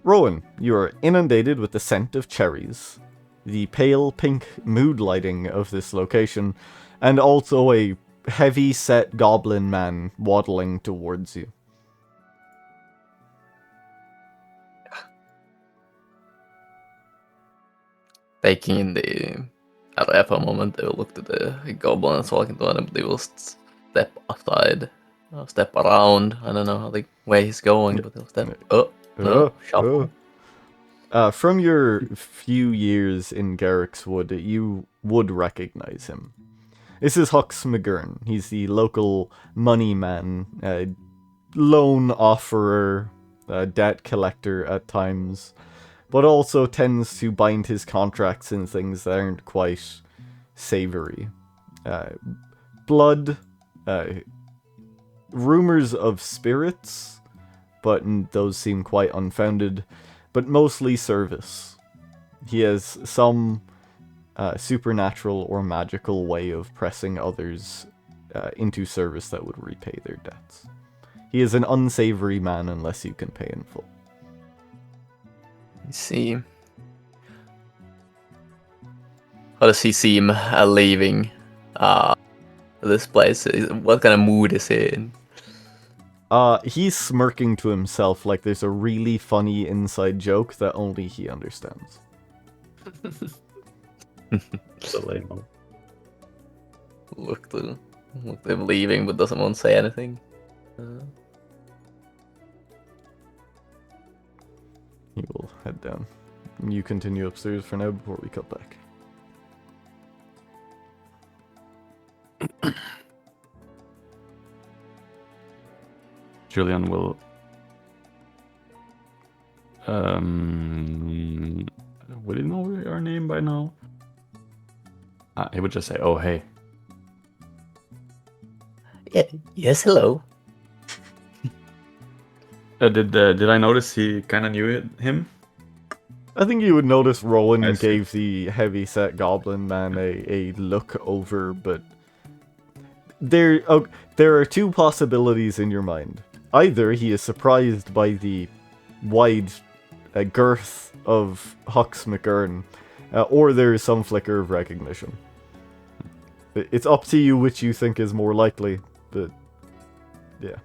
Rowan, you are inundated with the scent of cherries, the pale pink mood lighting of this location, and also a heavy-set goblin man waddling towards you. Taking in the area for a moment, they will look to the goblin that's walking toward them. They will step aside, step around. I don't know how the way he's going, but they'll step up. Shuffle. From your few years in Gerrickswood, you would recognize him. This is Hux McGurn. He's the local money man, loan offerer, debt collector at times, but also tends to bind his contracts in things that aren't quite savory. blood, rumors of spirits, but those seem quite unfounded, but mostly service. He has some supernatural or magical way of pressing others into service that would repay their debts. He is an unsavory man unless you can pay in full. I see. How does he seem leaving this place? What kind of mood is he in? He's smirking to himself like there's a really funny inside joke that only he understands. So lame. Look them leaving, but doesn't want to say anything. He will head down. You continue upstairs for now before we cut back. Julian will would he know our name by now? He would just say, "Oh, hey." Yeah, yes, hello. Did I notice he kind of knew him? I think you would notice Rowan I see. gave the heavy-set goblin man a look over, but there are two possibilities in your mind. Either he is surprised by the wide girth of Hux McGurn, or there is some flicker of recognition. It's up to you which you think is more likely, but yeah.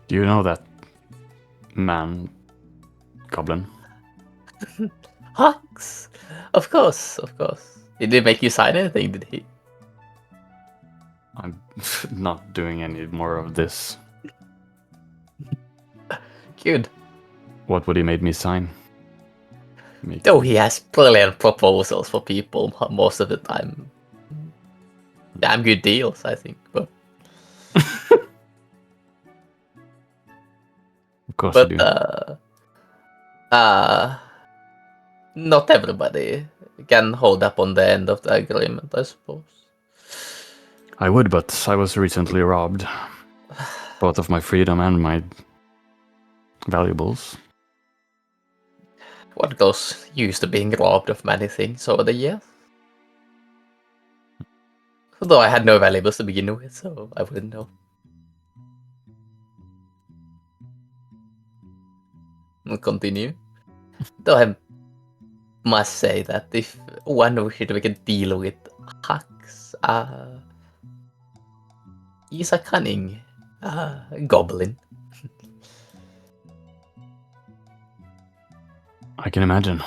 Do you know that man, Goblin? Hux! Of course. He didn't make you sign anything, did he? I'm not doing any more of this. Good. What would he make me sign? Though he has brilliant proposals for people most of the time. Damn good deals, I think. But Of course I do. Not everybody can hold up on the end of the agreement, I suppose. I would, but I was recently robbed. Both of my freedom and my valuables. One goes used to being robbed of many things over the years. Although I had no valuables to begin with, so I wouldn't know. We'll continue. Though I must say that if one wishes we can deal with Hux, he's a cunning goblin. I can imagine.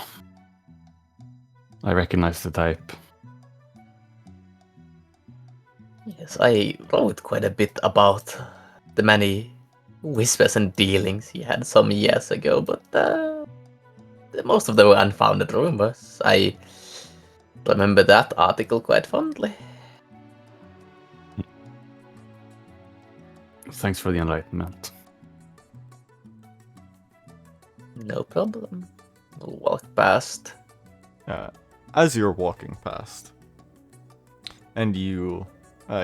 I recognize the type. Yes, I wrote quite a bit about the many whispers and dealings he had some years ago, but most of them were unfounded rumors. I remember that article quite fondly. Thanks for the enlightenment. No problem. We'll walk past. As you're walking past, and you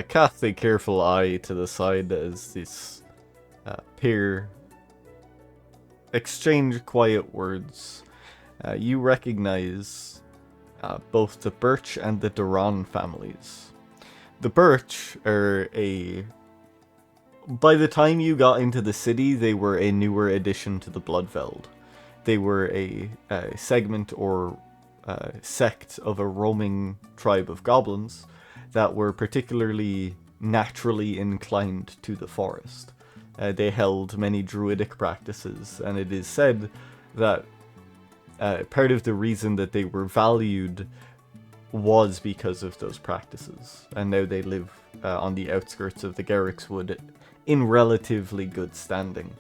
cast a careful eye to the side as this pair exchange quiet words, you recognize both the Birch and the Duran families. The Birch are by the time you got into the city, they were a newer addition to the Bloodveld. They were a segment or sect of a roaming tribe of goblins that were particularly naturally inclined to the forest. They held many druidic practices, and it is said that part of the reason that they were valued was because of those practices, and now they live on the outskirts of the Gerrickswood in relatively good standing.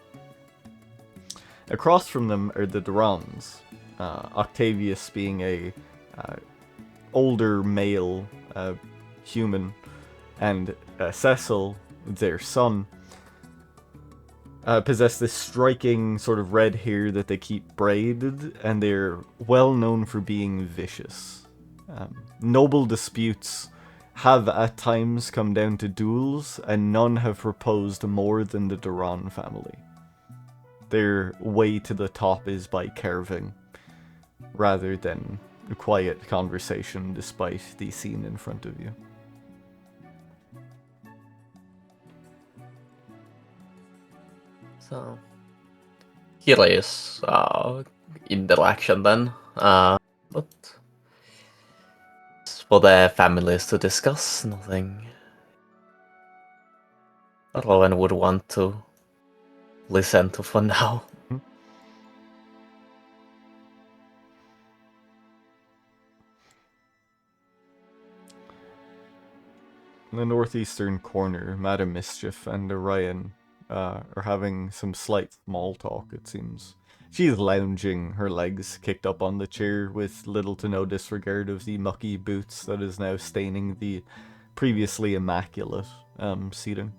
Across from them are the Durans, Octavius being a older male human, and Cecil, their son, possess this striking sort of red hair that they keep braided, and they're well known for being vicious. Noble disputes have at times come down to duels, and none have proposed more than the Duran family. Their way to the top is by carving, rather than a quiet conversation despite the scene in front of you. So, curious interaction then. But for their families to discuss, nothing Rowan would want to listen to for now. In the northeastern corner, Madam Mischief and Orion are having some slight small talk, it seems. She's lounging, her legs kicked up on the chair with little to no disregard of the mucky boots that is now staining the previously immaculate seating.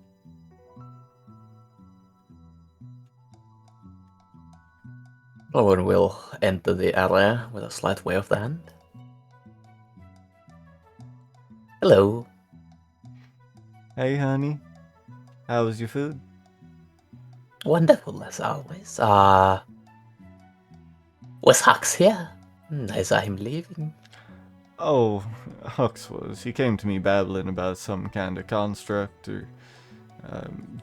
Rowan will enter the area with a slight wave of the hand. Hello. Hey, honey. How was your food? Wonderful as always. Was Hux here? I saw him leaving. Oh, Hux was. He came to me babbling about some kind of construct or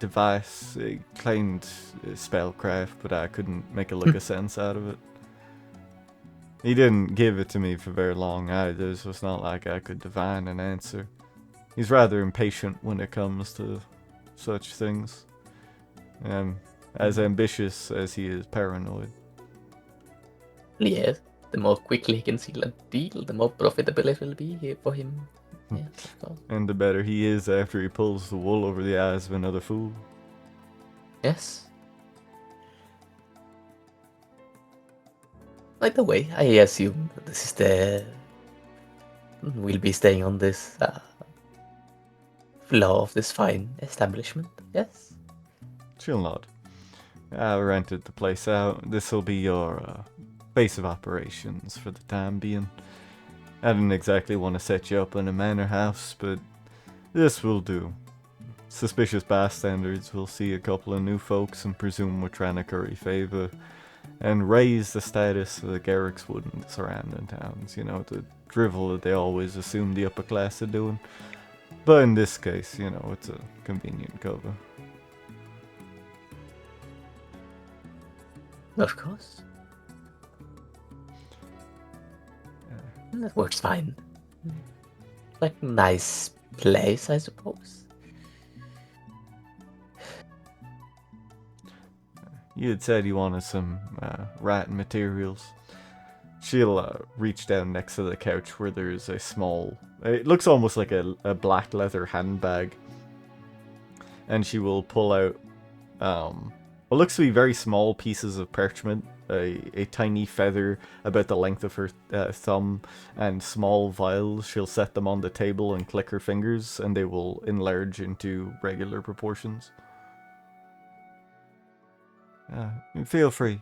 device. He claimed spellcraft, but I couldn't make a lick of sense out of it. He didn't give it to me for very long either, so it's not like I could divine an answer. He's rather impatient when it comes to such things. As ambitious as he is paranoid. Yes, the more quickly he can seal a deal, the more profitable it will be for him. Yes, of course. And the better he is after he pulls the wool over the eyes of another fool. Yes. By the way, I assume this is the... We'll be staying on this floor of this fine establishment, yes? She'll nod. I rented the place out. This'll be your base of operations for the time being. I didn't exactly want to set you up in a manor house, but this will do. Suspicious bystanders will see a couple of new folks and presume we're trying to curry favor and raise the status of the Gerrickswood and the surrounding towns. You know, the drivel that they always assume the upper class are doing. But in this case, you know, it's a convenient cover. Of course. That works fine. Like a nice place, I suppose. You had said you wanted some writing materials. She'll reach down next to the couch where there's a small... It looks almost like a black leather handbag. And she will pull out what looks to be very small pieces of parchment. A tiny feather about the length of her thumb and small vials. She'll set them on the table and click her fingers and they will enlarge into regular proportions. Feel free.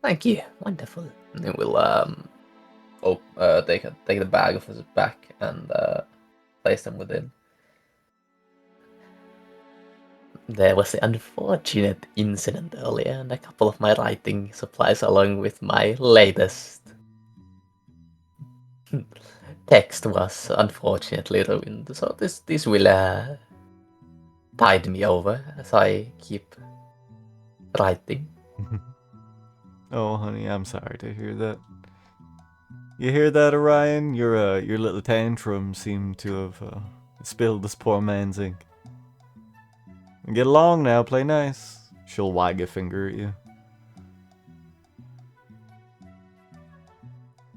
Thank you. Wonderful. And we'll take the bag off his back and place them within. There was the unfortunate incident earlier, and a couple of my writing supplies along with my latest text was unfortunately ruined. So this will tide me over as I keep writing. Oh, honey, I'm sorry to hear that. You hear that, Orion? Your little tantrum seemed to have spilled this poor man's ink. Get along now, play nice. She'll wag a finger at you.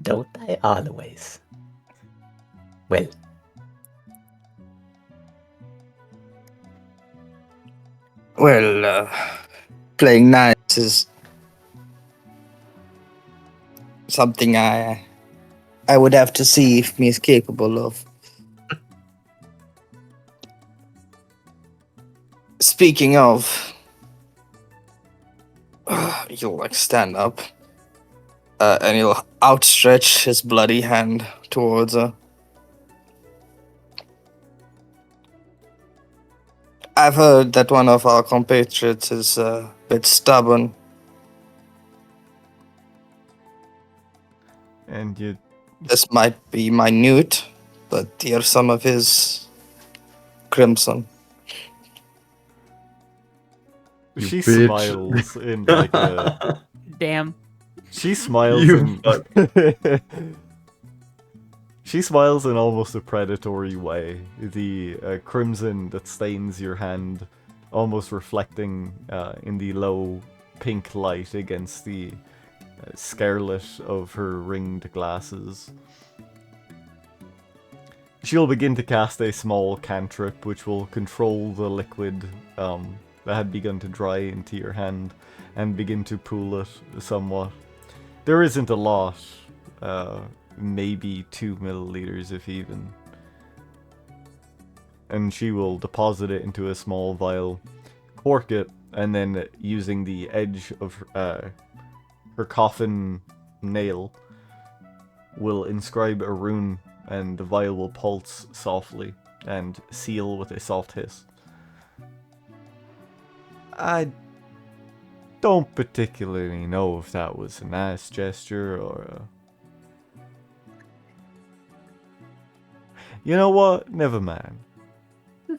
Don't I always? Well. Well, playing nice is something I would have to see if me is capable of. Speaking of, he'll like stand up, and he'll outstretch his bloody hand towards her. I've heard that one of our compatriots is a bit stubborn. And you This might be minute, but here's some of his crimson. You she bitch. smiles in like a Damn. she smiles You in she smiles in almost a predatory way. The crimson that stains your hand, almost reflecting in the low pink light against the scarlet of her ringed glasses. She'll begin to cast a small cantrip which will control the liquid that had begun to dry into your hand and begin to pool it somewhat. There isn't a lot, maybe 2 milliliters if even. And she will deposit it into a small vial, cork it, and then using the edge of her coffin nail will inscribe a rune, and the vial will pulse softly and seal with a soft hiss. I don't particularly know if that was a nice gesture or a... You know what? Never mind.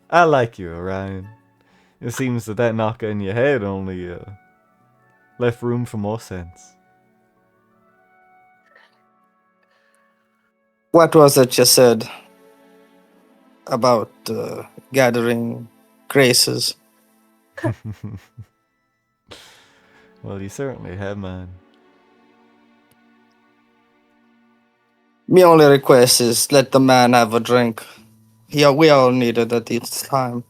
I like you, Orion. It seems that knock on your head only left room for more sense. What was it you said about gathering graces? Well, you certainly have mine. My only request is let the man have a drink. We all need it at this time.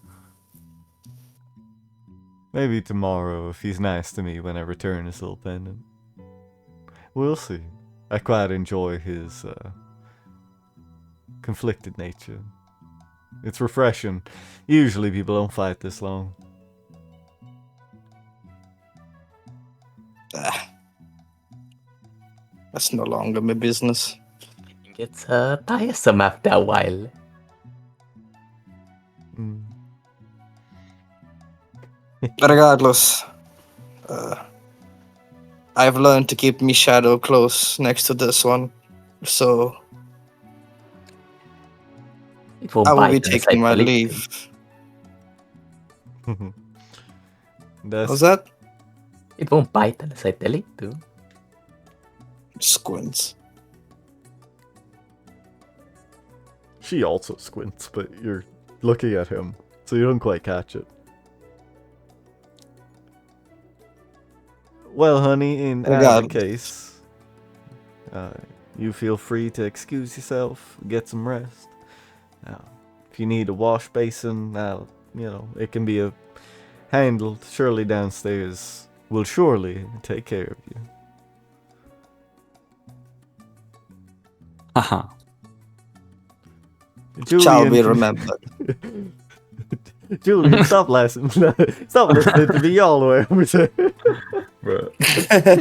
Maybe tomorrow, if he's nice to me when I return his little pendant. We'll see. I quite enjoy his conflicted nature. It's refreshing. Usually people don't fight this long. That's no longer my business. It gets tiresome after a while. Regardless, I've learned to keep me shadow close next to this one, so It won't I will bite be unless taking my tell it to. leave. That's What's that? It won't bite unless I tell it to. Squints. She also squints, but you're looking at him, so you don't quite catch it. Well, honey, in either case, you feel free to excuse yourself, get some rest. If you need a wash basin, it can be handled. Surely downstairs will surely take care of you. Haha. Shall be remembered. Julian, stop listening. Stop listening to me all the way over there. Bro.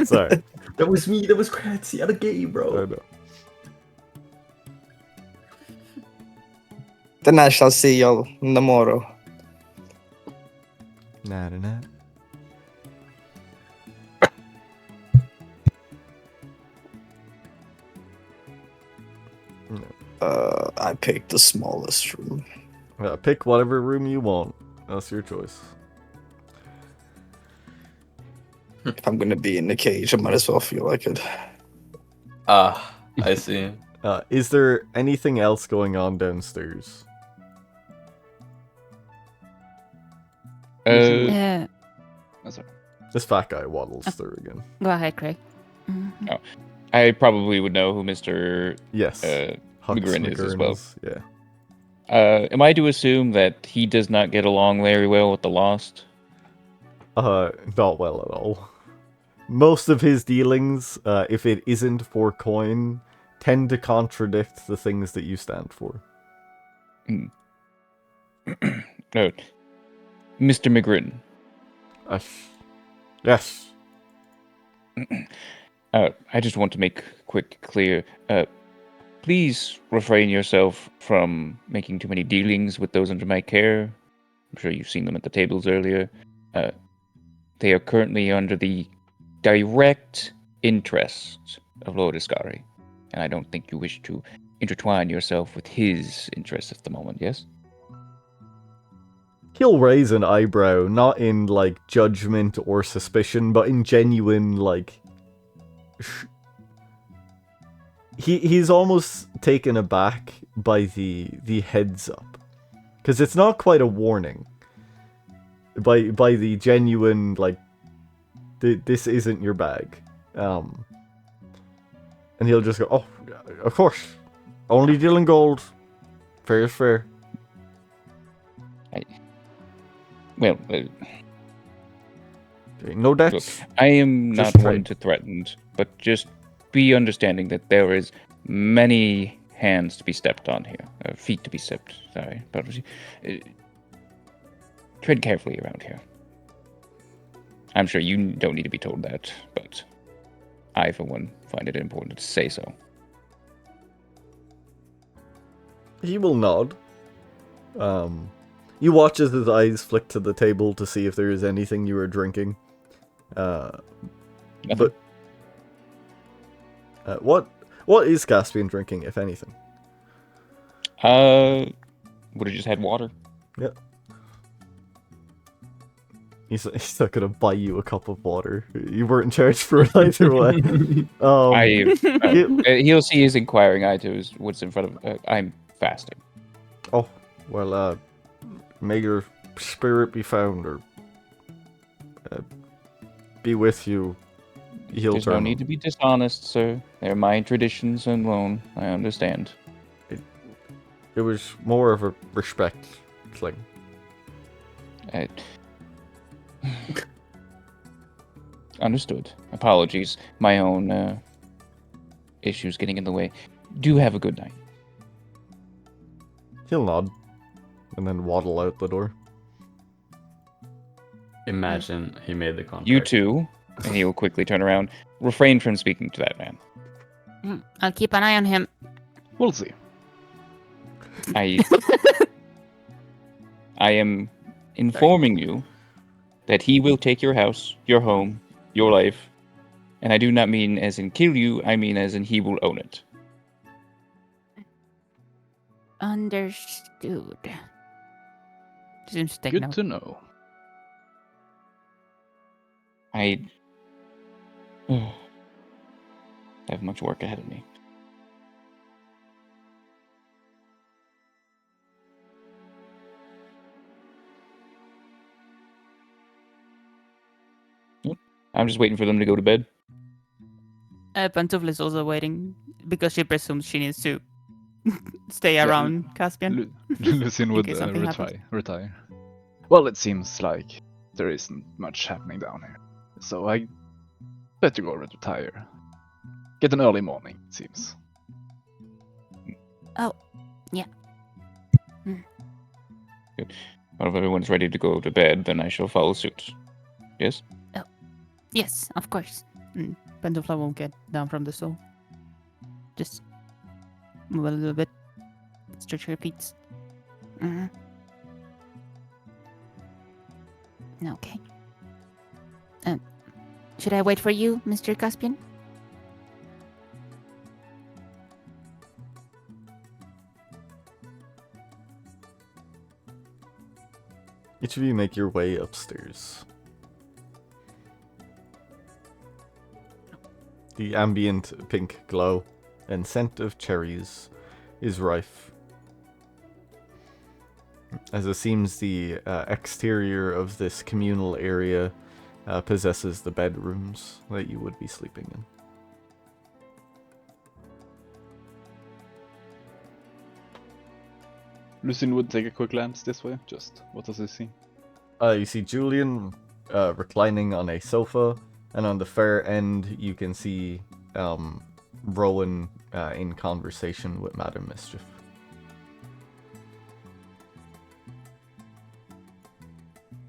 Sorry. That was me. That was Kratzy at the game, bro. I know. Then I shall see y'all tomorrow. Nah. I picked the smallest room. Pick whatever room you want. That's your choice. If I'm gonna be in the cage, I might as well feel like it. I see. Is there anything else going on downstairs? Yeah. Oh, sorry. This fat guy waddles through again. Go ahead, Craig. I probably would know who Mr. Yes. Hux McGrin is as McGurn well. is, yeah. Am I to assume that he does not get along very well with the Lost? Not well at all. Most of his dealings, if it isn't for coin, tend to contradict the things that you stand for. No. Mr. McGrin. Yes. I just want to make quick clear. Please refrain yourself from making too many dealings with those under my care. I'm sure you've seen them at the tables earlier. They are currently under the direct interest of Lord Iscari, and I don't think you wish to intertwine yourself with his interests at the moment, yes? He'll raise an eyebrow, not in, like, judgment or suspicion, but in genuine, like... He's almost taken aback by the heads up. Because it's not quite a warning. By the genuine, like, this isn't your bag. And he'll just go, oh, of course. Only deal in gold. Fair is fair. Well, No debts. look, I am Just not one trade. to threaten, but just be understanding that there is many hands to be stepped on here. Feet to be stepped, sorry. Tread carefully around here. I'm sure you don't need to be told that, but I, for one, find it important to say so. He will nod. You watch as his eyes flick to the table to see if there is anything you are drinking. Nothing. But what is Caspian drinking, if anything? Would have just had water. Yep. He's not gonna buy you a cup of water. You weren't charged for it either way. He'll see his inquiring eye to what's in front of. I'm fasting. Oh, well, may your spirit be found, or be with you. There's no need to be dishonest, sir. They're my traditions alone. I understand. It was more of a respect thing. Understood. Apologies. My own issues getting in the way. Do have a good night. He'll nod, and then waddle out the door. Imagine he made the contract. You too. And he will quickly turn around. Refrain from speaking to that man. I'll keep an eye on him. We'll see. I am informing you that he will take your house, your home, your life, and I do not mean as in kill you, I mean as in he will own it. Understood. Seems to take Good note. to know. I have much work ahead of me. I'm just waiting for them to go to bed. Pantufla is also waiting because she presumes she needs to stay Yeah, around Caspian. Lucien would case something happens. retire. Well, it seems like there isn't much happening down here, so I better go retire. Get an early morning, it seems. Oh, yeah. Well, if everyone's ready to go to bed, then I shall follow suit. Yes? Yes, of course. Pantufla won't get down from the stool. Just move a little bit. Stretch her feet. Mhm. Okay. Should I wait for you, Mr. Caspian? Each of you make your way upstairs. The ambient pink glow and scent of cherries is rife, as it seems the exterior of this communal area possesses the bedrooms that you would be sleeping in. Lucien would take a quick glance this way. Just what does he see? You see Julian reclining on a sofa, and on the far end you can see Rowan in conversation with Madam Mischief.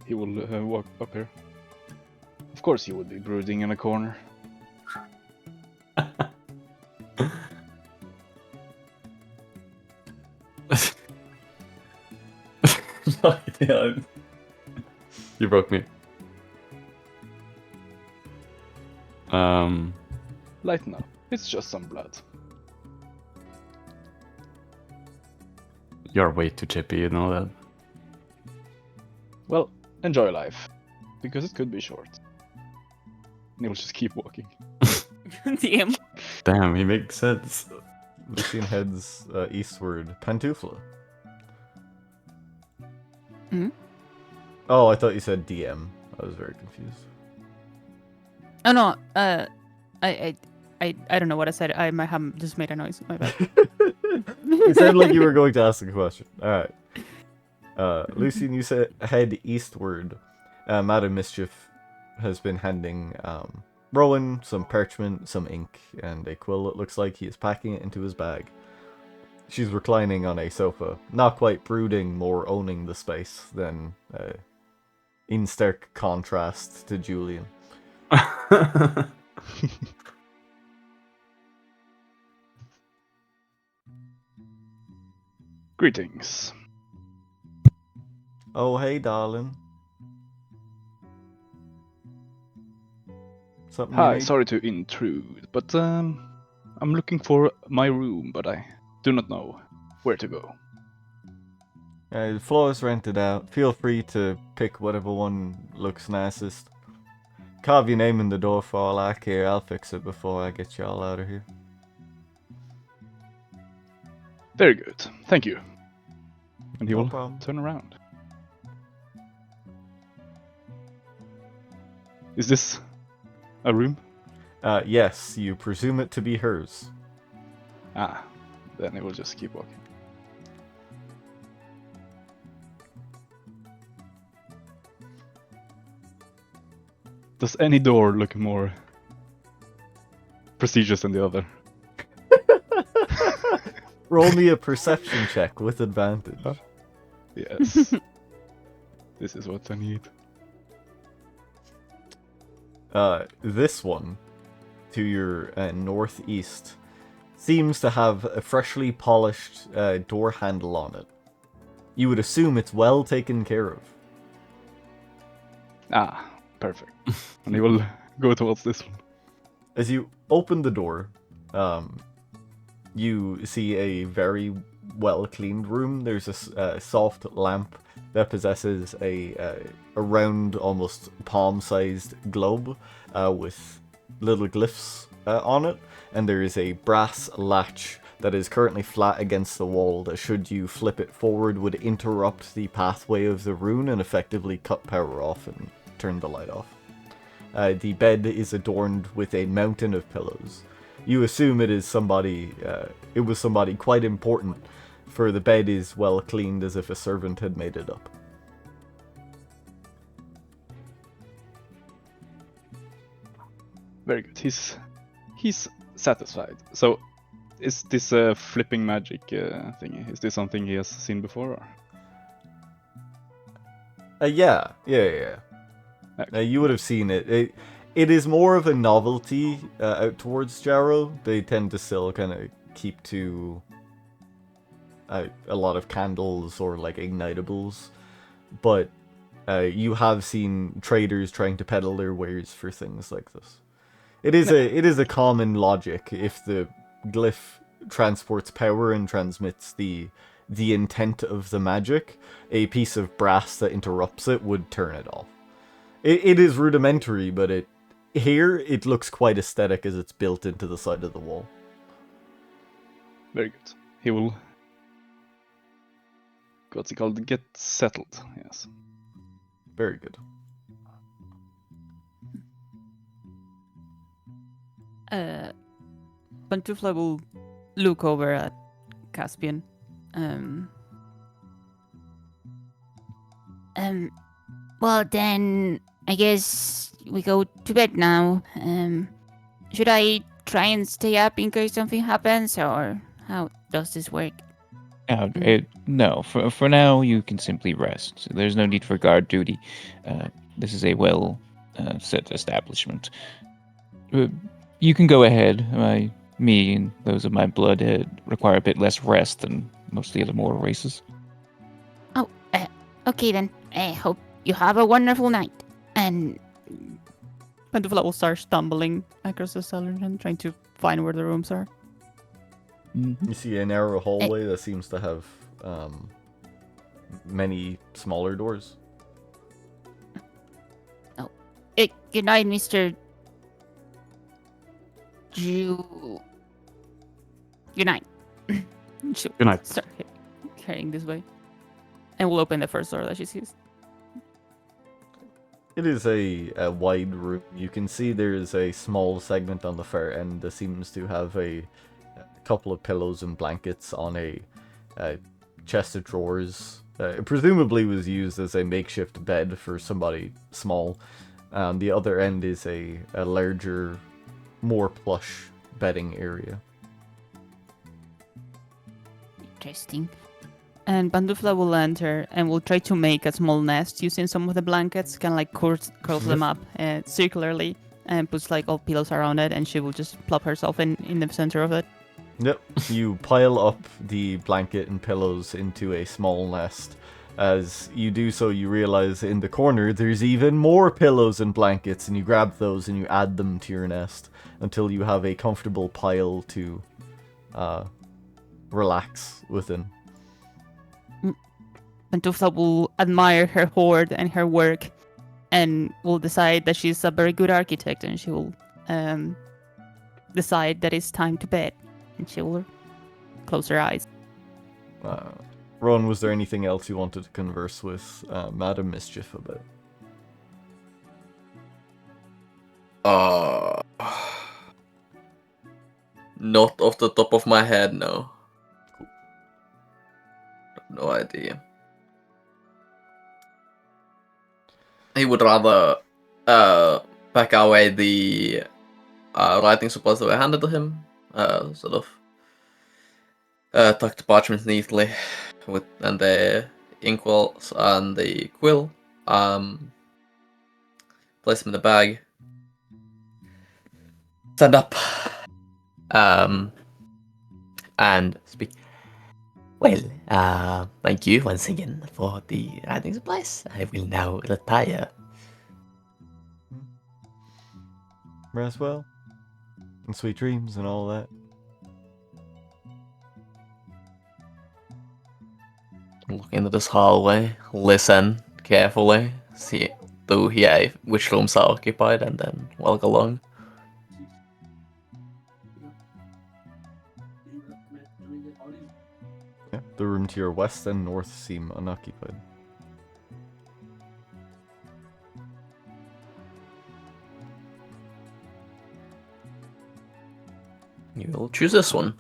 He will walk up here. Of course, he would be brooding in a corner. Yeah. You broke me. Lighten up. It's just some blood. You're way too chippy, you know that. Well, enjoy life. Because it could be short. And he'll just keep walking. Damn. Damn, he makes sense. Lucian heads eastward. Pantufla. Hmm? Oh, I thought you said DM. I was very confused. Oh no, I don't know what I said. I might have just made a noise. My bad. It sounded like you were going to ask a question. Alright. Lucian, you said head eastward. Madam Mischief has been handing Rowan some parchment, some ink, and a quill. It looks like he is packing it into his bag. She's reclining on a sofa, not quite brooding, more owning the space than in stark contrast to Julian. Greetings. Oh, hey, darling. Something you Hi, need? sorry to intrude, but I'm looking for my room, but I do not know where to go. The floor is rented out. Feel free to pick whatever one looks nicest. Carve your name in the door for all I care. I'll fix it before I get y'all out of here. Very good, thank you. And he No will problem. turn around. Is this a room? Yes, you presume it to be hers. Ah, then he will just keep walking. Does any door look more prestigious than the other? Roll me a perception check with advantage. Yes. This is what I need. This one, to your northeast, seems to have a freshly polished door handle on it. You would assume it's well taken care of. Ah, perfect. And he will go towards this one. As you open the door, you see a very well-cleaned room. There's a soft lamp that possesses a round, almost palm-sized globe with little glyphs on it, and there is a brass latch that is currently flat against the wall that, should you flip it forward, would interrupt the pathway of the rune and effectively cut power off and turn the light off. The bed is adorned with a mountain of pillows. You assume it is somebody, it was somebody quite important, for the bed is well cleaned as if a servant had made it up. Very good. He's satisfied. So, is this a flipping magic thingy? Is this something he has seen before? Or? Yeah. Okay. You would have seen it. It is more of a novelty out towards Jarrow. They tend to still kind of keep to a lot of candles or like ignitables, but you have seen traders trying to peddle their wares for things like this. It is a common logic. If the glyph transports power and transmits the intent of the magic, a piece of brass that interrupts it would turn it off. It is rudimentary, but here it looks quite aesthetic as it's built into the side of the wall. Very good. He will... What's it called? Get settled, yes. Very good. Pantufla will look over at Caspian. Well then, I guess we go to bed now. Should I try and stay up in case something happens, or how does this work? No, for now you can simply rest. There's no need for guard duty. This is a well set establishment. You can go ahead. Me and those of my blood require a bit less rest than most of the other mortal races. Oh, Okay then. I hope you have a wonderful night. And Pantufla will start stumbling across the cellar and trying to find where the rooms are. You see a narrow hallway that seems to have many smaller doors. good night, Mr. Jew. Good night. She'll Good night. start carrying this way. And we'll open the first door that she sees. It is a wide room. You can see there is a small segment on the far end that seems to have a couple of pillows and blankets on a chest of drawers. It presumably was used as a makeshift bed for somebody small. The other end is a larger, more plush bedding area. Interesting. And Bandufla will enter and will try to make a small nest using some of the blankets, kind of like curls them up circularly and puts like all pillows around it, and she will just plop herself in the center of it. Yep, you pile up the blanket and pillows into a small nest. As you do so, you realize in the corner there's even more pillows and blankets, and you grab those and you add them to your nest until you have a comfortable pile to relax within. Pantufla will admire her hoard and her work and will decide that she's a very good architect, and she will decide that it's time to bed, and she will close her eyes. Ron, was there anything else you wanted to converse with Madam Mischief about? Not off the top of my head, no. No idea. He would rather pack away the writing supplies that were handed to him, sort of tuck the parchment neatly and the inkwells and the quill, place them in the bag, stand up, and speak. Well, thank you once again for the writing supplies. I will now retire. Rest well, and sweet dreams and all that. Look into this hallway, listen carefully, see to hear which rooms are occupied, and then walk along. Yeah, the room to your west and north seem unoccupied. You will choose this one.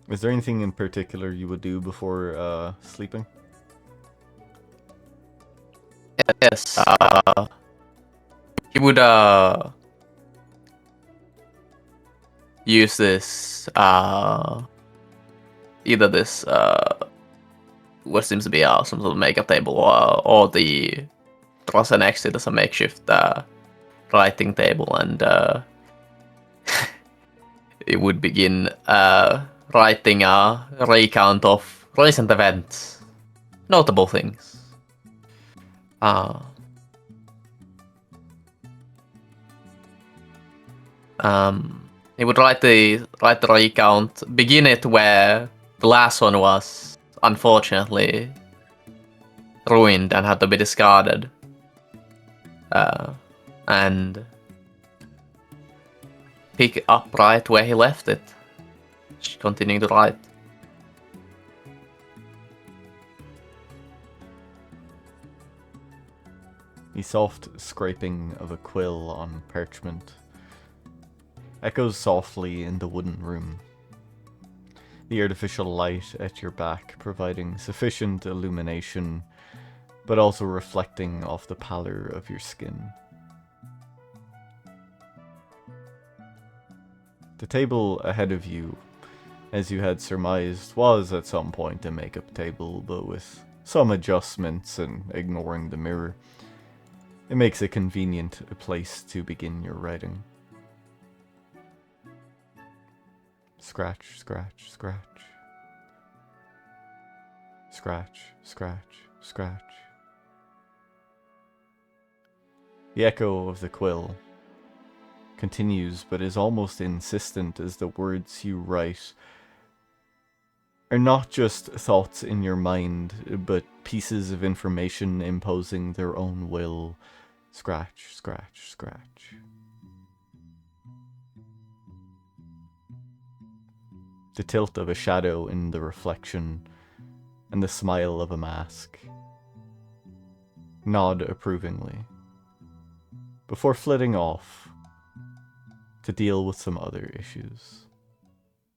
Is there anything in particular you would do before sleeping? Yes. He would use this either this what seems to be some sort of makeup table or the dresser next to it as a makeshift writing table, and it would begin writing a recount of recent events, notable things. He would write the recount, begin it where the last one was unfortunately ruined and had to be discarded, and pick up right where he left it, continuing to write. The soft scraping of a quill on parchment echoes softly in the wooden room. The artificial light at your back providing sufficient illumination, but also reflecting off the pallor of your skin. The table ahead of you, as you had surmised, was at some point a makeup table, but with some adjustments and ignoring the mirror, it makes a convenient place to begin your writing. Scratch, scratch, scratch. Scratch, scratch, scratch. The echo of the quill continues, but is almost insistent as the words you write are not just thoughts in your mind, but pieces of information imposing their own will. Scratch, scratch, scratch. The tilt of a shadow in the reflection, and the smile of a mask. Nod approvingly, before flitting off to deal with some other issues.